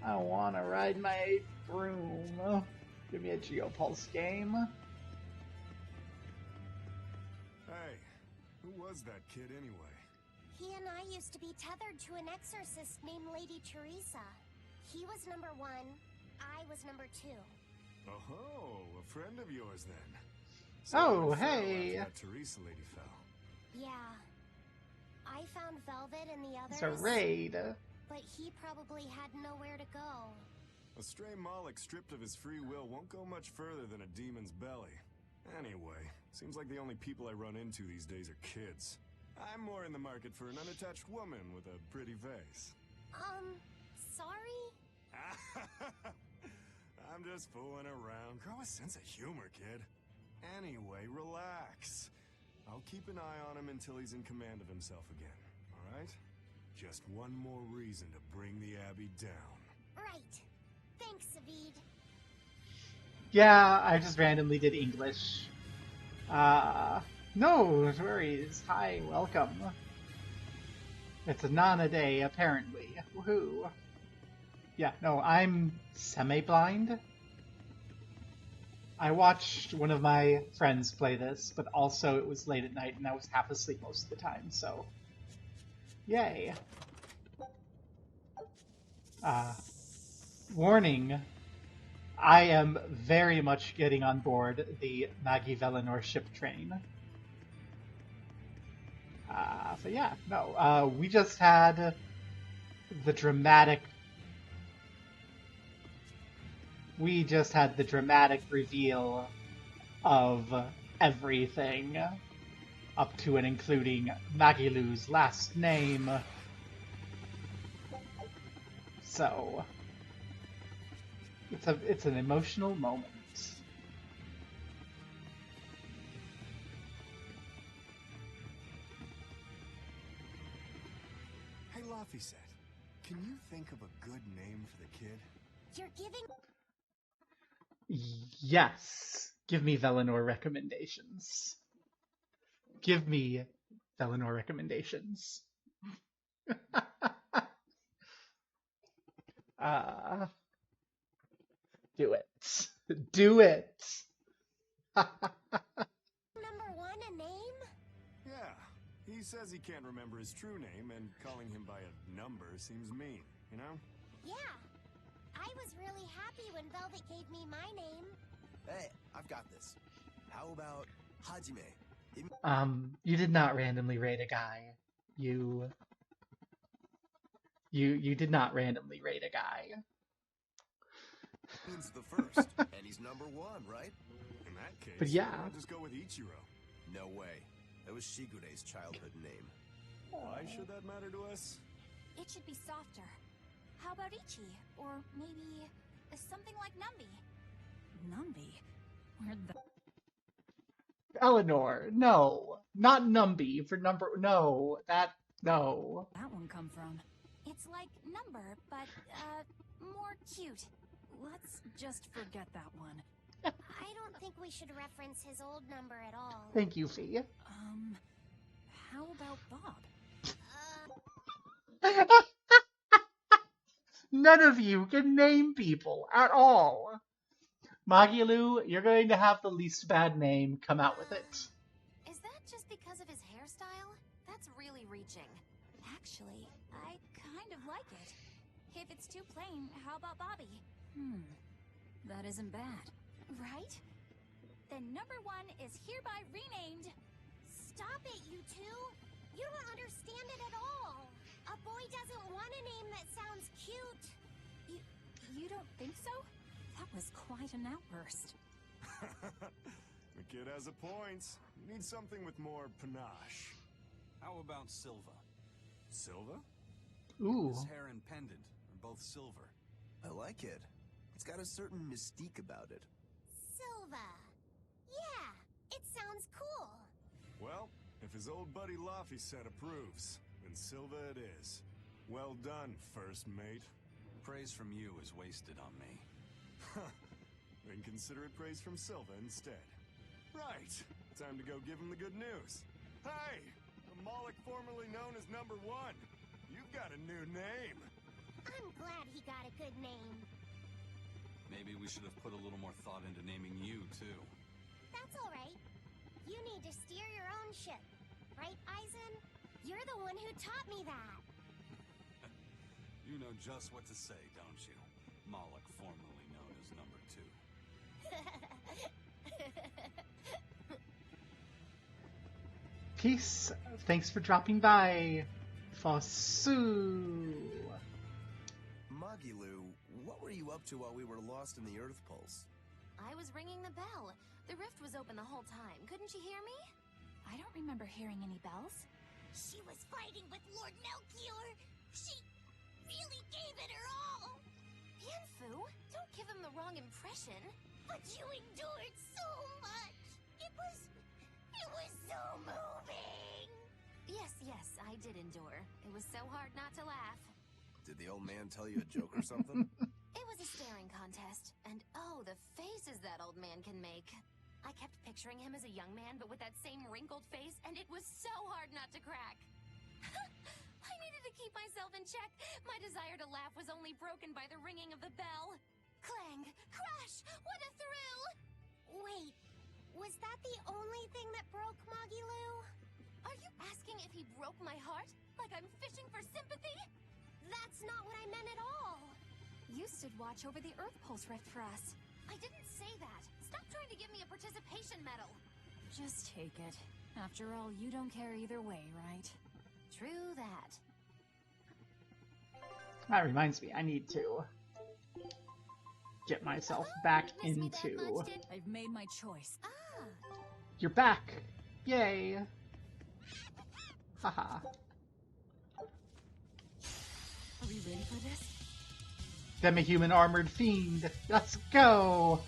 I want to ride my broom. Give me a Geopulse game. Hey, who was that kid anyway? He and I used to be tethered to an exorcist named Lady Teresa. He was number 1, I was number 2. Oh, a friend of yours then. Oh, I fell hey. after that Teresa lady fell. Yeah. I found Velvet and the others. It's a raid. But he probably had nowhere to go. A stray Moloch stripped of his free will won't go much further than a demon's belly. Anyway, seems like the only people I run into these days are kids. I'm more in the market for an unattached woman with a pretty face. Sorry? I'm just fooling around. Grow a sense of humor, kid. Anyway, relax. I'll keep an eye on him until he's in command of himself again, alright? Just one more reason to bring the Abbey down. Right. Thanks, Savid. Yeah, I just randomly did English. No worries. Hi, welcome. It's a Nana day, apparently. Woohoo. Yeah, no, I'm semi-blind. I watched one of my friends play this, but also it was late at night and I was half asleep most of the time, so... Yay. Warning. I am very much getting on board the Maggie Velinor ship train. So yeah, no, we just had the dramatic We just had the dramatic reveal of everything, up to and including Magilou's last name. So, it's an emotional moment. Hey, Laphicet, can you think of a good name for the kid? You're giving... Yes. Give me Velinor recommendations. Give me Velinor recommendations. Do it. Do it. Number one a name? Yeah, he says he can't remember his true name, and calling him by a number seems mean, you know? Yeah. I was really happy when Velvet gave me my name. Hey, I've got this. How about Hajime? You did not randomly raid a guy. You did not randomly raid a guy. Means the first, and he's number one, right? In that case, But yeah. why not just go with Ichiro? No way. That was Shigure's childhood name. Why should that matter to us? It should be softer. How about Ichi? Or maybe something like Numby? Numby? Where'd the... Eleanor, no. Not Numby for number... No. No. that one come from? It's like Number, but, more cute. Let's just forget that one. I don't think we should reference his old number at all. Thank you, Fee. How about Bob? None of you can name people at all. Magilu, you're going to have the least bad name. Come out with it. Is that just because of his hairstyle? That's really reaching. Actually, I kind of like it. If it's too plain, how about Bobby? That isn't bad. Right? Then number one is hereby renamed. Stop it, you two! You don't understand it at all! A boy doesn't want a name that sounds cute! You don't think so? That was quite an outburst. The kid has a point. You need something with more panache. How about Silva? Silva? Ooh. His hair and pendant are both silver. I like it. It's got a certain mystique about it. Silva! Yeah! It sounds cool! Well, if his old buddy Laphicet approves, then Silva it is. Well done, first mate. Praise from you is wasted on me. Then consider it praise from Silva instead. Right! Time to go give him the good news. Hey! The Moloch formerly known as Number One! You've got a new name! I'm glad he got a good name. Maybe we should have put a little more thought into naming you, too. That's alright. You need to steer your own ship. Right, Aizen? You're the one who taught me that. You know just what to say, don't you? Moloch formerly known as Number Two. Peace. Thanks for dropping by. Fosu. Magilu, what were you up to while we were lost in the Earth Pulse? I was ringing the bell. The rift was open the whole time. Couldn't you hear me? I don't remember hearing any bells. She was fighting with Lord Melchior. She really gave it her all. Yanfu, don't give him the wrong impression. But you endured so much. It was so moving. Yes, I did endure. It was so hard not to laugh. Did the old man tell you a joke or something? It was a staring contest. And oh, the faces that old man can make. I kept picturing him as a young man, but with that same wrinkled face, and it was so hard not to crack. I needed to keep myself in check. My desire to laugh was only broken by the ringing of the bell. Clang! Crash! What a thrill! Wait, was that the only thing that broke Magilu? Are you asking if he broke my heart? Like I'm fishing for sympathy? That's not what I meant at all. You stood watch over the Earth Pulse rift for us. I didn't say that. Stop trying to give me a participation medal. Just take it. After all, you don't care either way, right? True that. That reminds me, I need to get myself back Miss me that into. much, did- I've made my choice. Ah, You're back! Yay! Haha. Are we ready for this? Demi-human armored fiend! Let's go!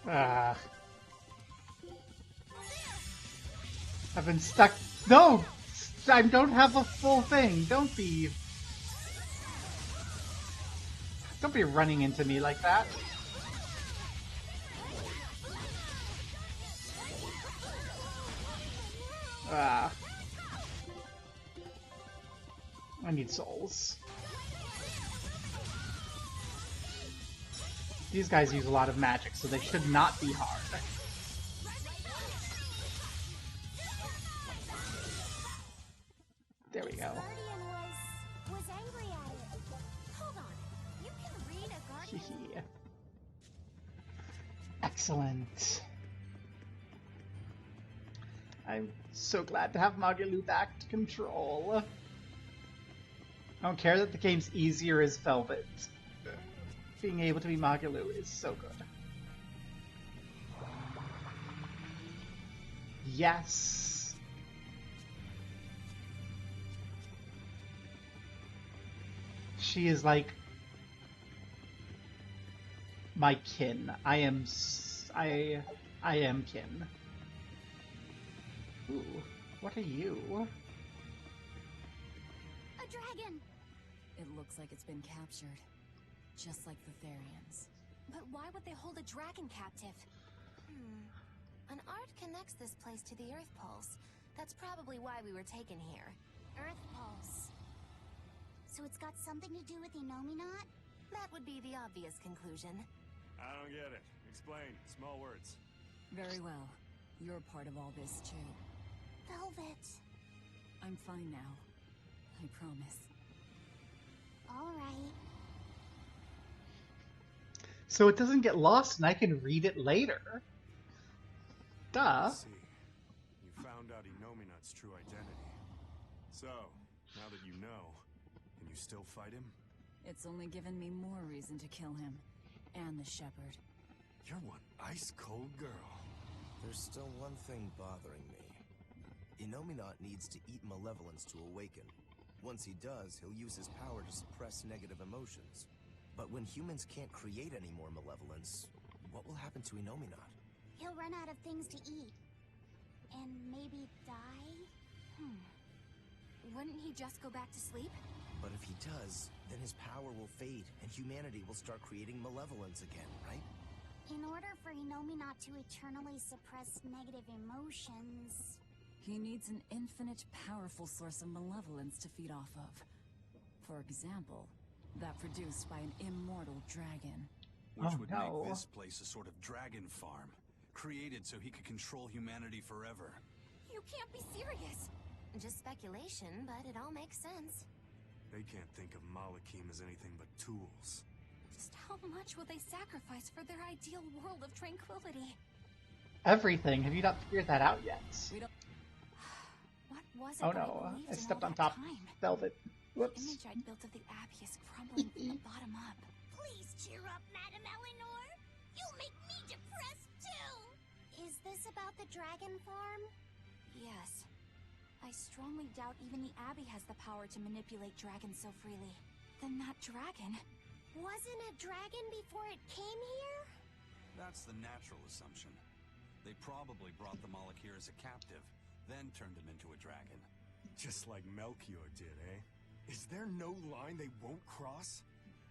Ah. I've been stuck. No! I don't have a full thing. Don't be running into me like that. Ah. I need souls. These guys use a lot of magic, so they should not be hard. There we go. Guardian was angry at it. Hold on. You can read a Guardian. Excellent. I'm so glad to have Magalu back to control. I don't care that the game's easier as Velvet. Being able to be Magalu is so good. Yes. She is like my kin. I am kin. Ooh, what are you? A dragon. It looks like it's been captured. Just like the Therians. But why would they hold a dragon captive? An art connects this place to the Earth Pulse. That's probably why we were taken here. Earth Pulse. So it's got something to do with Inominat? That would be the obvious conclusion. I don't get it. Explain. Small words. Very well. You're part of all this, too. Velvet. I'm fine now. I promise. All right. So it doesn't get lost and I can read it later. Duh. See, you found out Inominat's true identity. So, now that you know, can you still fight him? It's only given me more reason to kill him. And the shepherd. You're one ice-cold girl. There's still one thing bothering me. Inominat needs to eat malevolence to awaken. Once he does, he'll use his power to suppress negative emotions. But when humans can't create any more malevolence, what will happen to Inominat? He'll run out of things to eat. And maybe die? Wouldn't he just go back to sleep? But if he does, then his power will fade, and humanity will start creating malevolence again, right? In order for Inominat to eternally suppress negative emotions... He needs an infinite, powerful source of malevolence to feed off of. For example, that produced by an immortal dragon. Which would no. make this place a sort of dragon farm, created so he could control humanity forever. You can't be serious. Just speculation, but it all makes sense. They can't think of Malakim as anything but tools. Just how much will they sacrifice for their ideal world of tranquility? Everything. Have you not figured that out yet? We don't. What was it Oh that I no, believed I in stepped all on that top. time? Velvet. The Whoops. image I'd built of the Abbey is crumbling from the bottom up. Please cheer up, Madame Eleanor. You'll make me depressed, too. Is this about the dragon farm? Yes. I strongly doubt even the Abbey has the power to manipulate dragons so freely. Then that dragon... Wasn't a dragon before it came here? That's the natural assumption. They probably brought the Moloch here as a captive, then turned him into a dragon. Just like Melchior did, eh? Is there no line they won't cross?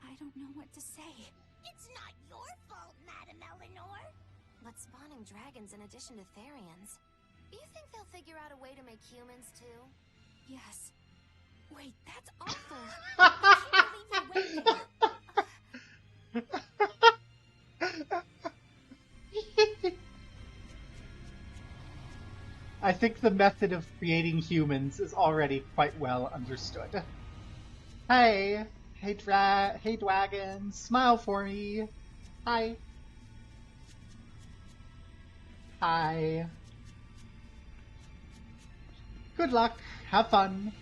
I don't know what to say. It's not your fault, Madame Eleanor. But spawning dragons in addition to Therians. You think they'll figure out a way to make humans too? Yes. Wait, that's awful. I can't believe you went there. I think the method of creating humans is already quite well understood. Hey! Hey, hey, Dwagon! Smile for me! Hi! Hi! Good luck! Have fun!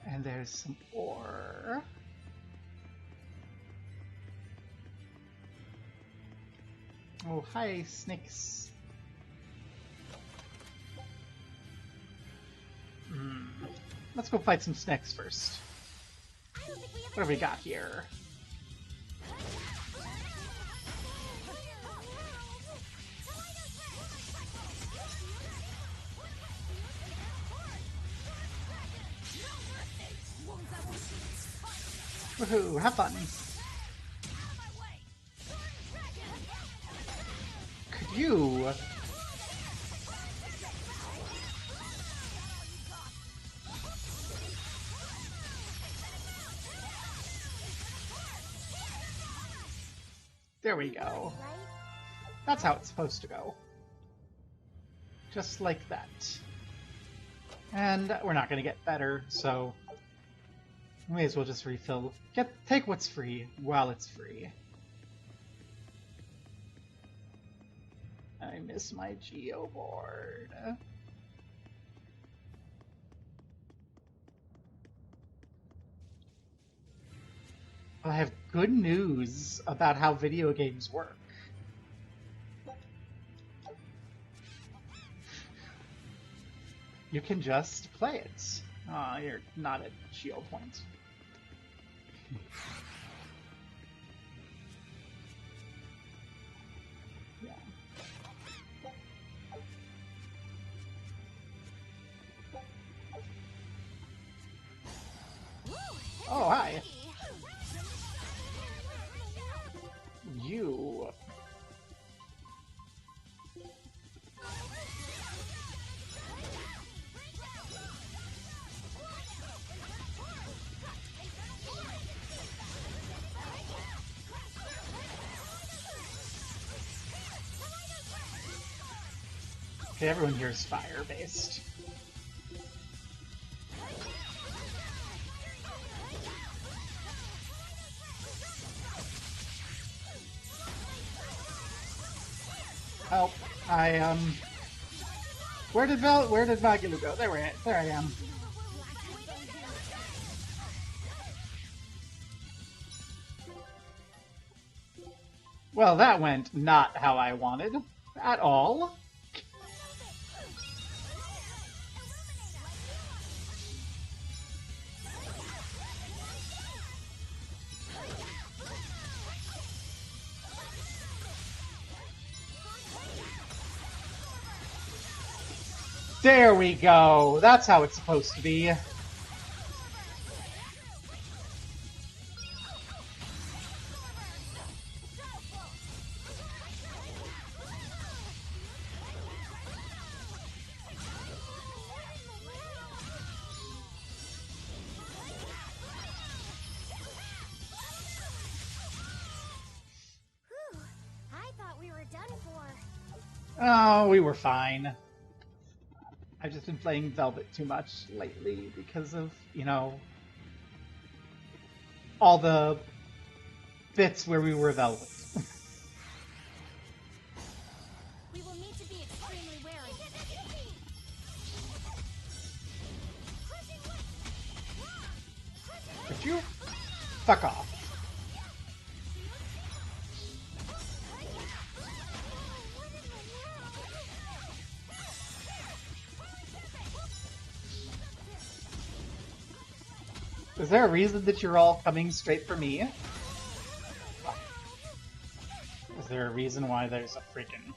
And there's some ore. Oh, hi, snakes. Let's go fight some snakes first. What have we got here? Woohoo, have fun. Could you... There we go. That's how it's supposed to go. Just like that. And we're not gonna get better, so... we may as well just refill. Take what's free while it's free. I miss my geoboard. I have good news about how video games work. You can just play it. Aw, you're not at geo point. Yeah. Oh, hi. You. Okay, everyone here is fire-based. Help! Where did Vagilu go? There I am. Well, that went not how I wanted at all. There we go. That's how it's supposed to be. I thought we were done for. Oh, we were fine. I've just been playing Velvet too much lately because of, you know, all the bits where we were Velvet. We will need to be extremely wary. Could you fuck off? Is there a reason that you're all coming straight for me? Is there a reason why there's a freaking...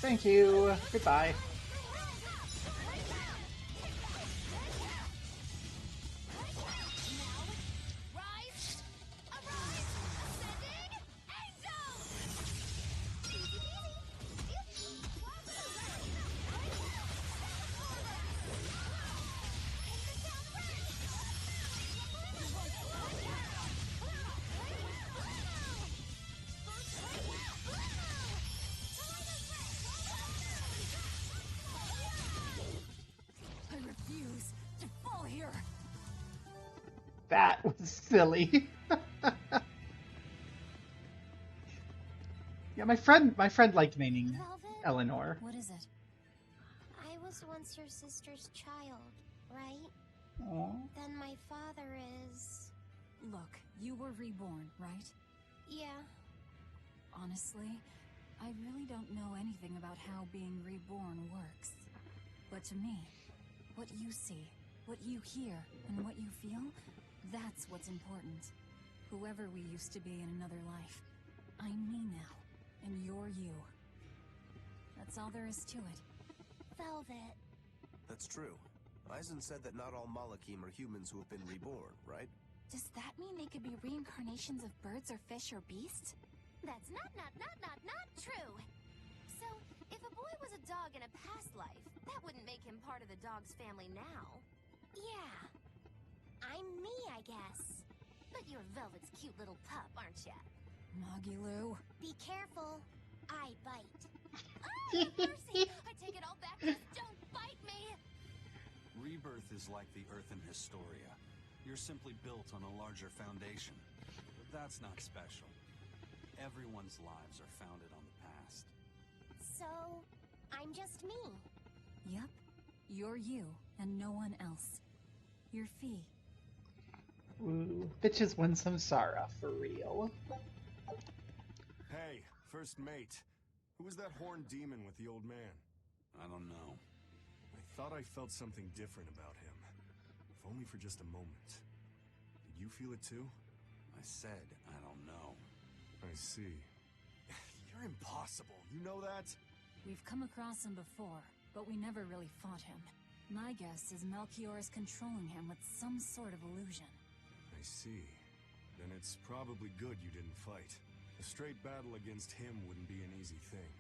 Thank you. Goodbye. I refuse to fall here. That was silly. Yeah, my friend liked naming Velvet? Eleanor. What is it? I was once your sister's child, right? Aw. Then my father is... Look, you were reborn, right? Yeah. Honestly, I really don't know anything about how being reborn works. But to me, what you see, what you hear, and what you feel, that's what's important. Whoever we used to be in another life, I'm me now, and you're you. That's all there is to it. Velvet. That's true. Eisen said that not all Malakim are humans who have been reborn, right? Does that mean they could be reincarnations of birds or fish or beasts? That's not true. So, if a boy was a dog in a past life, that wouldn't make him part of the dog's family now. Yeah. I'm me, I guess. But you're Velvet's cute little pup, aren't ya? Magilu. Be careful. I bite. Oh, mercy! I take it all back. Just don't bite me! Rebirth is like the Earth in Historia. You're simply built on a larger foundation. But that's not special. Everyone's lives are founded on the past. So, I'm just me. Yep. You're you, and no one else. You're Fee. Ooh, bitches win some Samsara for real. Hey, first mate. Who was that horned demon with the old man? I don't know. I thought I felt something different about him. If only for just a moment. Did you feel it too? I said I don't know. I see. You're impossible, you know that? We've come across him before, but we never really fought him. My guess is Melchior is controlling him with some sort of illusion. I see. Then it's probably good you didn't fight. A straight battle against him wouldn't be an easy thing.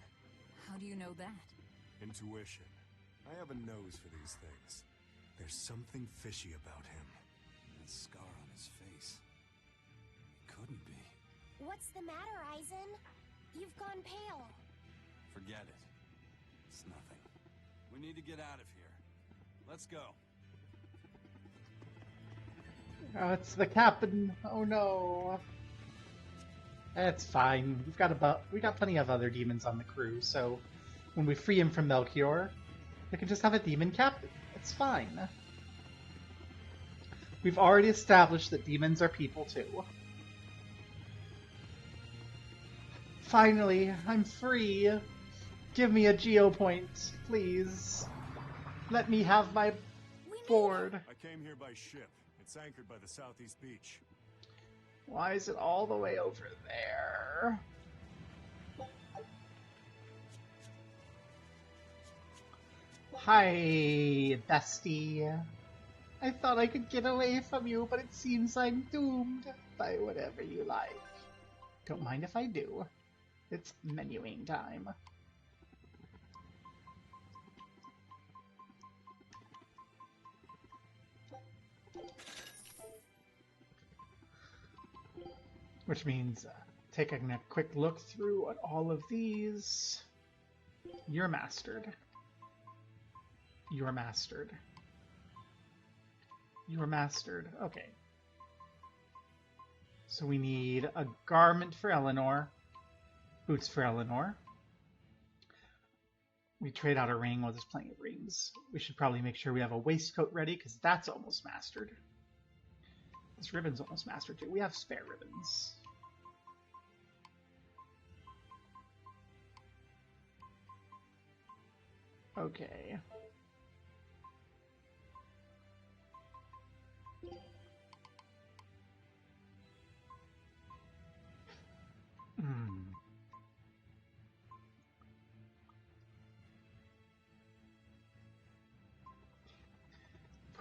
How do you know that? Intuition. I have a nose for these things. There's something fishy about him. That scar on his face. Couldn't be. What's the matter, Eisen? You've gone pale. Forget it. It's nothing. We need to get out of here. Let's go. Oh, it's the captain. Oh no. That's fine. We got plenty of other demons on the crew, so when we free him from Melchior, we can just have a demon captain. It's fine. We've already established that demons are people too. Finally, I'm free. Give me a geo point, please. Let me have my board. I came here by ship. It's anchored by the southeast beach. Why is it all the way over there? Hi, bestie. I thought I could get away from you, but it seems I'm doomed by whatever you like. Don't mind if I do. It's menuing time. Which means taking a quick look through at all of these. You're mastered. You're mastered. You're mastered. Okay. So we need a garment for Eleanor. Boots for Eleanor. We trade out a ring. Well, there's plenty of rings. We should probably make sure we have a waistcoat ready, because that's almost mastered. This ribbon's almost mastered too. We have spare ribbons. Okay.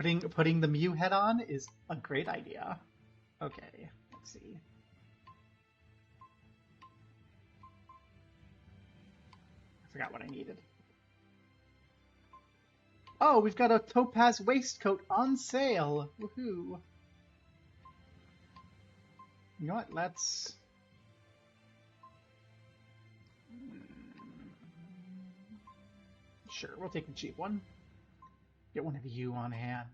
Putting the Mew head on is a great idea. Okay, let's see. I forgot what I needed. Oh, we've got a topaz waistcoat on sale! Woohoo! You know what? Let's... Sure, we'll take the cheap one. Get one of you on hand.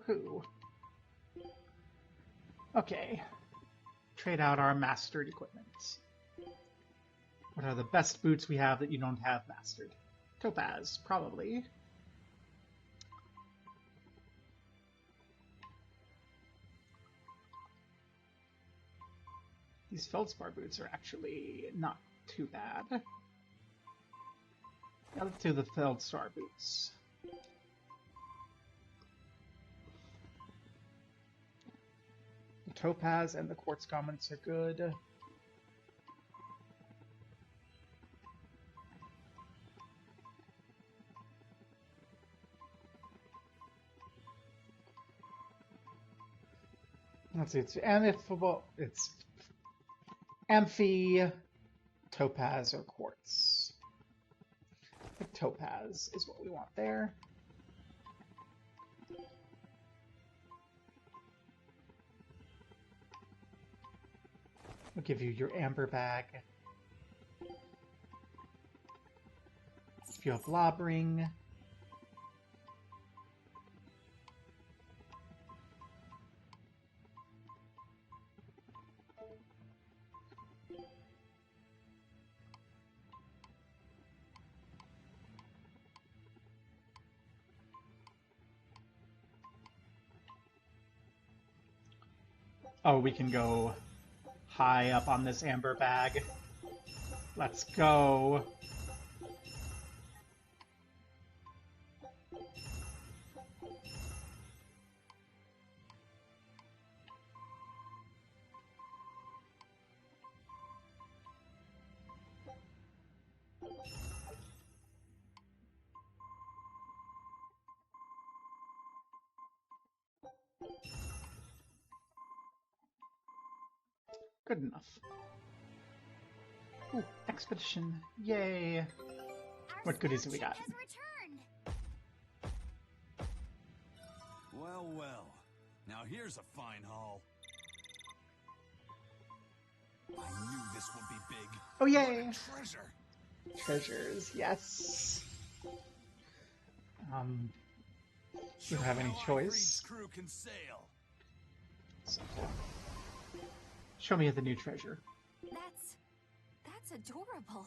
Who? Okay. Trade out our mastered equipment. What are the best boots we have that you don't have mastered? Topaz, probably. These feldspar boots are actually not too bad. Yeah, let's do the feldspar boots. The topaz and the quartz garments are good. Let's see, it's amphi, topaz, or quartz. I think topaz is what we want there. We'll give you your amber bag. If you have lob ring. Oh, we can go high up on this amber bag. Let's go. Good enough. Ooh, expedition. Yay. What goodies have we got? Well, well. Now here's a fine haul. I knew this would be big. Oh, yay! What a treasure! Treasures, yes. You don't have any choice. Crew can sail. So, show me the new treasure. That's adorable.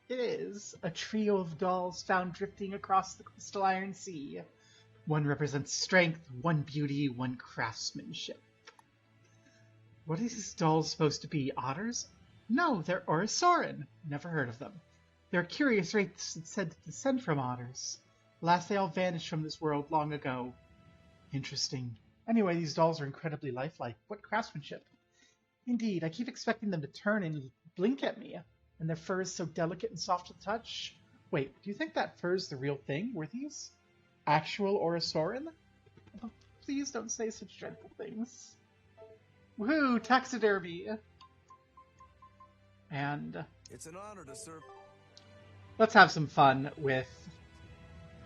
It is a trio of dolls found drifting across the crystal iron sea. One represents strength, one beauty, one craftsmanship. What are these dolls supposed to be? Otters? No, they're Orosaurin. Never heard of them. They're a curious race that's said to descend from otters. Last they all vanished from this world long ago. Interesting. Anyway, these dolls are incredibly lifelike. What craftsmanship? Indeed, I keep expecting them to turn and blink at me. And their fur is so delicate and soft to the touch. Wait, do you think that fur is the real thing? Were these actual Orosaurin? Oh, please don't say such dreadful things. Woohoo! Taxidermy! And it's an honor to serve. Let's have some fun with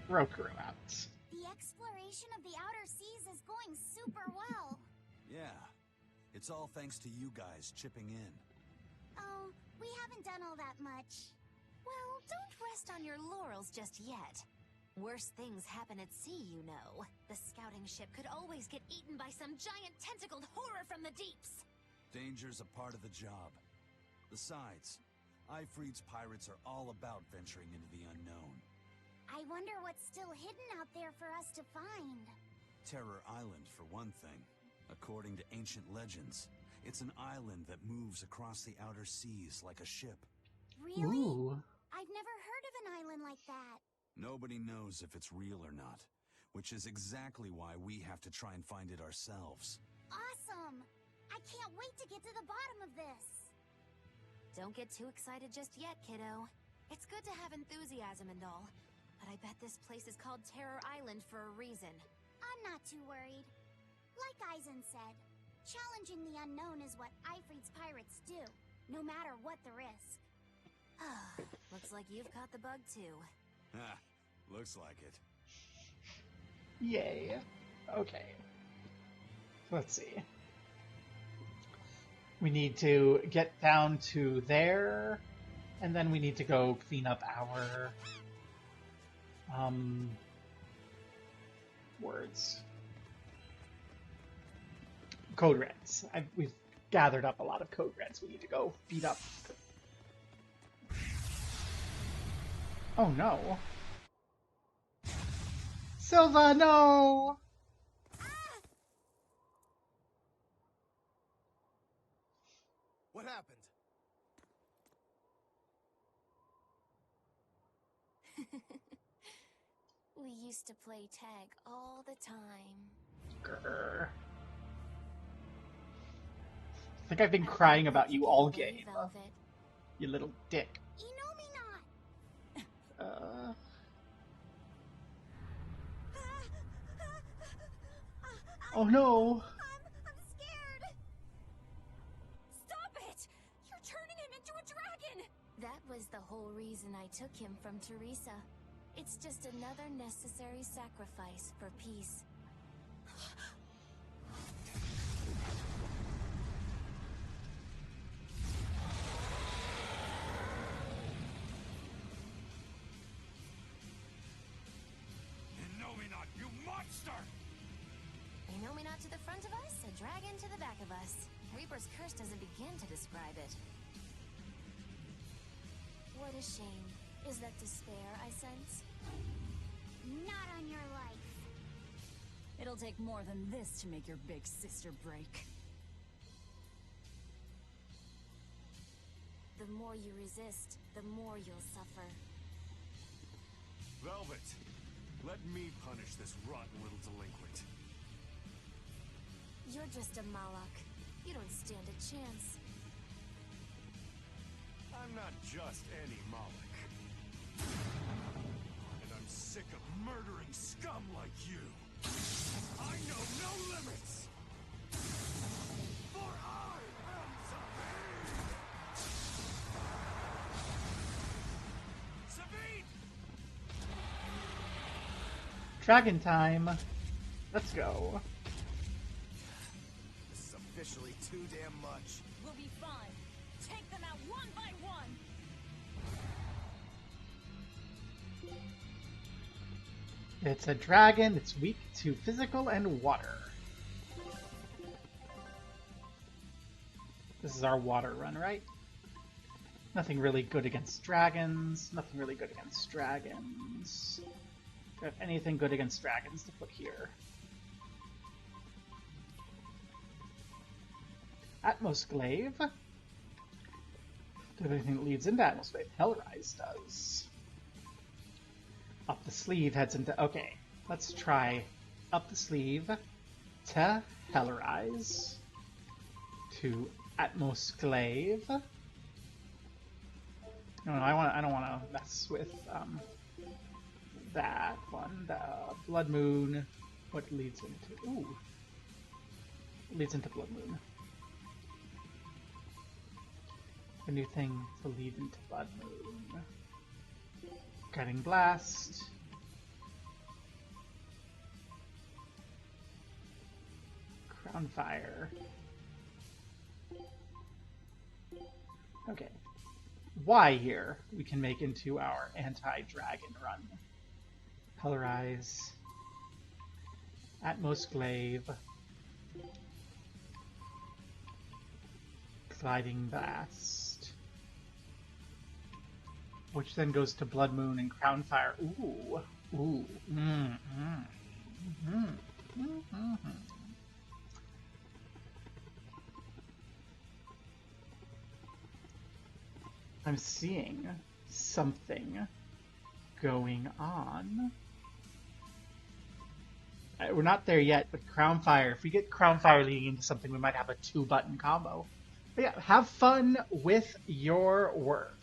Rokuro out. The exploration of the outer seas is going super well. Yeah, it's all thanks to you guys chipping in. Oh, we haven't done all that much. Well, don't rest on your laurels just yet. Worse things happen at sea, you know. The scouting ship could always get eaten by some giant tentacled horror from the deeps. Danger's a part of the job. Besides, Ifrit's pirates are all about venturing into the unknown. I wonder what's still hidden out there for us to find. Terror Island, for one thing. According to ancient legends, it's an island that moves across the outer seas like a ship. Really? Ooh. I've never heard of an island like that. Nobody knows if it's real or not. which is exactly why we have to try and find it ourselves. Awesome! I can't wait to get to the bottom of this! Don't get too excited just yet, kiddo. It's good to have enthusiasm and all, but I bet this place is called Terror Island for a reason. I'm not too worried. Like Eisen said, challenging the unknown is what Ifrit's pirates do, no matter what the risk. Looks like you've caught the bug too. Ah, looks like it. Yay. Okay. Let's see. We need to get down to there, and then we need to go clean up our words. Code reds. We've gathered up a lot of code reds. We need to go beat up. Oh no. Silva, no! What happened? We used to play tag all the time. Grr. I think I've been crying about you all game. Velvet. You little dick. Inomina! Oh no! I'm scared! Stop it! You're turning him into a dragon! That was the whole reason I took him from Teresa. It's just another necessary sacrifice for peace. Inominat, you monster! Inomina to the front of us, a dragon to the back of us. Reaper's curse doesn't begin to describe it. What a shame. Is that despair I sense? Not on your life. It'll take more than this to make your big sister break. The more you resist, the more you'll suffer. Velvet, let me punish this rotten little delinquent. You're just a Malak. You don't stand a chance. I'm not just any Moloch. And I'm sick of murdering scum like you. I know no limits! For I am Sabine! Sabine! Dragon time! Let's go. This is officially too damn much. We'll be fine. Take them out one by one! It's a dragon, it's weak to physical and water. This is our water run, right? Nothing really good against dragons. Nothing really good against dragons. Do I have anything good against dragons to put here? Atmosglaive. Do I have anything that leads into Atmosglaive? Hellrise does. Up the sleeve heads into... Okay, let's try up the sleeve to Hellrise to Atmosglaive. No, I don't want to mess with that one. The Blood Moon. What leads into? Ooh, leads into Blood Moon. A new thing to lead into Blood Moon. Guiding Blast. Crown Fire. Okay. Y here we can make into our anti-dragon run. Hellrise. Atmosglaive. Gliding Blast. Which then goes to Blood Moon and Crown Fire. Ooh. Ooh. I'm seeing something going on. We're not there yet, but Crown Fire. If we get Crown Fire leading into something, we might have a 2-button combo. But yeah, have fun with your work.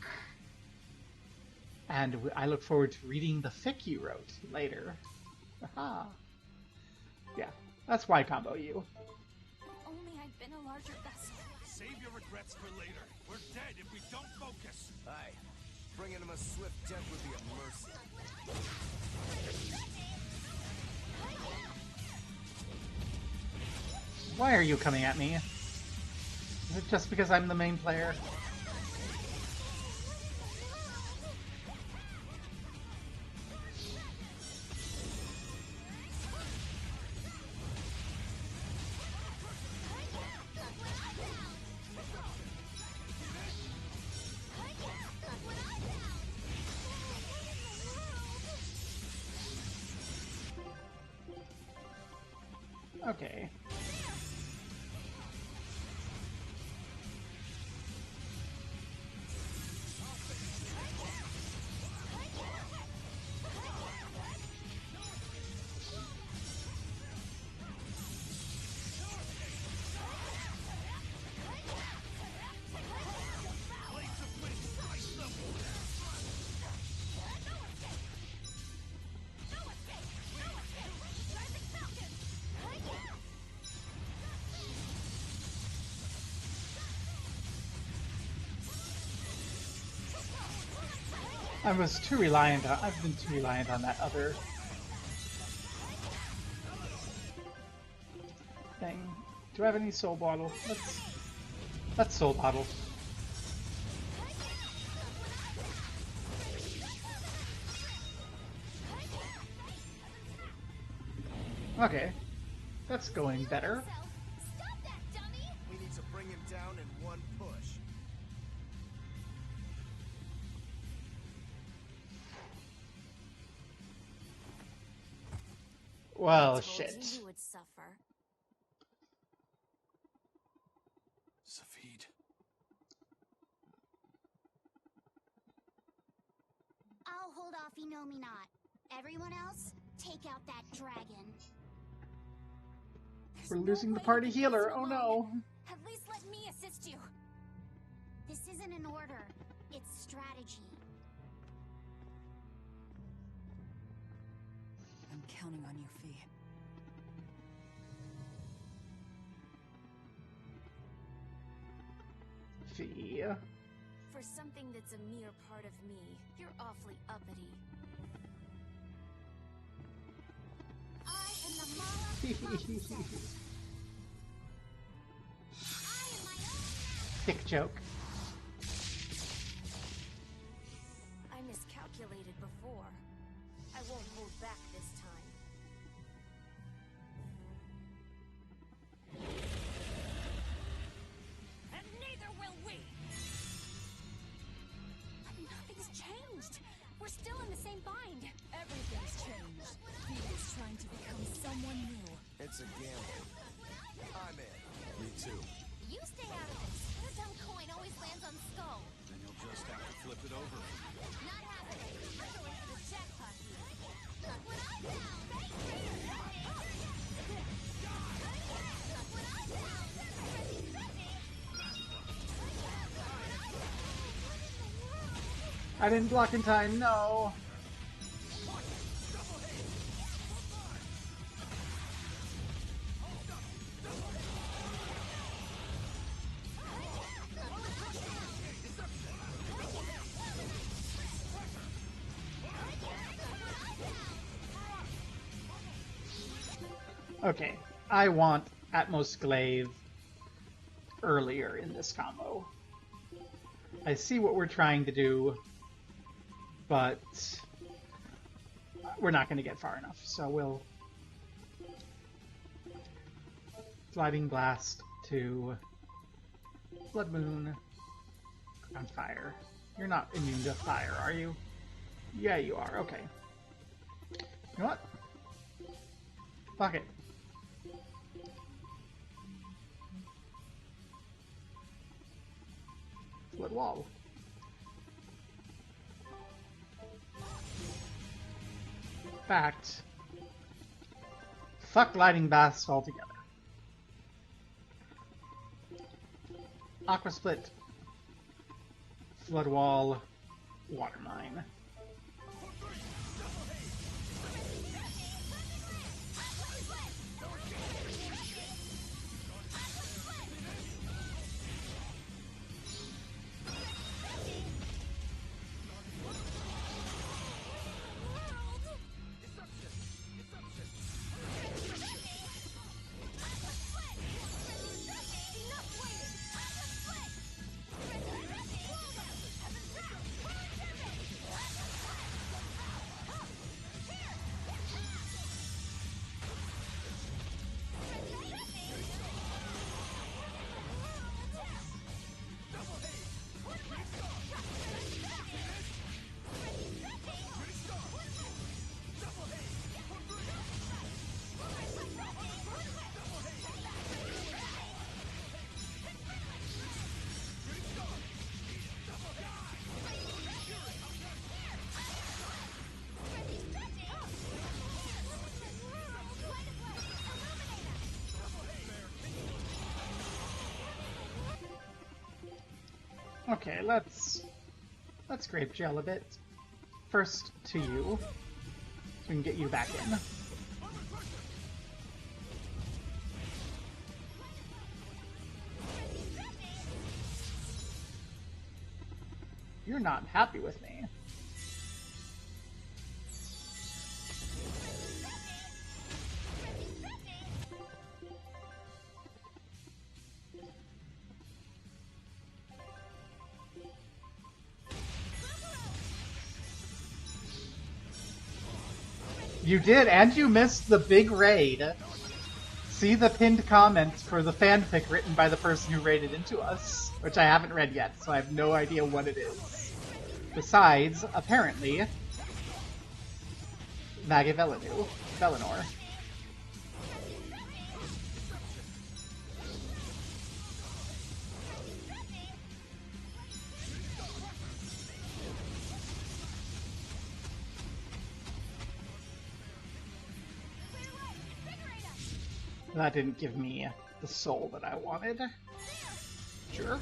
And I look forward to reading the fic you wrote later. Aha. Yeah, that's why combo you. Only I'd been a larger vessel. Save your regrets for later. We're dead if we don't focus. Aye. Bringing him a swift death would be a mercy. Why are you coming at me? Is it just because I'm the main player? Okay. I've been too reliant on that other thing. Do I have any soul bottle? Let's soul bottle. Okay. That's going better. We need to bring him down in one push. Well, shit. You would suffer. Safid. I'll hold off Inomine not. Everyone else, take out that dragon. We're losing the party healer. Oh no. At least let me assist you. This isn't an order. It's strategy. I'm counting on you, Fee. Fee. For something that's a mere part of me, you're awfully uppity. I am the Mala Princess. I am my own Dick joke. I miscalculated before. I won't hold back this time. And neither will we! Nothing's changed. We're still in the same bind. Everything's changed. Fee is trying to become someone new. It's a gamble. I'm in. Me too. You stay out of this. Your dumb coin always lands on Skull. Then you'll just have to flip it over. Not happening. I'm going for the jackpot here. I didn't block in time, no. Okay, I want Atmos Glaive earlier in this combo. I see what we're trying to do, but we're not going to get far enough, so we'll Sliding Blast to Blood Moon on fire. You're not immune to fire, are you? Yeah, you are. Okay. You know what? Fuck it. Split wall. Fact. Fuck lighting baths altogether. Aqua Split. Flood Wall. Water Mine. Okay, let's grape gel a bit. First to you, so we can get you back in. You're not happy with me. You did, and you missed the big raid. See the pinned comment for the fanfic written by the person who raided into us, which I haven't read yet, so I have no idea what it is. Besides, apparently, Valinor. That didn't give me the soul that I wanted. Jerk.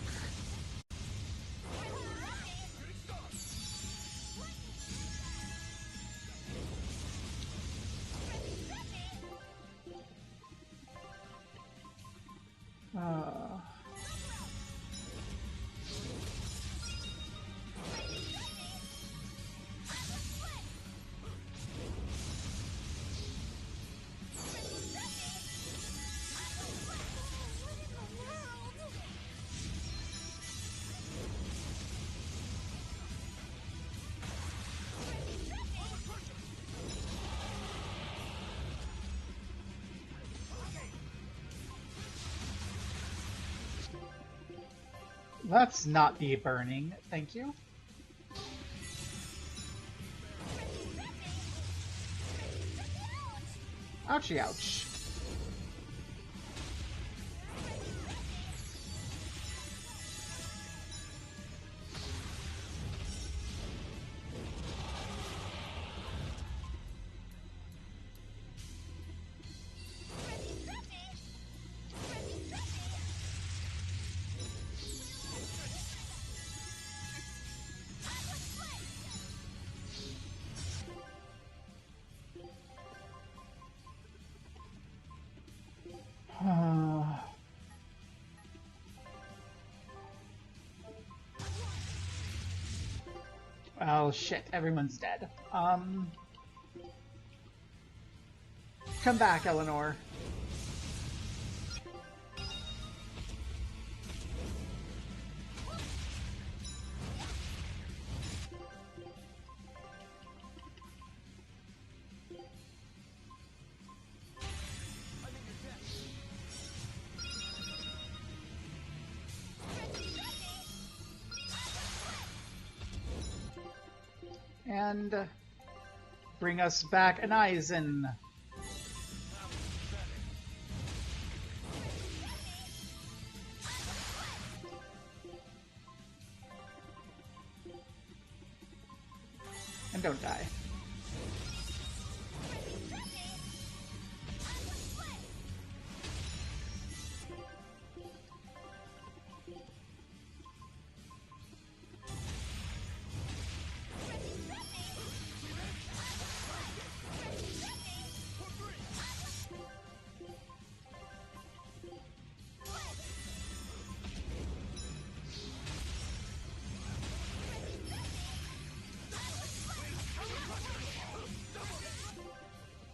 Let's not be burning, thank you. Ouchie ouch. Well, shit, everyone's dead. Come back, Eleanor. And bring us back an Eisen. And don't die.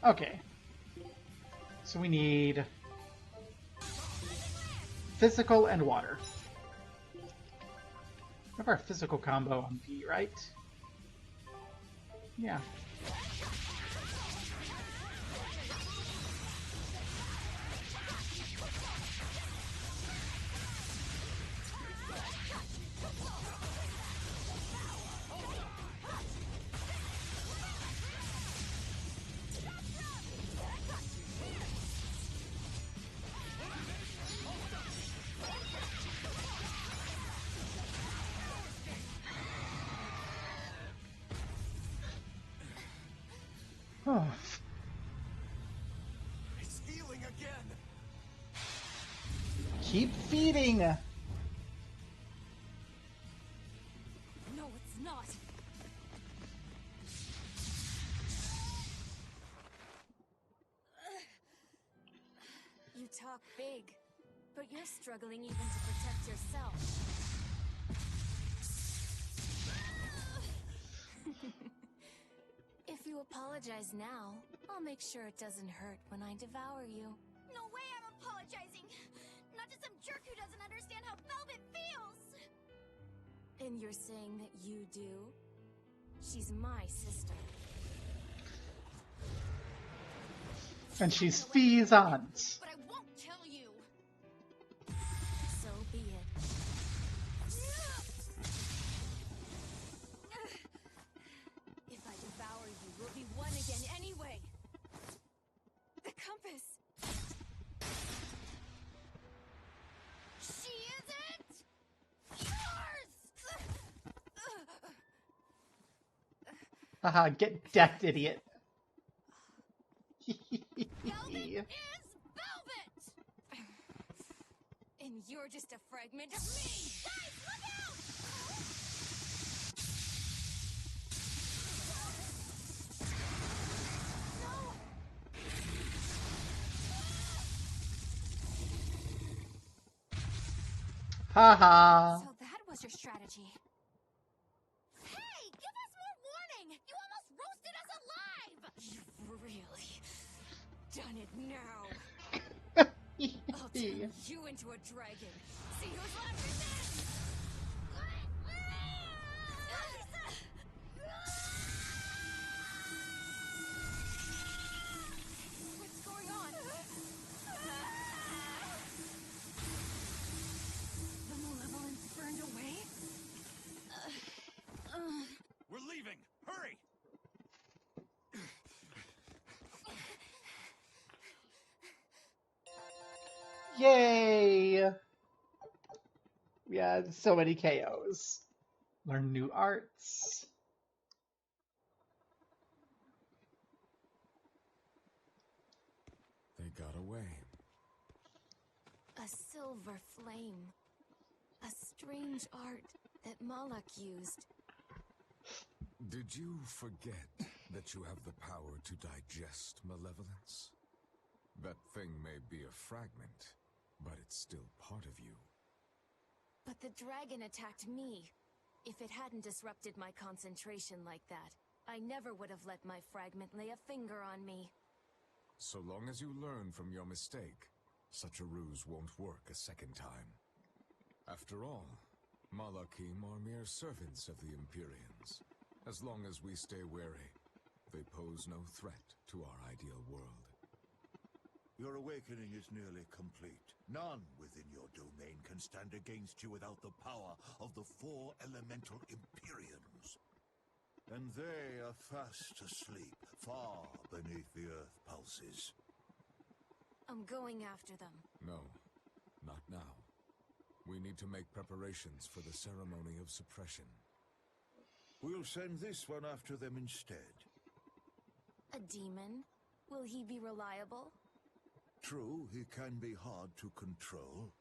Okay. So we need physical and water. We have our physical combo on B, right? Yeah. Oh. It's healing again. Keep feeding! No, it's not. You talk big, but you're struggling even to protect yourself. If you apologize now, I'll make sure it doesn't hurt when I devour you. No way I'm apologizing! Not to some jerk who doesn't understand how Velvet feels! And you're saying that you do? She's my sister. And she's Feazant. But I won't kill you! So be it. If I devour you, we'll be one again anyway. The compass. She isn't yours! Haha, get decked, idiot. Velvet is Velvet! And you're just a fragment of me! Guys, look out! Haha. So that was your strategy. Hey, give us more warning! You almost roasted us alive! You've really done it now. I'll turn you into a dragon. See who's left in this! What's going on? The malevolence burned away? We're leaving. Hurry. Yay! We had so many KOs. Learn new arts. They got away. A silver flame. A strange art that Malak used. Did you forget that you have the power to digest malevolence? That thing may be a fragment, but it's still part of you. But the dragon attacked me. If it hadn't disrupted my concentration like that, I never would have let my fragment lay a finger on me. So long as you learn from your mistake, such a ruse won't work a second time. After all, Malakim are mere servants of the Empyreans. As long as we stay wary, they pose no threat to our ideal world. Your awakening is nearly complete. None within your domain can stand against you without the power of the 4 elemental Empyreans. And they are fast asleep, far beneath the earth pulses. I'm going after them. No, not now. We need to make preparations for the ceremony of suppression. We'll send this one after them instead. A demon? Will he be reliable? True, he can be hard to control.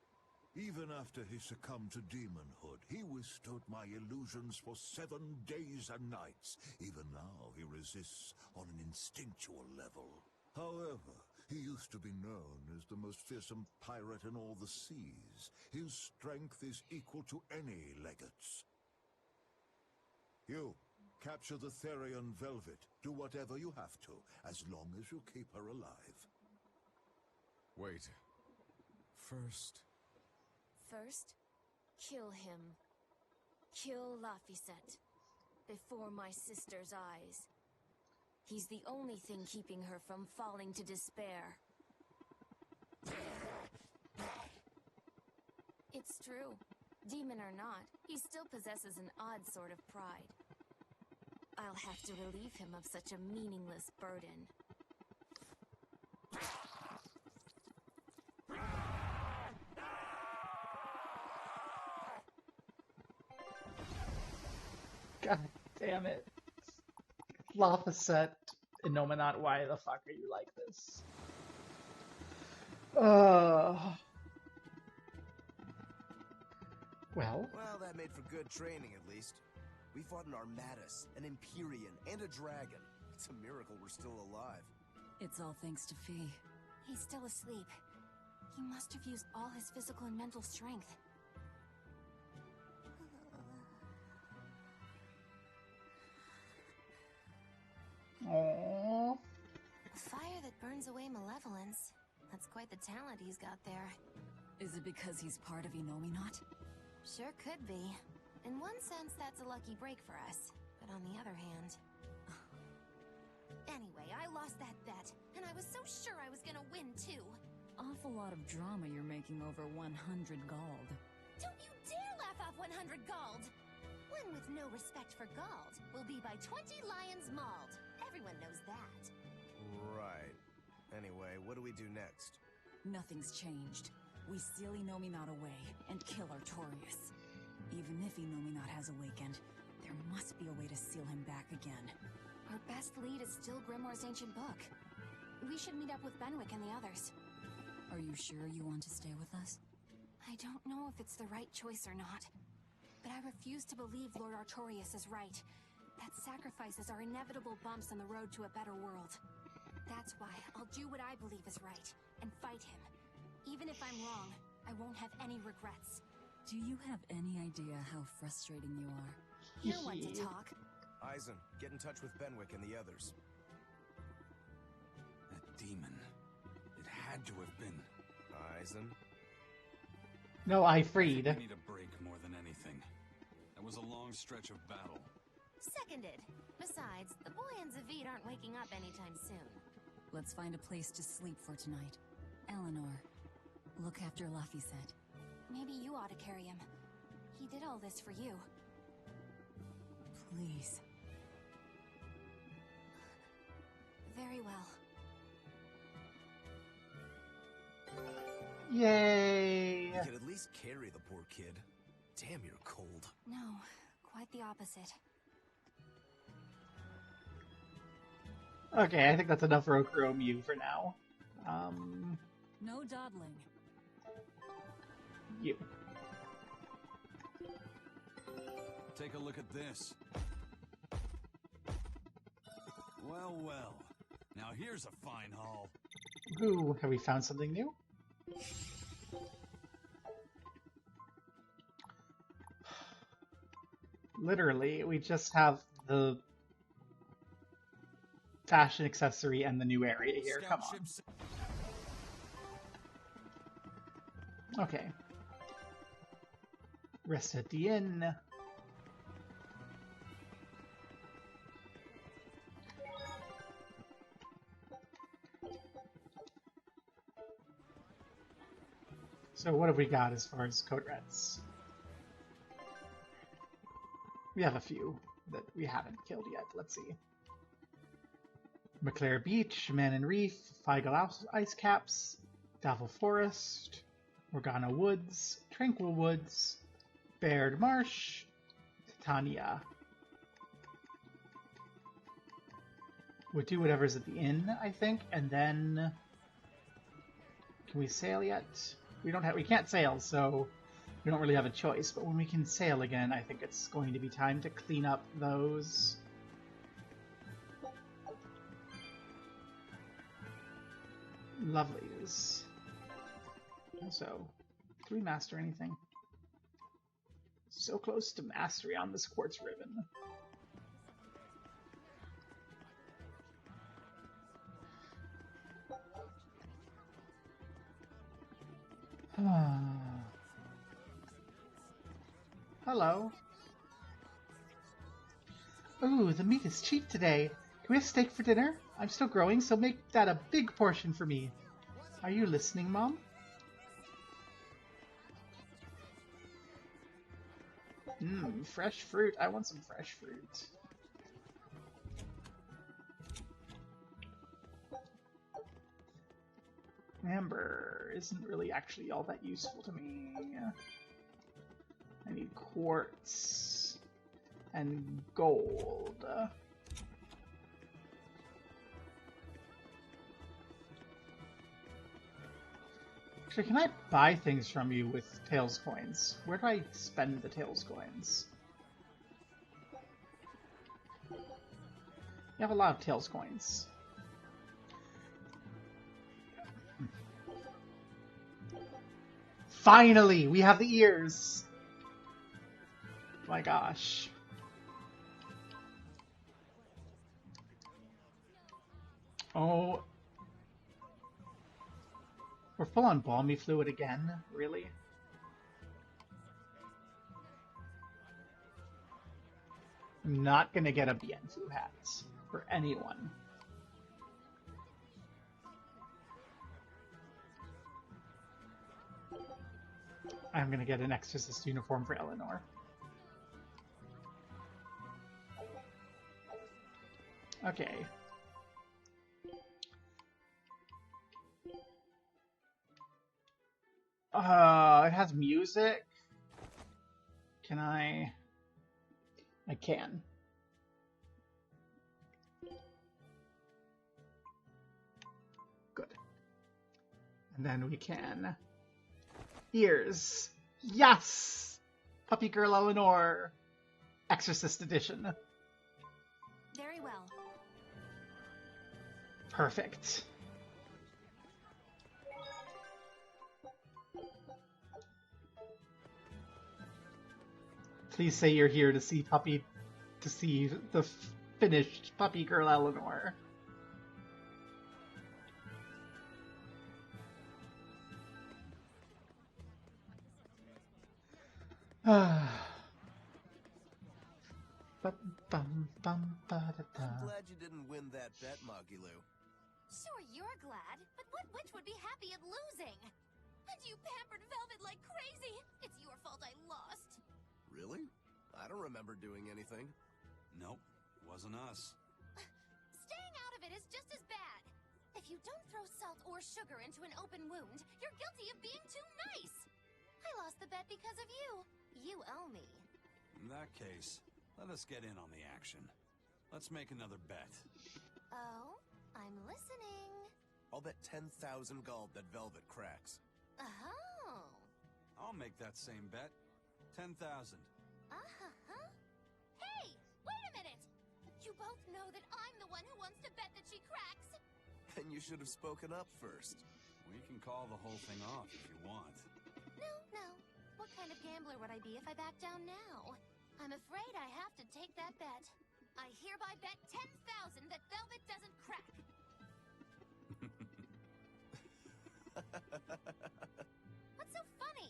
Even after he succumbed to demonhood, he withstood my illusions for 7 days and nights. Even now, he resists on an instinctual level. However, he used to be known as the most fearsome pirate in all the seas. His strength is equal to any legate's. You, Capture the Therian Velvet. Do whatever you have to, as long as you keep her alive. Wait. First... First, kill him. Kill Laphicet. Before my sister's eyes. He's the only thing keeping her from falling to despair. It's true. Demon or not, he still possesses an odd sort of pride. I'll have to relieve him of such a meaningless burden. God damn it. Laphicet, Innominat, why the fuck are you like this? Well, that made for good training, at least. We fought an Armatus, an Empyrean, and a dragon. It's a miracle we're still alive. It's all thanks to Fee. He's still asleep. He must have used all his physical and mental strength. aww. A fire that burns away malevolence. That's quite the talent he's got there. Is it because he's part of Innominat? Sure could be. In one sense, that's a lucky break for us. But on the other hand... Anyway, I lost that bet, and I was so sure I was gonna win, too. Awful lot of drama you're making over 100 gold. Don't you dare laugh off 100 gold! One with no respect for gold will be by 20 lions mauled. Everyone knows that. Right. Anyway, what do we do next? Nothing's changed. We seal Innominat away and kill Artorias. Even if Innominat has awakened, there must be a way to seal him back again. Our best lead is still Grimoire's ancient book. We should meet up with Benwick and the others. Are you sure you want to stay with us? I don't know if it's the right choice or not. But I refuse to believe Lord Artorias is right. That sacrifices are inevitable bumps on the road to a better world. That's why I'll do what I believe is right, and fight him. Even if I'm wrong, I won't have any regrets. Do you have any idea how frustrating you are? You're one to talk. Eisen, get in touch with Benwick and the others. That demon. It had to have been. Eisen? No, I freed. I need a break more than anything. That was a long stretch of battle. Seconded. Besides, the boy and Zavid aren't waking up anytime soon. Let's find a place to sleep for tonight. Eleanor, look after Laphicet. Maybe you ought to carry him. He did all this for you. Please. Very well. Yay! You could at least carry the poor kid. Damn, you're cold. No, quite the opposite. Okay, I think that's enough Rokuro Mew for now. No dawdling. You. Take a look at this. Well, well. Now here's a fine haul. Ooh, have we found something new? Literally, we just have the fashion accessory and the new area here. Come on. Okay. Rest at the inn. So what have we got as far as code reds? We have a few that we haven't killed yet. Let's see. McClare Beach, Manon Reef, Feigl Ice Caps, Davil Forest, Morgana Woods, Tranquil Woods, Baird Marsh, Titania. We'll do whatever's at the inn, I think, and then... Can we sail yet? We can't sail, so we don't really have a choice, but when we can sail again, I think it's going to be time to clean up those lovelies. So, do we master anything? So close to mastery on this quartz ribbon. Hello. Ooh, the meat is cheap today. Can we have steak for dinner? I'm still growing, so make that a big portion for me. Are you listening, Mom? Mmm, fresh fruit. I want some fresh fruit. Amber isn't really actually all that useful to me. I need quartz and gold. Actually, can I buy things from you with Tails coins? Where do I spend the Tails coins? You have a lot of Tails coins. Finally, we have the ears! My gosh. Oh. We're full on balmy fluid again? Really? I'm not gonna get a Bienfu hat for anyone. I'm gonna get an Exorcist uniform for Eleanor. Okay. It has music. Can I? I can. Good. And then we can. Ears. Yes! Puppy Girl Eleanor. Exorcist edition. Very well. Perfect. Please say you're here to see the finished Puppy Girl Eleanor. I'm glad you didn't win that bet, Magilou. Sure, you're glad, but what witch would be happy at losing? And you pampered Velvet like crazy. It's your fault I lost. Really? I don't remember doing anything. Nope, wasn't us. Staying out of it is just as bad. If you don't throw salt or sugar into an open wound, you're guilty of being too nice. I lost the bet because of you. You owe me. In that case, let us get in on the action. Let's make another bet. Oh, I'm listening. I'll bet 10,000 gold that Velvet cracks. Oh. I'll make that same bet. 10,000. Uh-huh. Hey, wait a minute! You both know that I'm the one who wants to bet that she cracks. Then you should have spoken up first. We can call the whole thing off if you want. No. What kind of gambler would I be if I back down now? I'm afraid I have to take that bet. I hereby bet 10,000 that Velvet doesn't crack. What's so funny?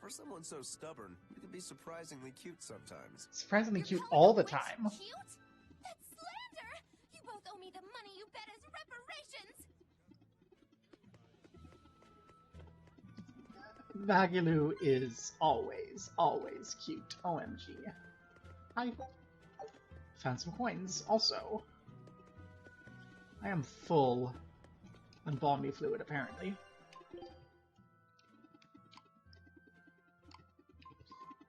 For someone so stubborn, you can be surprisingly cute sometimes. Surprisingly cute all the time. Cute? That's slander! You both owe me the money you bet as reparations! Magilou is always cute. OMG. I found some coins, also. I am full on balmy fluid, apparently.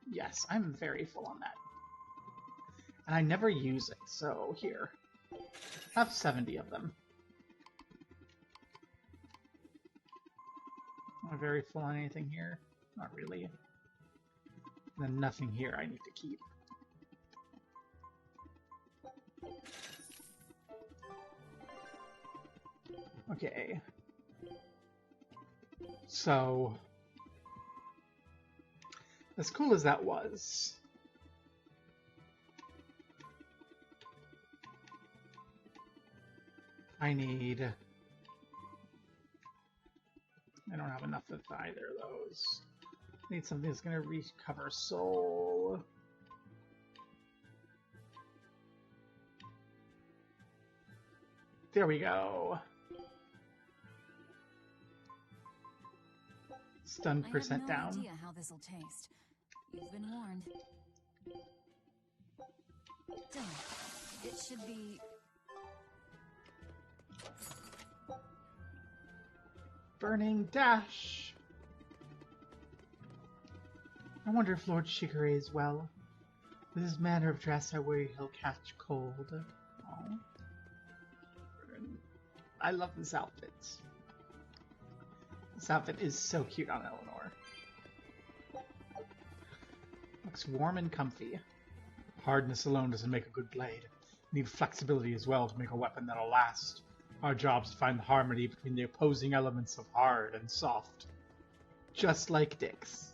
Yes, I'm very full on that. And I never use it, so here. I have 70 of them. Am I very full on anything here? Not really. And then nothing here I need to keep. Okay. So, as cool as that was, I don't have enough of either of those. I need something that's going to recover soul. go. There we go. Stun percent I have no down. idea how this'll taste. You've been warned. Done. It should be... Burning Dash. I wonder if Lord Shigure is well. With his manner of dress, I worry he'll catch cold. Oh. I love this outfit. This outfit is so cute on Eleanor. Looks warm and comfy. Hardness alone doesn't make a good blade. You need flexibility as well to make a weapon that'll last. Our job's to find the harmony between the opposing elements of hard and soft. Just like dicks.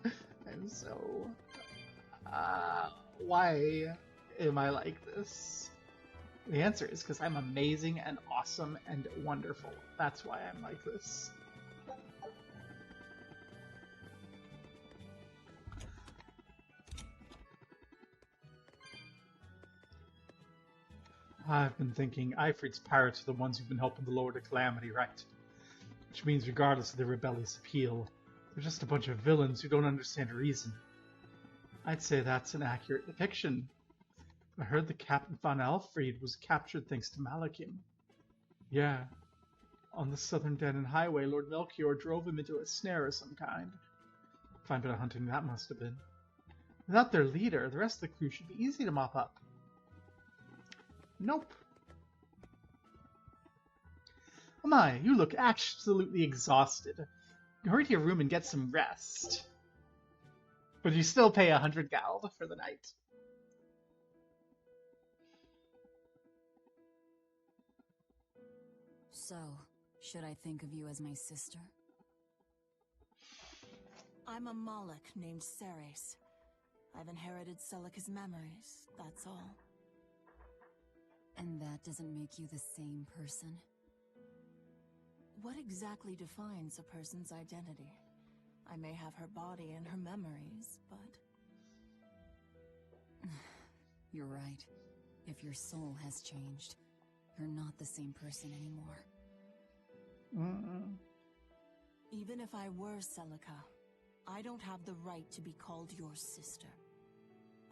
I'm so... why am I like this? The answer is because I'm amazing and awesome and wonderful. That's why I'm like this. I've been thinking, Ifrit's pirates are the ones who've been helping the Lord of Calamity, right? Which means regardless of their rebellious appeal, they're just a bunch of villains who don't understand reason. I'd say that's an accurate depiction. I heard the Captain von Alfred was captured thanks to Malakim. Yeah. On the southern Denon Highway, Lord Melchior drove him into a snare of some kind. Fine bit of hunting that must have been. Without their leader, the rest of the crew should be easy to mop up. Nope. Oh my, you look absolutely exhausted. Hurry to your room and get some rest. But you still pay 100 gald for the night. So, should I think of you as my sister? I'm a Moloch named Ceres. I've inherited Celica's memories, that's all. And that doesn't make you the same person? What exactly defines a person's identity? I may have her body and her memories, but... You're right. If your soul has changed, you're not the same person anymore. Even if I were Celica, I don't have the right to be called your sister.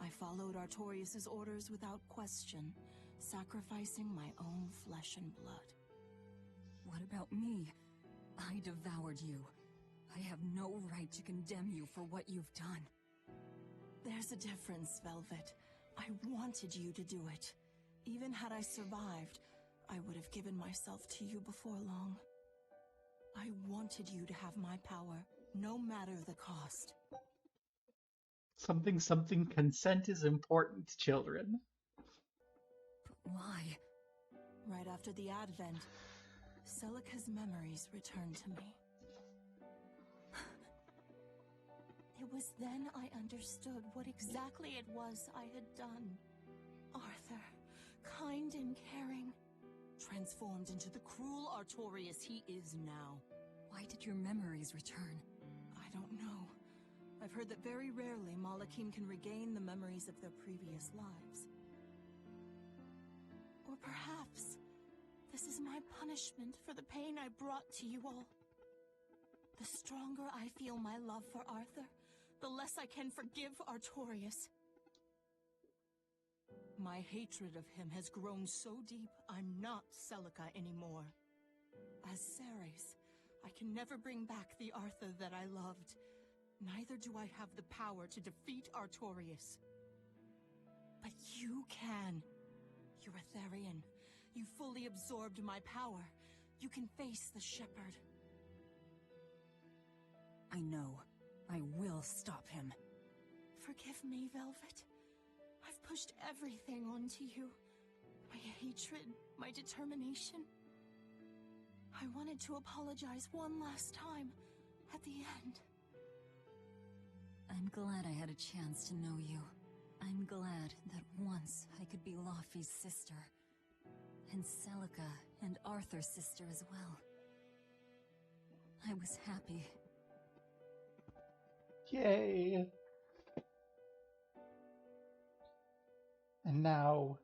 I followed Artorius' orders without question, sacrificing my own flesh and blood. What about me? I devoured you. I have no right to condemn you for what you've done. There's a difference, Velvet. I wanted you to do it. Even had I survived, I would have given myself to you before long. I wanted you to have my power, no matter the cost. Something, consent is important, children. But why? Right after the Advent, Celica's memories returned to me. It was then I understood what exactly it was I had done. Arthur, kind and caring, transformed into the cruel Artorius he is now. Why did your memories return? I don't know. I've heard that very rarely Malakim can regain the memories of their previous lives. Or perhaps this is my punishment for the pain I brought to you all. The stronger I feel my love for Arthur, the less I can forgive Artorius. My hatred of him has grown so deep, I'm not Celica anymore. As Ceres, I can never bring back the Arthur that I loved. Neither do I have the power to defeat Artorius. But you can. You're a Therian. You fully absorbed my power. You can face the Shepherd. I know. I will stop him. Forgive me, Velvet. I've pushed everything onto you. My hatred, my determination. I wanted to apologize one last time, at the end. I'm glad I had a chance to know you. I'm glad that once I could be Laufey's sister. And Celica and Arthur's sister as well. I was happy. Yay! And now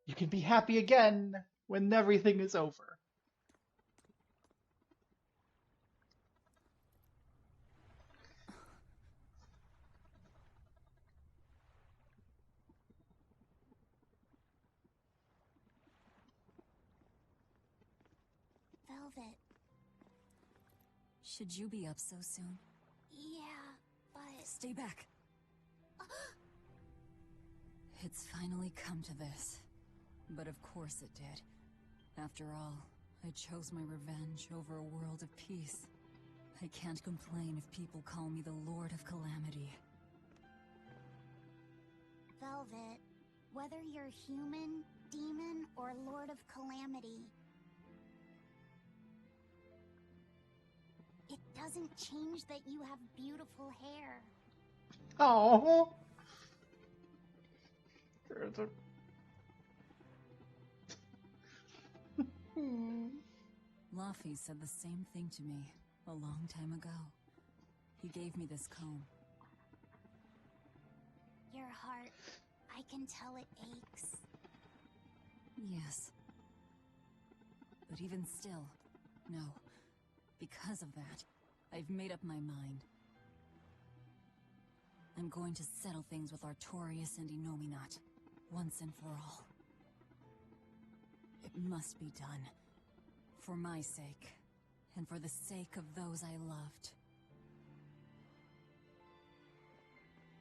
you can be happy again when everything is over. Velvet. Should you be up so soon? Yeah, but... Stay back. It's finally come to this. But of course it did. After all, I chose my revenge over a world of peace. I can't complain if people call me the Lord of Calamity. Velvet, whether you're human, demon, or Lord of Calamity, it doesn't change that you have beautiful hair. Oh. Laffy said the same thing to me a long time ago. He gave me this comb. Your heart, I can tell it aches. Yes. But even still, no. Because of that, I've made up my mind. I'm going to settle things with Artorias and Innominat, once and for all. It must be done. For my sake, and for the sake of those I loved.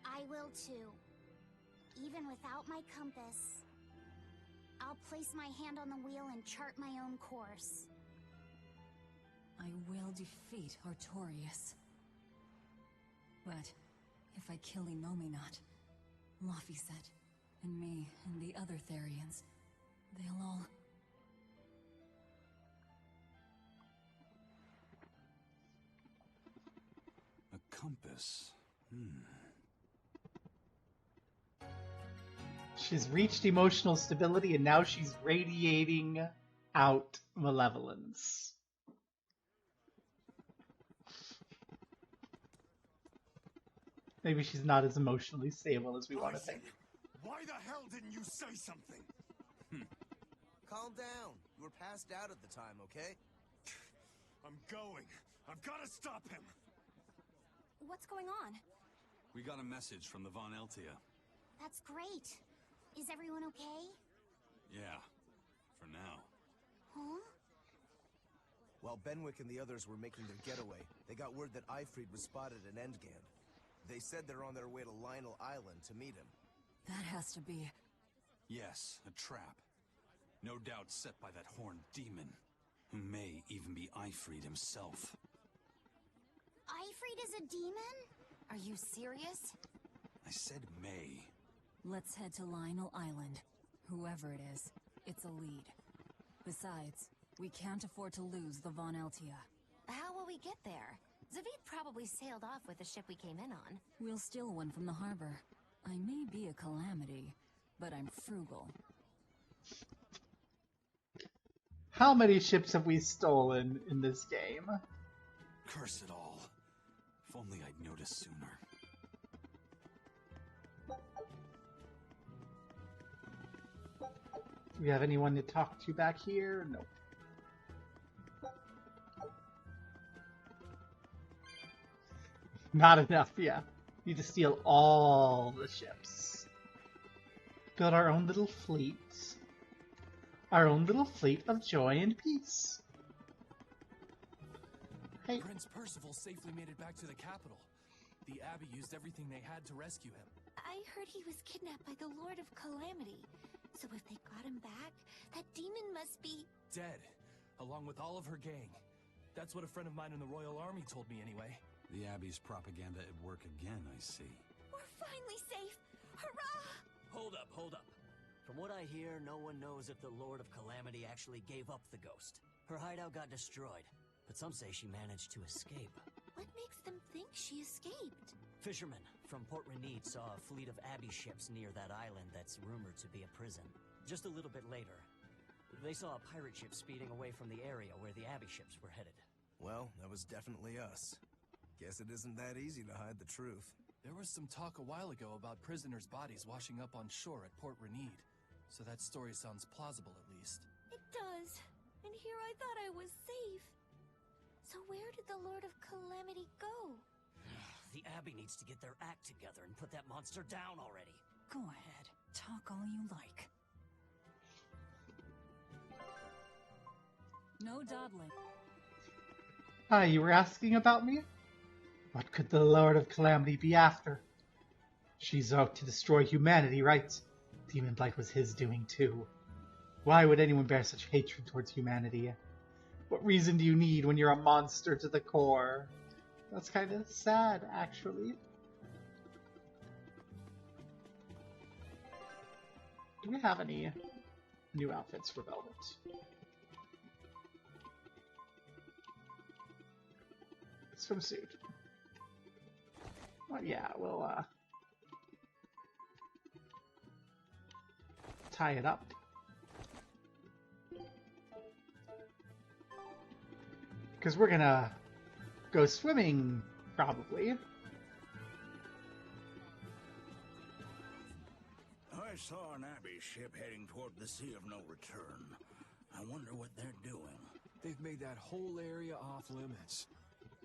I will too. Even without my compass, I'll place my hand on the wheel and chart my own course. I will defeat Artorias. But if I kill Innominat, Laffy said, and me and the other Therians, they'll all... A compass. She's reached emotional stability and now she's radiating out malevolence. Maybe she's not as emotionally stable as we want to think. Why the hell didn't you say something? Calm down. You were passed out at the time, okay? I'm going. I've got to stop him. What's going on? We got a message from the Von Eltia. That's great. Is everyone okay? Yeah, for now. Huh? While Benwick and the others were making their getaway, they got word that Ifrid was spotted at Endgand. They said they're on their way to Lionel Island to meet him. That has to be... Yes, a trap. No doubt set by that horned demon, who may even be Ifrid himself. Ifrid is a demon? Are you serious? I said may. Let's head to Lionel Island. Whoever it is, it's a lead. Besides, we can't afford to lose the Von Eltia. How will we get there? Zavid probably sailed off with the ship we came in on. We'll steal one from the harbor. I may be a calamity, but I'm frugal. How many ships have we stolen in this game? Curse it all. If only I'd noticed sooner. Do we have anyone to talk to back here? Nope. Not enough, yeah. Need to steal all the ships. Build our own little fleet. Our own little fleet of joy and peace. Hey. Prince Percival safely made it back to the capital. The Abbey used everything they had to rescue him. I heard he was kidnapped by the Lord of Calamity. So if they got him back, that demon must be... dead, along with all of her gang. That's what a friend of mine in the Royal Army told me anyway. The Abbey's propaganda at work again, I see. We're finally safe! Hurrah! Hold up. From what I hear, no one knows if the Lord of Calamity actually gave up the ghost. Her hideout got destroyed, but some say she managed to escape. What makes them think she escaped? Fishermen from Port Renid saw a fleet of Abbey ships near that island that's rumored to be a prison. Just a little bit later, they saw a pirate ship speeding away from the area where the Abbey ships were headed. Well, that was definitely us. Guess it isn't that easy to hide the truth. There was some talk a while ago about prisoners' bodies washing up on shore at Port Renede. So that story sounds plausible, at least. It does. And here I thought I was safe. So where did the Lord of Calamity go? The Abbey needs to get their act together and put that monster down already. Go ahead. Talk all you like. No dawdling. Hi, you were asking about me? What could the Lord of Calamity be after? She's out to destroy humanity, right? Demon Blight was his doing too. Why would anyone bear such hatred towards humanity? What reason do you need when you're a monster to the core? That's kind of sad, actually. Do we have any new outfits for Velvet? Swimsuit. Well, yeah, we'll tie it up. Because we're gonna go swimming, probably. I saw an Abbey ship heading toward the Sea of No Return. I wonder what they're doing. They've made that whole area off limits.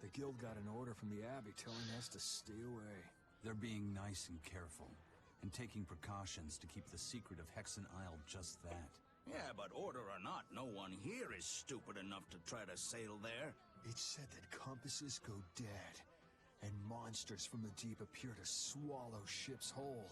The guild got an order from the Abbey telling us to stay away. They're being nice and careful, and taking precautions to keep the secret of Hexen Isle just that. Yeah, but order or not, no one here is stupid enough to try to sail there. It's said that compasses go dead, and monsters from the deep appear to swallow ships whole.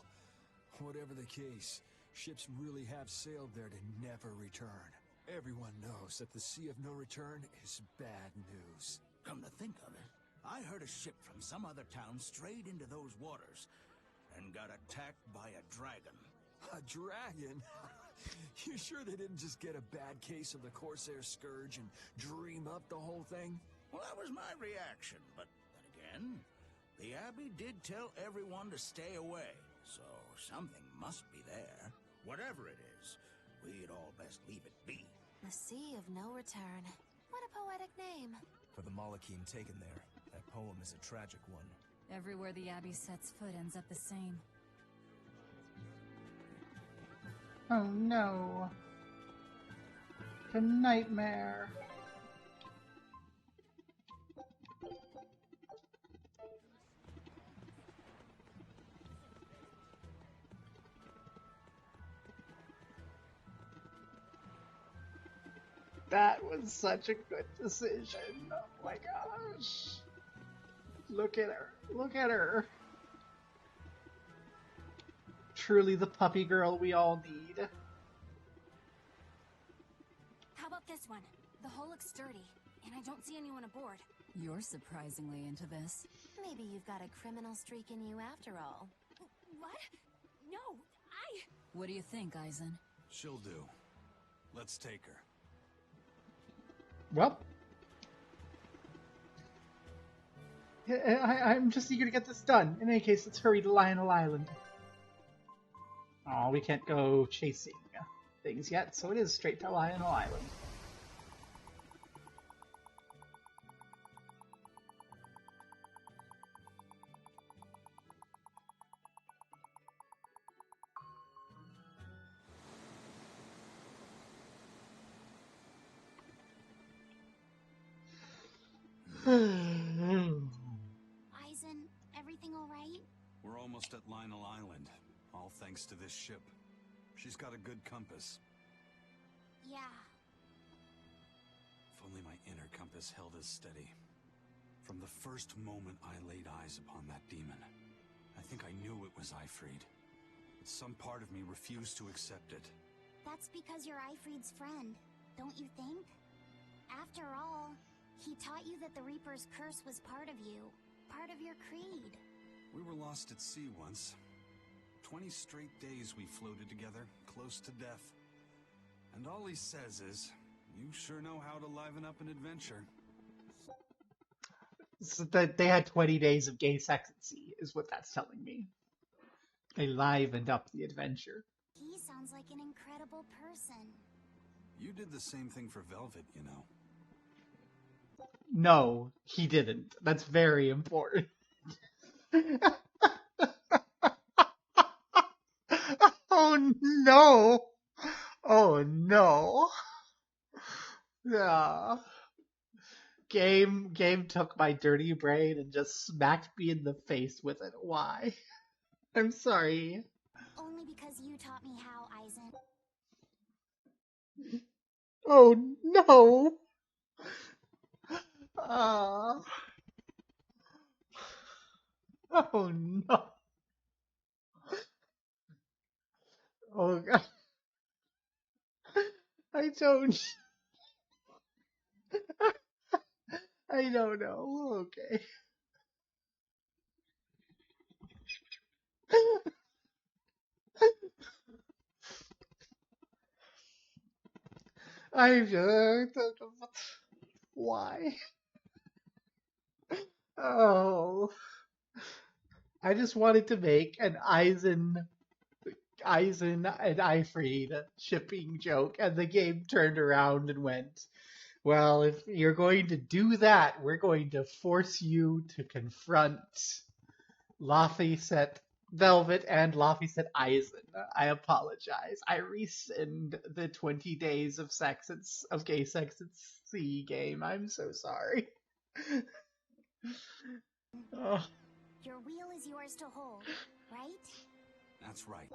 Whatever the case, ships really have sailed there to never return. Everyone knows that the Sea of No Return is bad news. Come to think of it, I heard a ship from some other town strayed into those waters and got attacked by a dragon. A dragon? You sure they didn't just get a bad case of the Corsair Scourge and dream up the whole thing? Well, that was my reaction, but then again, the Abbey did tell everyone to stay away, so something must be there. Whatever it is, we'd all best leave it be. The Sea of No Return. What a poetic name. For the Malachim taken there, that poem is a tragic one. Everywhere the Abbey sets foot ends up the same. Oh no. The nightmare. That was such a good decision. Oh my gosh. Look at her. Look at her. Truly the puppy girl we all need. How about this one? The hull looks sturdy, and I don't see anyone aboard. You're surprisingly into this. Maybe you've got a criminal streak in you after all. What? No, What do you think, Eisen? She'll do. Let's take her. Well, I'm just eager to get this done. In any case, let's hurry to Lionel Island. Oh, we can't go chasing things yet, so it is straight to Lionel Island. Eisen, everything all right? We're almost at Lionel Island, all thanks to this ship. She's got a good compass. Yeah. If only my inner compass held as steady. From the first moment I laid eyes upon that demon, I think I knew it was Ifrid. But some part of me refused to accept it. That's because you're Ifrid's friend, don't you think? After all, he taught you that the Reaper's curse was part of you, part of your creed. We were lost at sea once. 20 straight days we floated together, close to death. And all he says is, you sure know how to liven up an adventure. So that they had 20 days of gay sex at sea, is what that's telling me. They livened up the adventure. He sounds like an incredible person. You did the same thing for Velvet, you know. No, he didn't. That's very important. Oh no! Oh no! Yeah. Game took my dirty brain and just smacked me in the face with it. Why? I'm sorry. Only because you taught me how, Eisen. Oh no! Uh, oh no! Oh god! I don't. I don't know. Okay. I'm just. Why? Oh. I just wanted to make an Eisen and Eifried shipping joke, and the game turned around and went, well, if you're going to do that, we're going to force you to confront Laphicet Velvet and Laphicet Eisen. I apologize. I rescind the 20 days of gay sex at sea game. I'm so sorry. Oh. Your wheel is yours to hold, right? That's right.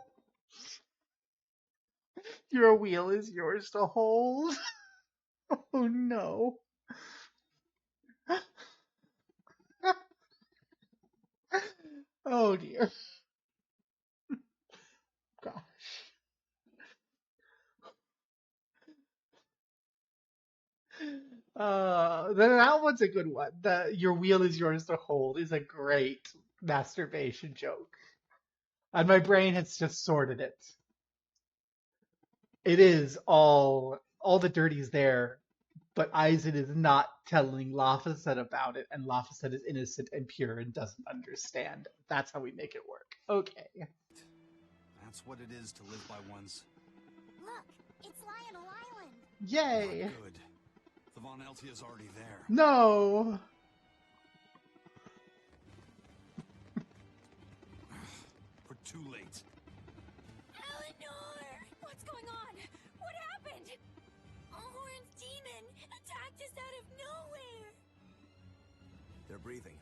Your wheel is yours to hold. Oh no. Oh dear. Gosh. That one's a good one. The your wheel is yours to hold is a great masturbation joke. And my brain has just sorted it. It is all the dirty's there, but Eisen is not telling Laphicet about it, and Laphicet is innocent and pure and doesn't understand. That's how we make it work. Okay. That's what it is to live by one's... Look, it's Lionel Island. Yay! Not good. The Von Eltia's already there. No! We're too late. Eleanor! What's going on? What happened? A horned demon attacked us out of nowhere. They're breathing.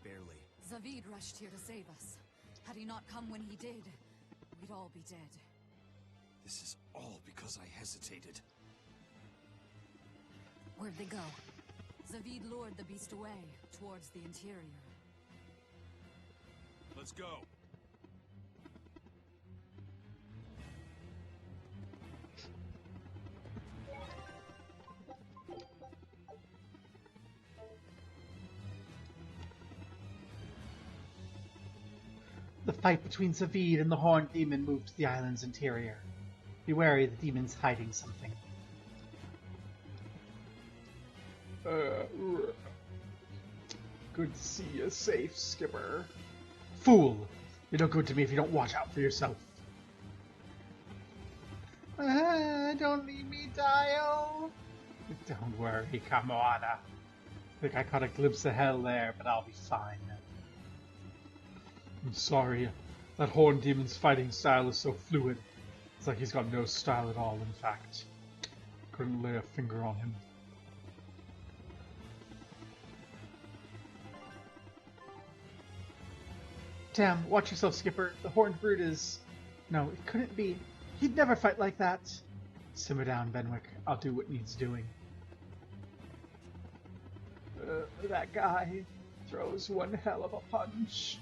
Barely. Zavid rushed here to save us. Had he not come when he did, we'd all be dead. This is all because I hesitated. Where'd they go? Zavid lured the beast away, towards the interior. Let's go. The fight between Zavid and the Horned Demon moved to the island's interior. Be wary, the demon's hiding something. Good to see you safe, Skipper. Fool! You're no good to me if you don't watch out for yourself. Don't leave me, Dio. Don't worry, Kamoana. I think I caught a glimpse of hell there, but I'll be fine. I'm sorry. That Horned Demon's fighting style is so fluid. It's like he's got no style at all, in fact. Couldn't lay a finger on him. Damn, watch yourself, Skipper. The Horned Brute is... No, it couldn't be. He'd never fight like that. Simmer down, Benwick. I'll do what needs doing. That guy throws one hell of a punch.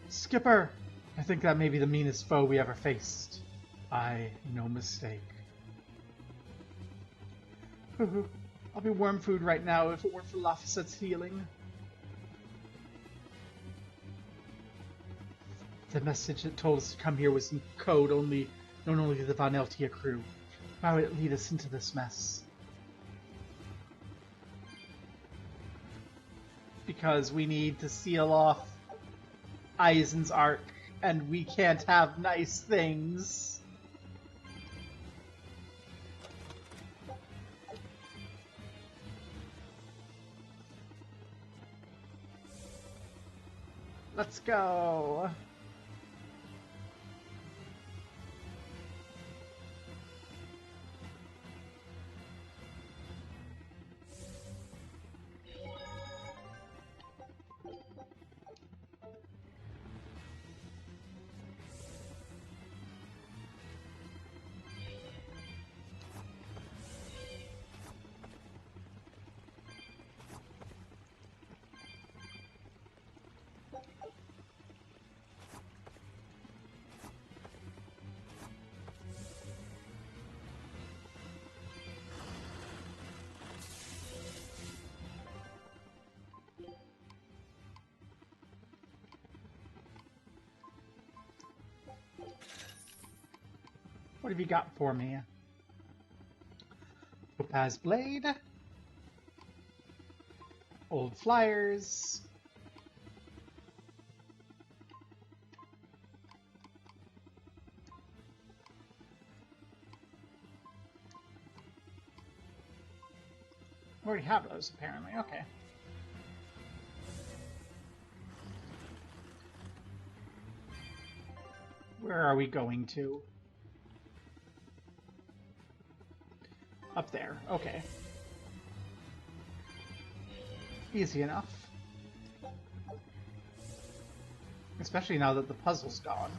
Skipper! I think that may be the meanest foe we ever faced. No mistake. I'll be worm food right now if it weren't for Laphicet's healing. The message that told us to come here was in code known only to the Von Eltia crew. Why would it lead us into this mess? Because we need to seal off Eisen's arc, and we can't have nice things. Let's go. What have you got for me? Topaz Blade. Old Flyers. I already have those, apparently. Okay. Where are we going to? Up there. Okay. Easy enough. Especially now that the puzzle's gone.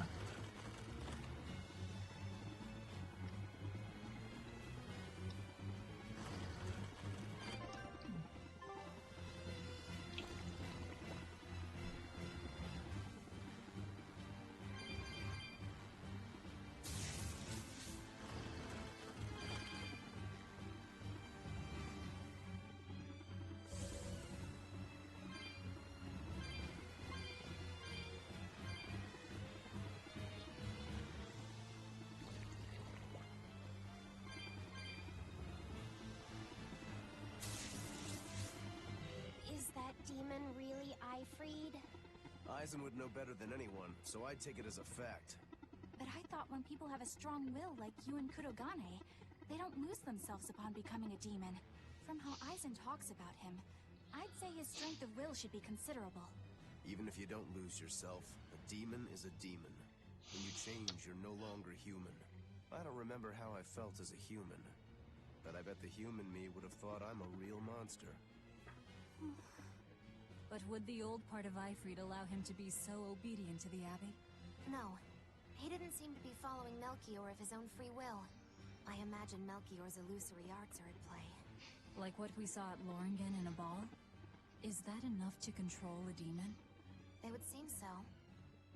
Demon really Ifreed? Eisen would know better than anyone, so I'd take it as a fact. But I thought when people have a strong will like you and Kurogane, they don't lose themselves upon becoming a demon. From how Eisen talks about him, I'd say his strength of will should be considerable. Even if you don't lose yourself, a demon is a demon. When you change, you're no longer human. I don't remember how I felt as a human, but I bet the human me would have thought I'm a real monster. But would the old part of Ifreed allow him to be so obedient to the Abbey? No. He didn't seem to be following Melchior of his own free will. I imagine Melchior's illusory arts are at play. Like what we saw at Loringen in a ball? Is that enough to control a demon? It would seem so.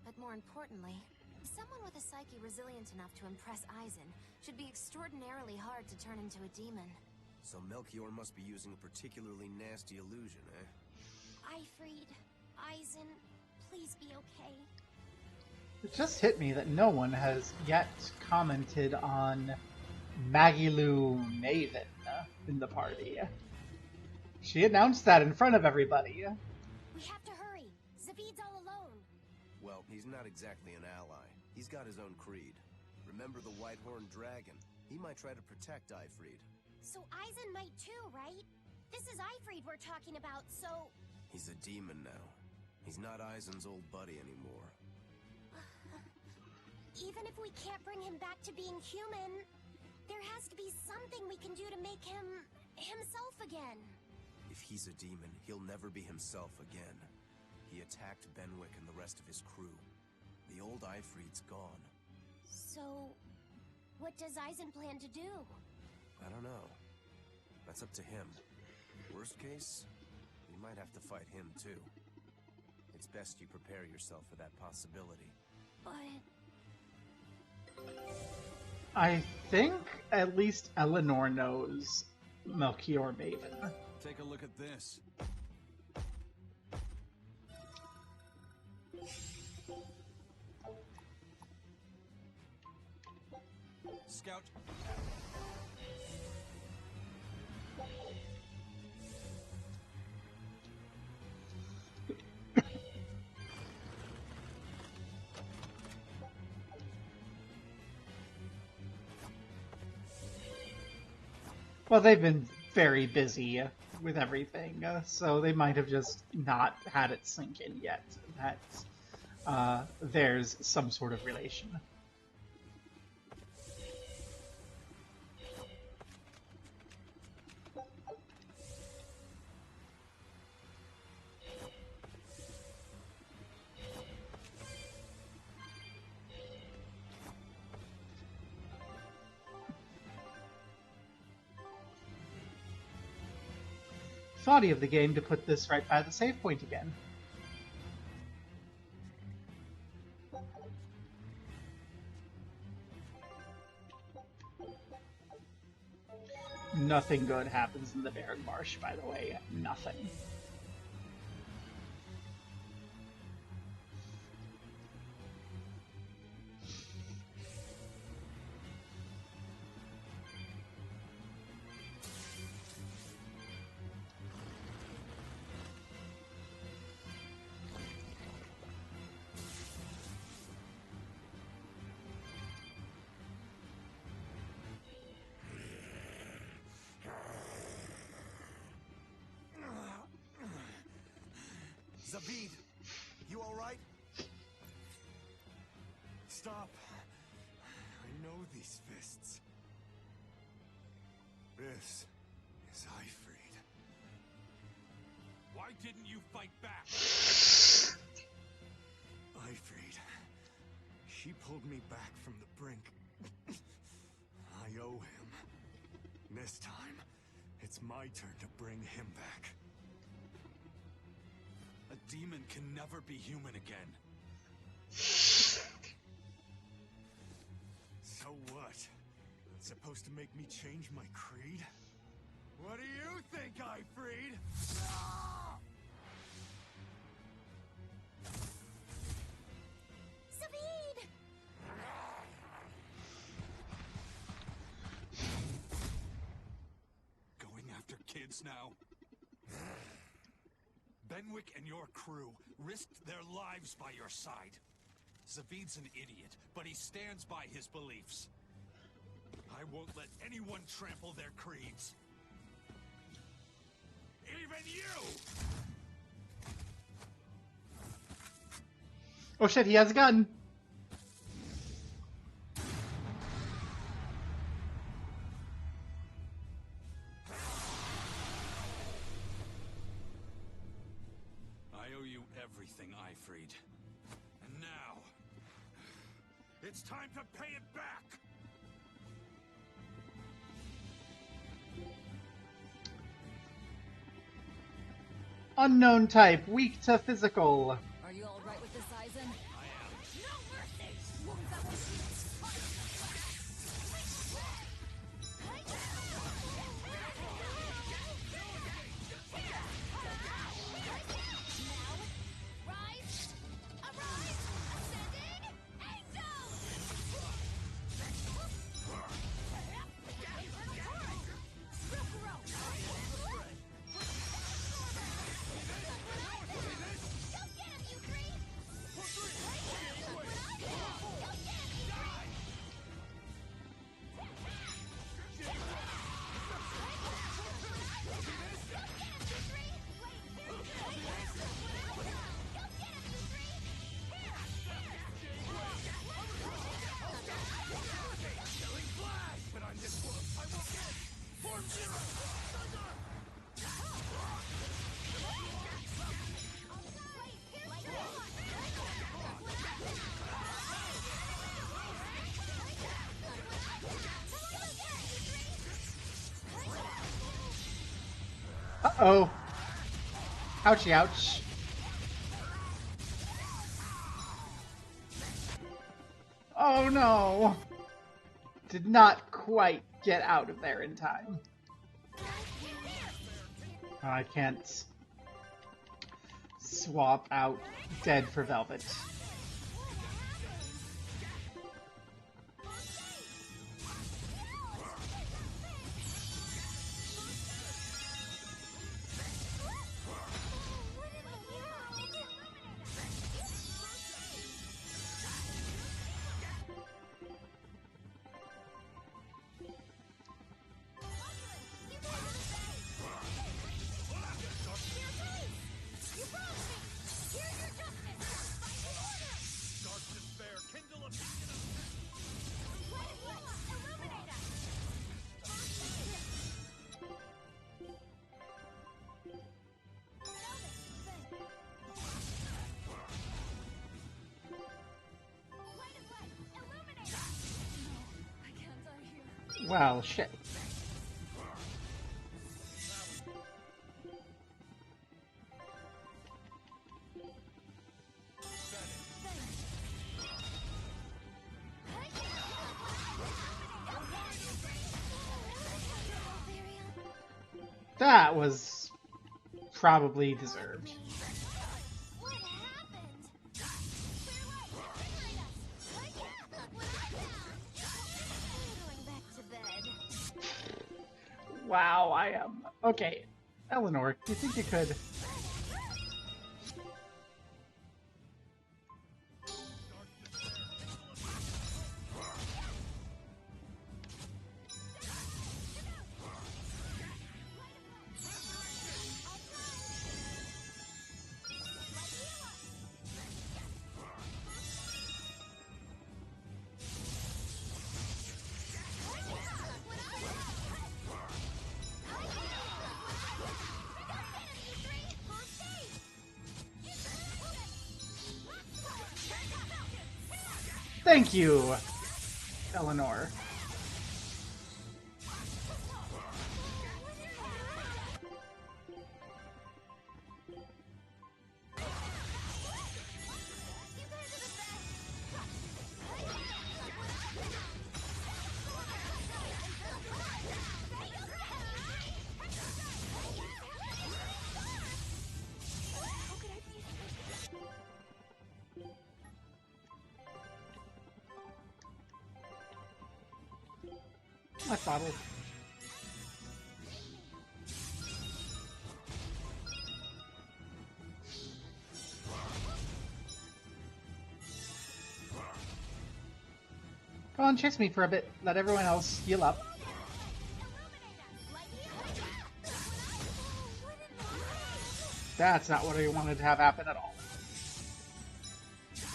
But more importantly, someone with a psyche resilient enough to impress Eisen should be extraordinarily hard to turn into a demon. So Melchior must be using a particularly nasty illusion, eh? Ifreed, Eisen, please be okay. It just hit me that no one has yet commented on Magilu Maven in the party. She announced that in front of everybody. We have to hurry. Zavid's all alone. Well, he's not exactly an ally. He's got his own creed. Remember the White-Horned Dragon? He might try to protect Ifreed. So Eisen might too, right? This is Ifreed we're talking about, so... He's a demon now. He's not Eisen's old buddy anymore. Even if we can't bring him back to being human, there has to be something we can do to make him... himself again. If he's a demon, he'll never be himself again. He attacked Benwick and the rest of his crew. The old Ifreed's gone. So... what does Eisen plan to do? I don't know. That's up to him. Worst case, you might have to fight him too. It's best you prepare yourself for that possibility. But... I think at least Eleanor knows Melchior Maven. Take a look at this. Scout. Well, they've been very busy with everything, so they might have just not had it sink in yet that there's some sort of relation. Thoughty of the game to put this right by the save point again. Nothing good happens in the Barren Marsh, by the way. Nothing. Zavid, you alright? Stop. I know these fists. This is Ifrid. Why didn't you fight back? Ifrid. She pulled me back from the brink. I owe him. This time, it's my turn to bring him back. A demon can never be human again. So what? It's supposed to make me change my creed? What do you think, Ifrid? Zavid! Going after kids now? Benwick and your crew risked their lives by your side. Zavid's an idiot, but he stands by his beliefs. I won't let anyone trample their creeds. Even you! Oh shit, he has a gun! Everything, Ifrid. And now, it's time to pay it back! Unknown type, weak to physical. Are you all right with this, Eisen? I am. No mercy! Wounds that will heal. Rise! Arise! Ascending! Angel! Go get him, you three! But I'm this wolf. I will get Form Zero! Uh-oh. Ouchie, ouch. Oh no! Did not quite get out of there in time. I can't swap out dead for Velvet. Well, shit. That was probably deserved. Wow, I am... Okay, Eleanor, do you think you could... Thank you, Eleanor. My bottle. Go on, chase me for a bit. Let everyone else heal up. That's not what I wanted to have happen at all.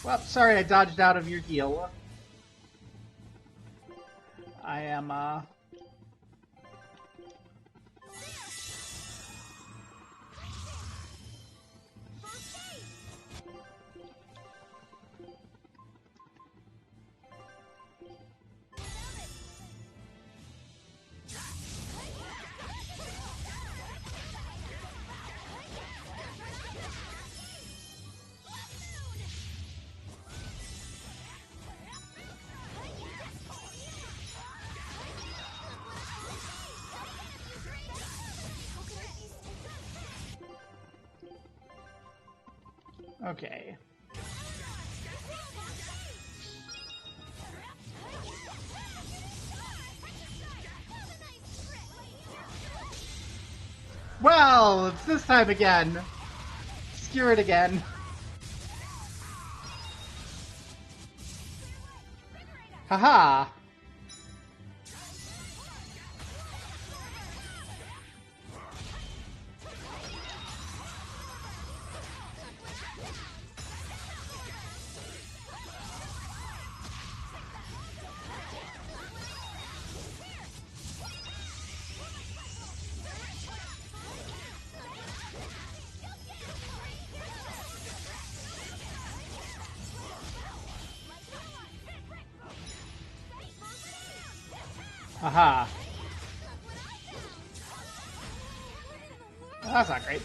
Well, sorry I dodged out of your heal. I am, okay. Well, it's this time again. Skewer it again. Haha! Aha. Well, that's not great.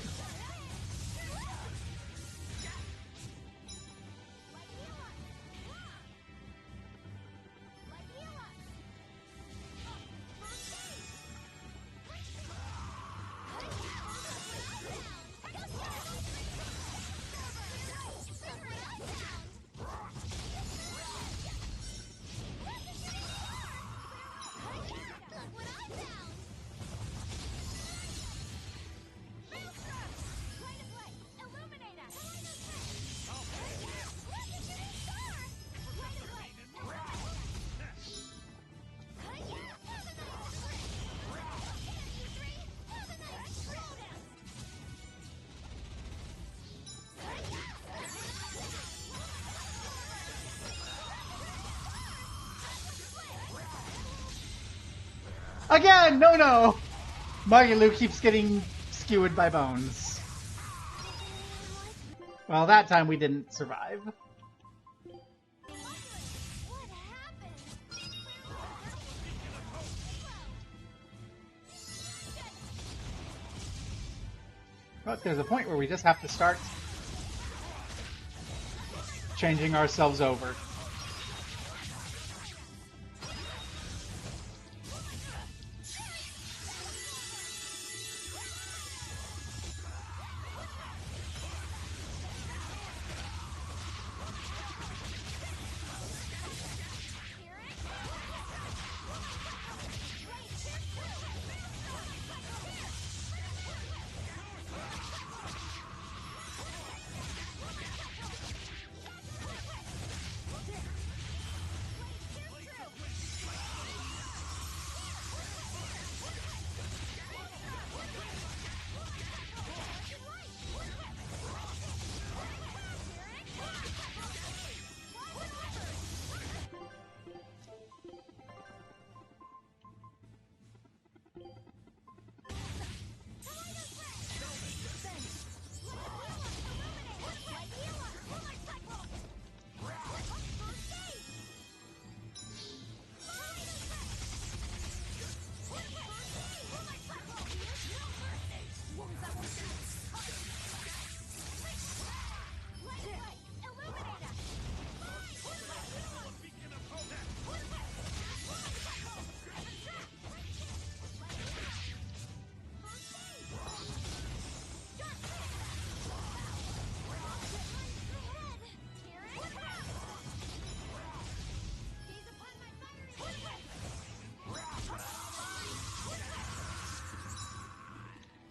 Again! No, no! Magalu keeps getting skewered by bones. Well, that time we didn't survive. But there's a point where we just have to start changing ourselves over.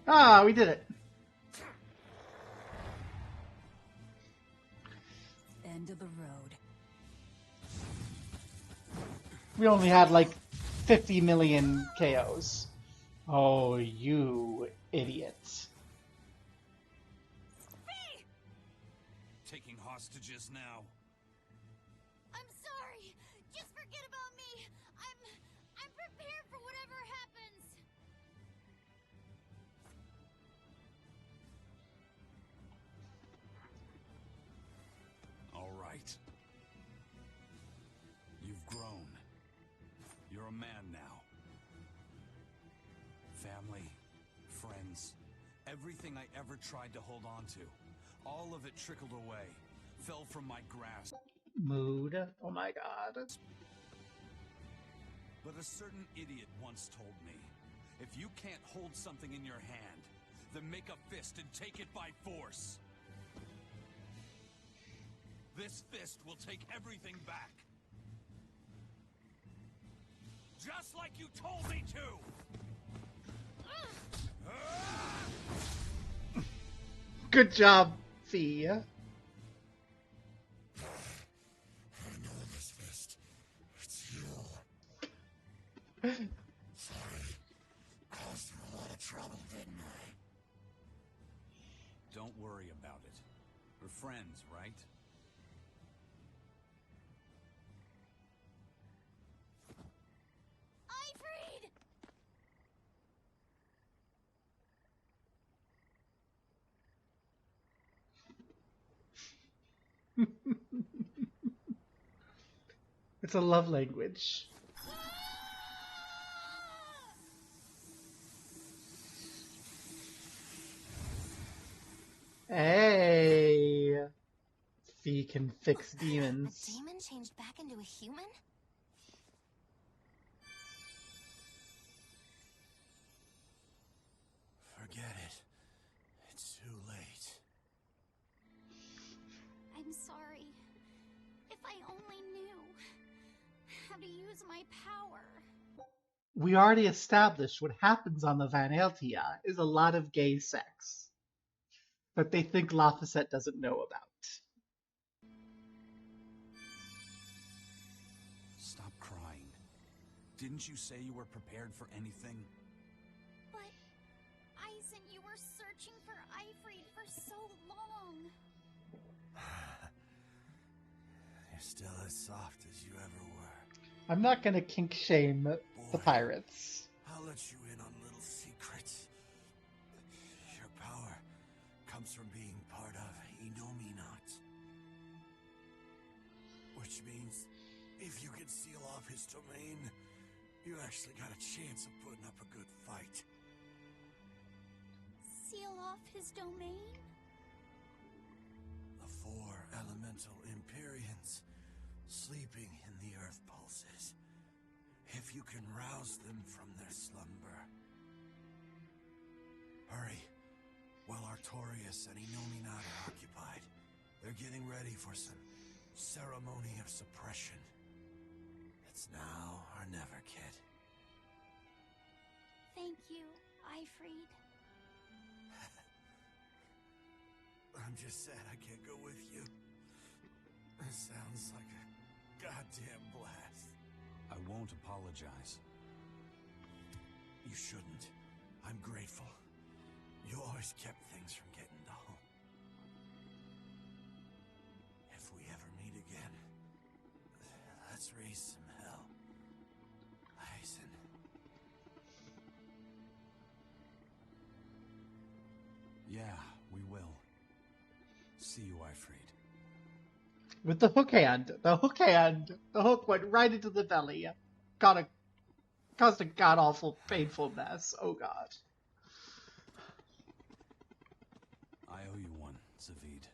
Ah, we did it. End of the road. We only had like 50 million KOs. Oh, you idiot. Taking hostages now. I'm sorry. Just forget about me. I'm prepared for whatever happens. All right. You've grown. You're a man now. Family, friends, everything I ever tried to hold on to, all of it trickled away, fell from my grasp. Mood. Oh my god. But a certain idiot once told me, if you can't hold something in your hand, then make a fist and take it by force. This fist will take everything back. Just like you told me to! Good job, Fee. I know this fist. It's you. Sorry. Caused you a lot of trouble, didn't I? Don't worry about it. We're friends, right? Ifrid! It's a love language. Hey! Fee can fix demons. A demon changed back into a human? Forget it. It's too late. I'm sorry. If I only knew how to use my power. We already established what happens on the Vaneltia is a lot of gay sex that they think Laphicet doesn't know about. Stop crying. Didn't you say you were prepared for anything? But Eisen, you were searching for Ifrid for so long. You're still as soft as you ever were. I'm not gonna kink shame the pirates. I'll let you in on a little secret. Your power comes from being part of Inominat. Which means, if you can seal off his domain, you actually got a chance of putting up a good fight. seal off his domain? The 4 elemental Empyreans sleeping in the earth pulses. If you can rouse them from their slumber. Hurry, while Artorias and Inominar are occupied. They're getting ready for some ceremony of suppression. It's now or never, kid. Thank you, Ifrid. I'm just sad I can't go with you. It sounds like a goddamn blast. I won't apologize. You shouldn't. I'm grateful. You always kept things from getting dull. If we ever meet again, let's raise some hell. Eisen. Yeah, we will. See you, Ifrid. With the hook hand. The hook hand. The hook went right into the belly. Caused a god-awful, painful mess. Oh god. I owe you one, Zavid.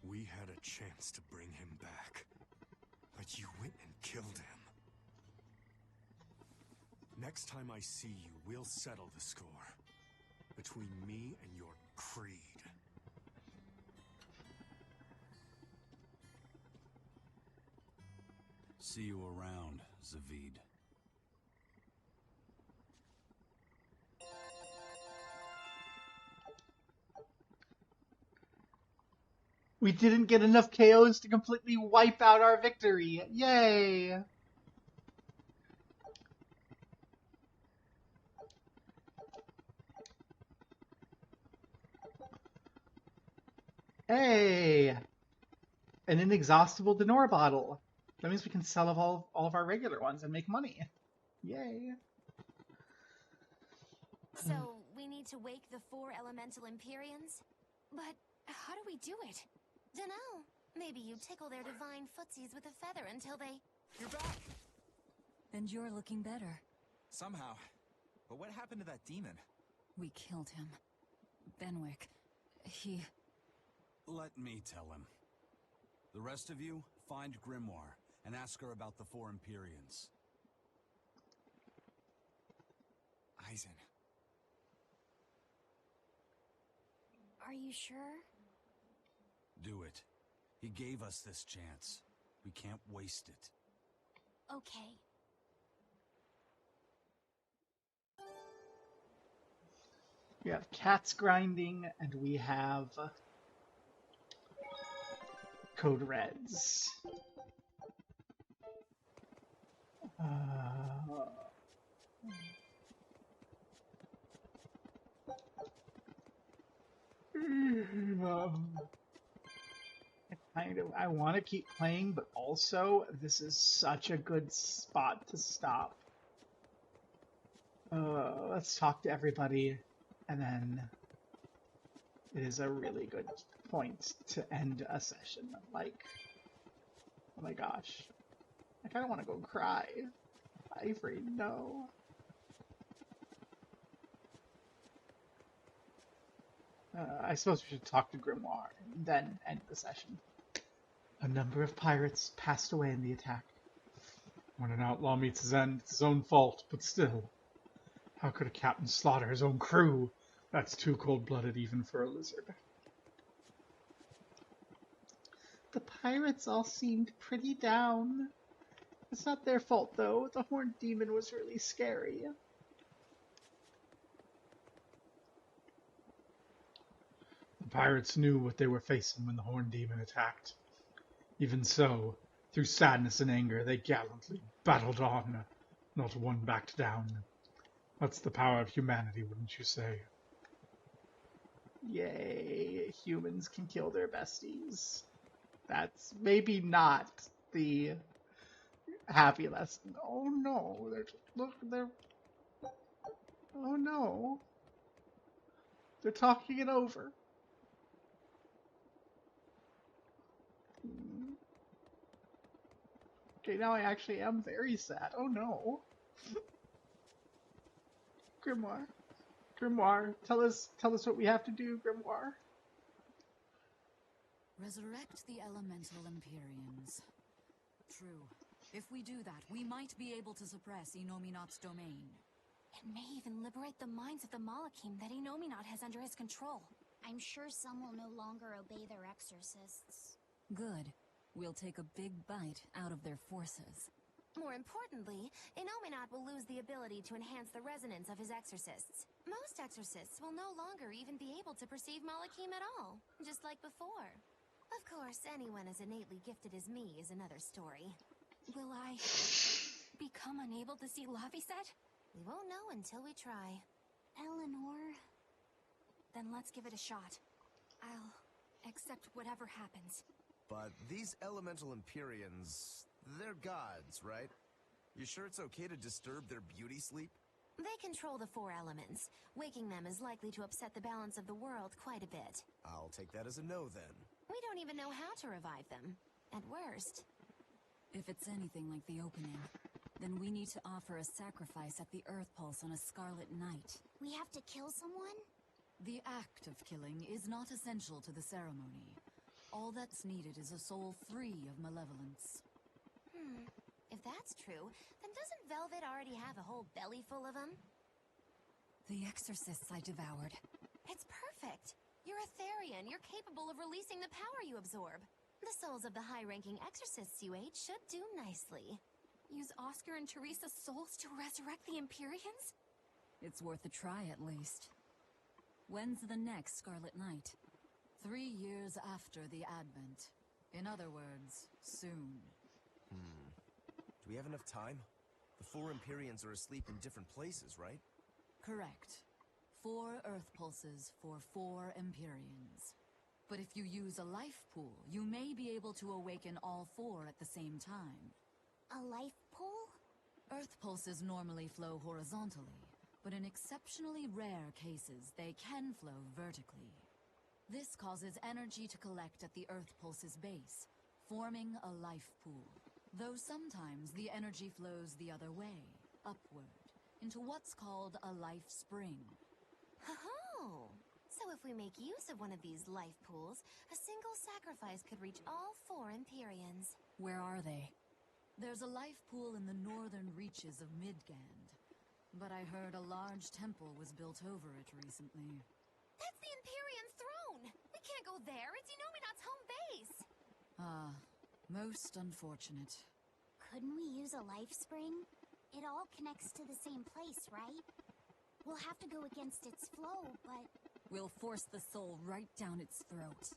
We had a chance to bring him back, but you went and killed him. Next time I see you, we'll settle the score. Between me and your creed. See you around, Zavid. We didn't get enough KOs to completely wipe out our victory. Yay! Hey! An inexhaustible Denora bottle. That means we can sell all of our regular ones and make money. Yay. So, we need to wake the 4 elemental Empyreans? But how do we do it? Dunno. Maybe you tickle their divine footsies with a feather until they... You're back! And you're looking better. Somehow. But what happened to that demon? We killed him. Benwick. He... Let me tell him. The rest of you, find Grimoire and ask her about the 4 Empyreans. Eisen. Are you sure? Do it. He gave us this chance. We can't waste it. Okay. We have cats grinding, and we have code reds. I want to keep playing, but also this is such a good spot to stop. Let's talk to everybody, and then it is a really good point to end a session. Like, oh my gosh, I kind of want to go cry. Ivory, no. I suppose we should talk to Grimoire, and then end the session. A number of pirates passed away in the attack. When an outlaw meets his end, it's his own fault, but still. How could a captain slaughter his own crew? That's too cold-blooded even for a lizard. The pirates all seemed pretty down. It's not their fault, though. The horned demon was really scary. The pirates knew what they were facing when the horned demon attacked. Even so, through sadness and anger, they gallantly battled on. Not one backed down. That's the power of humanity, wouldn't you say? Yay, humans can kill their besties. That's maybe not the happy lesson. Oh no, oh no. They're talking it over. Okay, now I actually am very sad. Oh no. Grimoire. Grimoire, tell us what we have to do, Grimoire. Resurrect the elemental Empyreans. True. If we do that, we might be able to suppress Inominat's domain. It may even liberate the minds of the Malakim that Inominat has under his control. I'm sure some will no longer obey their exorcists. Good. We'll take a big bite out of their forces. More importantly, Inominat will lose the ability to enhance the resonance of his exorcists. Most exorcists will no longer even be able to perceive Malakim at all, just like before. Of course, anyone as innately gifted as me is another story. Will I become unable to see Laviset? We won't know until we try. Eleanor? Then let's give it a shot. I'll accept whatever happens. But these elemental Empyreans, they're gods, right? You sure it's okay to disturb their beauty sleep? They control the 4 elements. Waking them is likely to upset the balance of the world quite a bit. I'll take that as a no then. We don't even know how to revive them. At worst. If it's anything like the opening, then we need to offer a sacrifice at the Earth Pulse on a Scarlet Night. We have to kill someone? The act of killing is not essential to the ceremony. All that's needed is a soul free of malevolence. If that's true, then doesn't Velvet already have a whole belly full of them? The exorcists I devoured. It's perfect! You're a Therian. You're capable of releasing the power you absorb. The souls of the high-ranking exorcists you ate should do nicely. Use Oscar and Teresa's souls to resurrect the Empyreans? It's worth a try, at least. When's the next Scarlet Night? 3 years after the Advent. In other words, soon. Do we have enough time? The 4 Empyreans are asleep in different places, right? Correct. 4 Earth Pulses for 4 Empyreans. But if you use a life pool, you may be able to awaken all 4 at the same time. A life pool? Earth Pulses normally flow horizontally, but in exceptionally rare cases, they can flow vertically. This causes energy to collect at the Earth Pulse's base, forming a life pool. Though sometimes the energy flows the other way, upward, into what's called a life spring. Oh! So if we make use of one of these life pools, a single sacrifice could reach all 4 Empyreans. Where are they? There's a life pool in the northern reaches of Midgand, but I heard a large temple was built over it recently. That's the Empyrean throne! We can't go there, it's Inominat's home base! Most unfortunate. Couldn't we use a life spring? It all connects to the same place, right? We'll have to go against its flow, but... We'll force the soul right down its throat.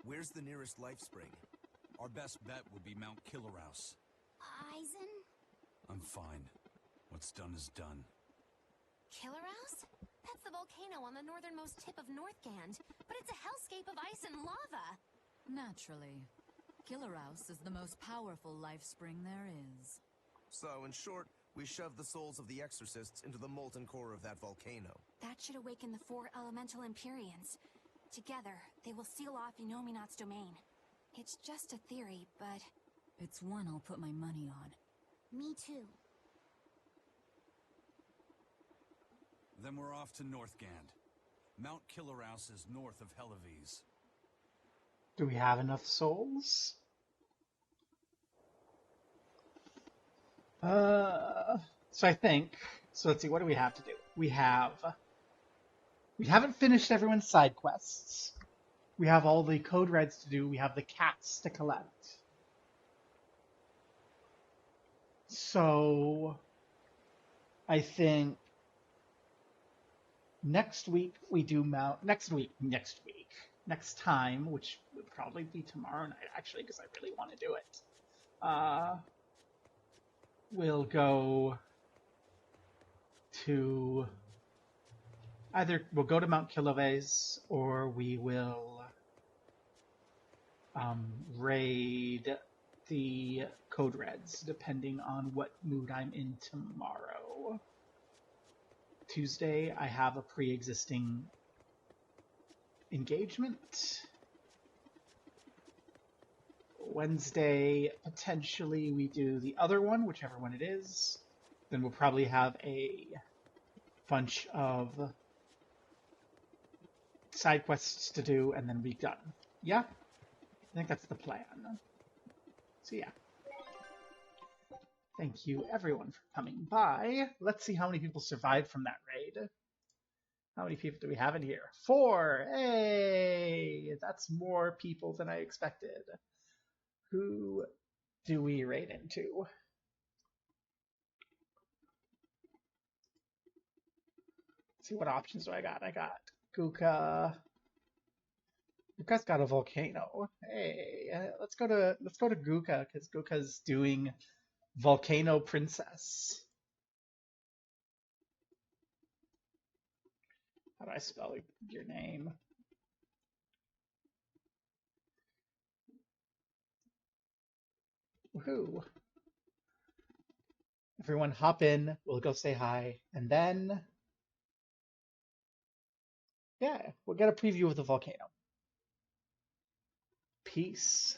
Where's the nearest life spring? Our best bet would be Mount Killerhouse. Eisen? I'm fine. What's done is done. Killerhouse? That's the volcano on the northernmost tip of Northgand, but it's a hellscape of ice and lava! Naturally. Killerhouse is the most powerful life spring there is. So, in short, we shove the souls of the exorcists into the molten core of that volcano. That should awaken the 4 elemental Empyreans. Together, they will seal off Inominat's domain. It's just a theory, but... It's one I'll put my money on. Me too. Then we're off to Northgand. Mount Killerhouse is north of Helives. Do we have enough souls? So I think, so let's see, what do we have to do? We haven't finished everyone's side quests. We have all the code reds to do. We have the cats to collect. So I think next time, which would probably be tomorrow night, actually, because I really want to do it. We'll go to Mount Kiloves, or we will raid the Code Reds, depending on what mood I'm in tomorrow. Tuesday, I have a pre-existing engagement. Wednesday, potentially we do the other one, whichever one it is. Then we'll probably have a bunch of side quests to do and then be done. Yeah? I think that's the plan. So yeah. Thank you everyone for coming by. Let's see how many people survived from that raid. How many people do we have in here? 4! Hey! That's more people than I expected. Who do we raid into? Let's see, what options do I got? I got Guka. Guka's got a volcano. Hey, let's go to Guka because Guka's doing Volcano Princess. How do I spell your name? Woohoo! Everyone hop in, we'll go say hi, and then yeah, we'll get a preview of the volcano. Peace.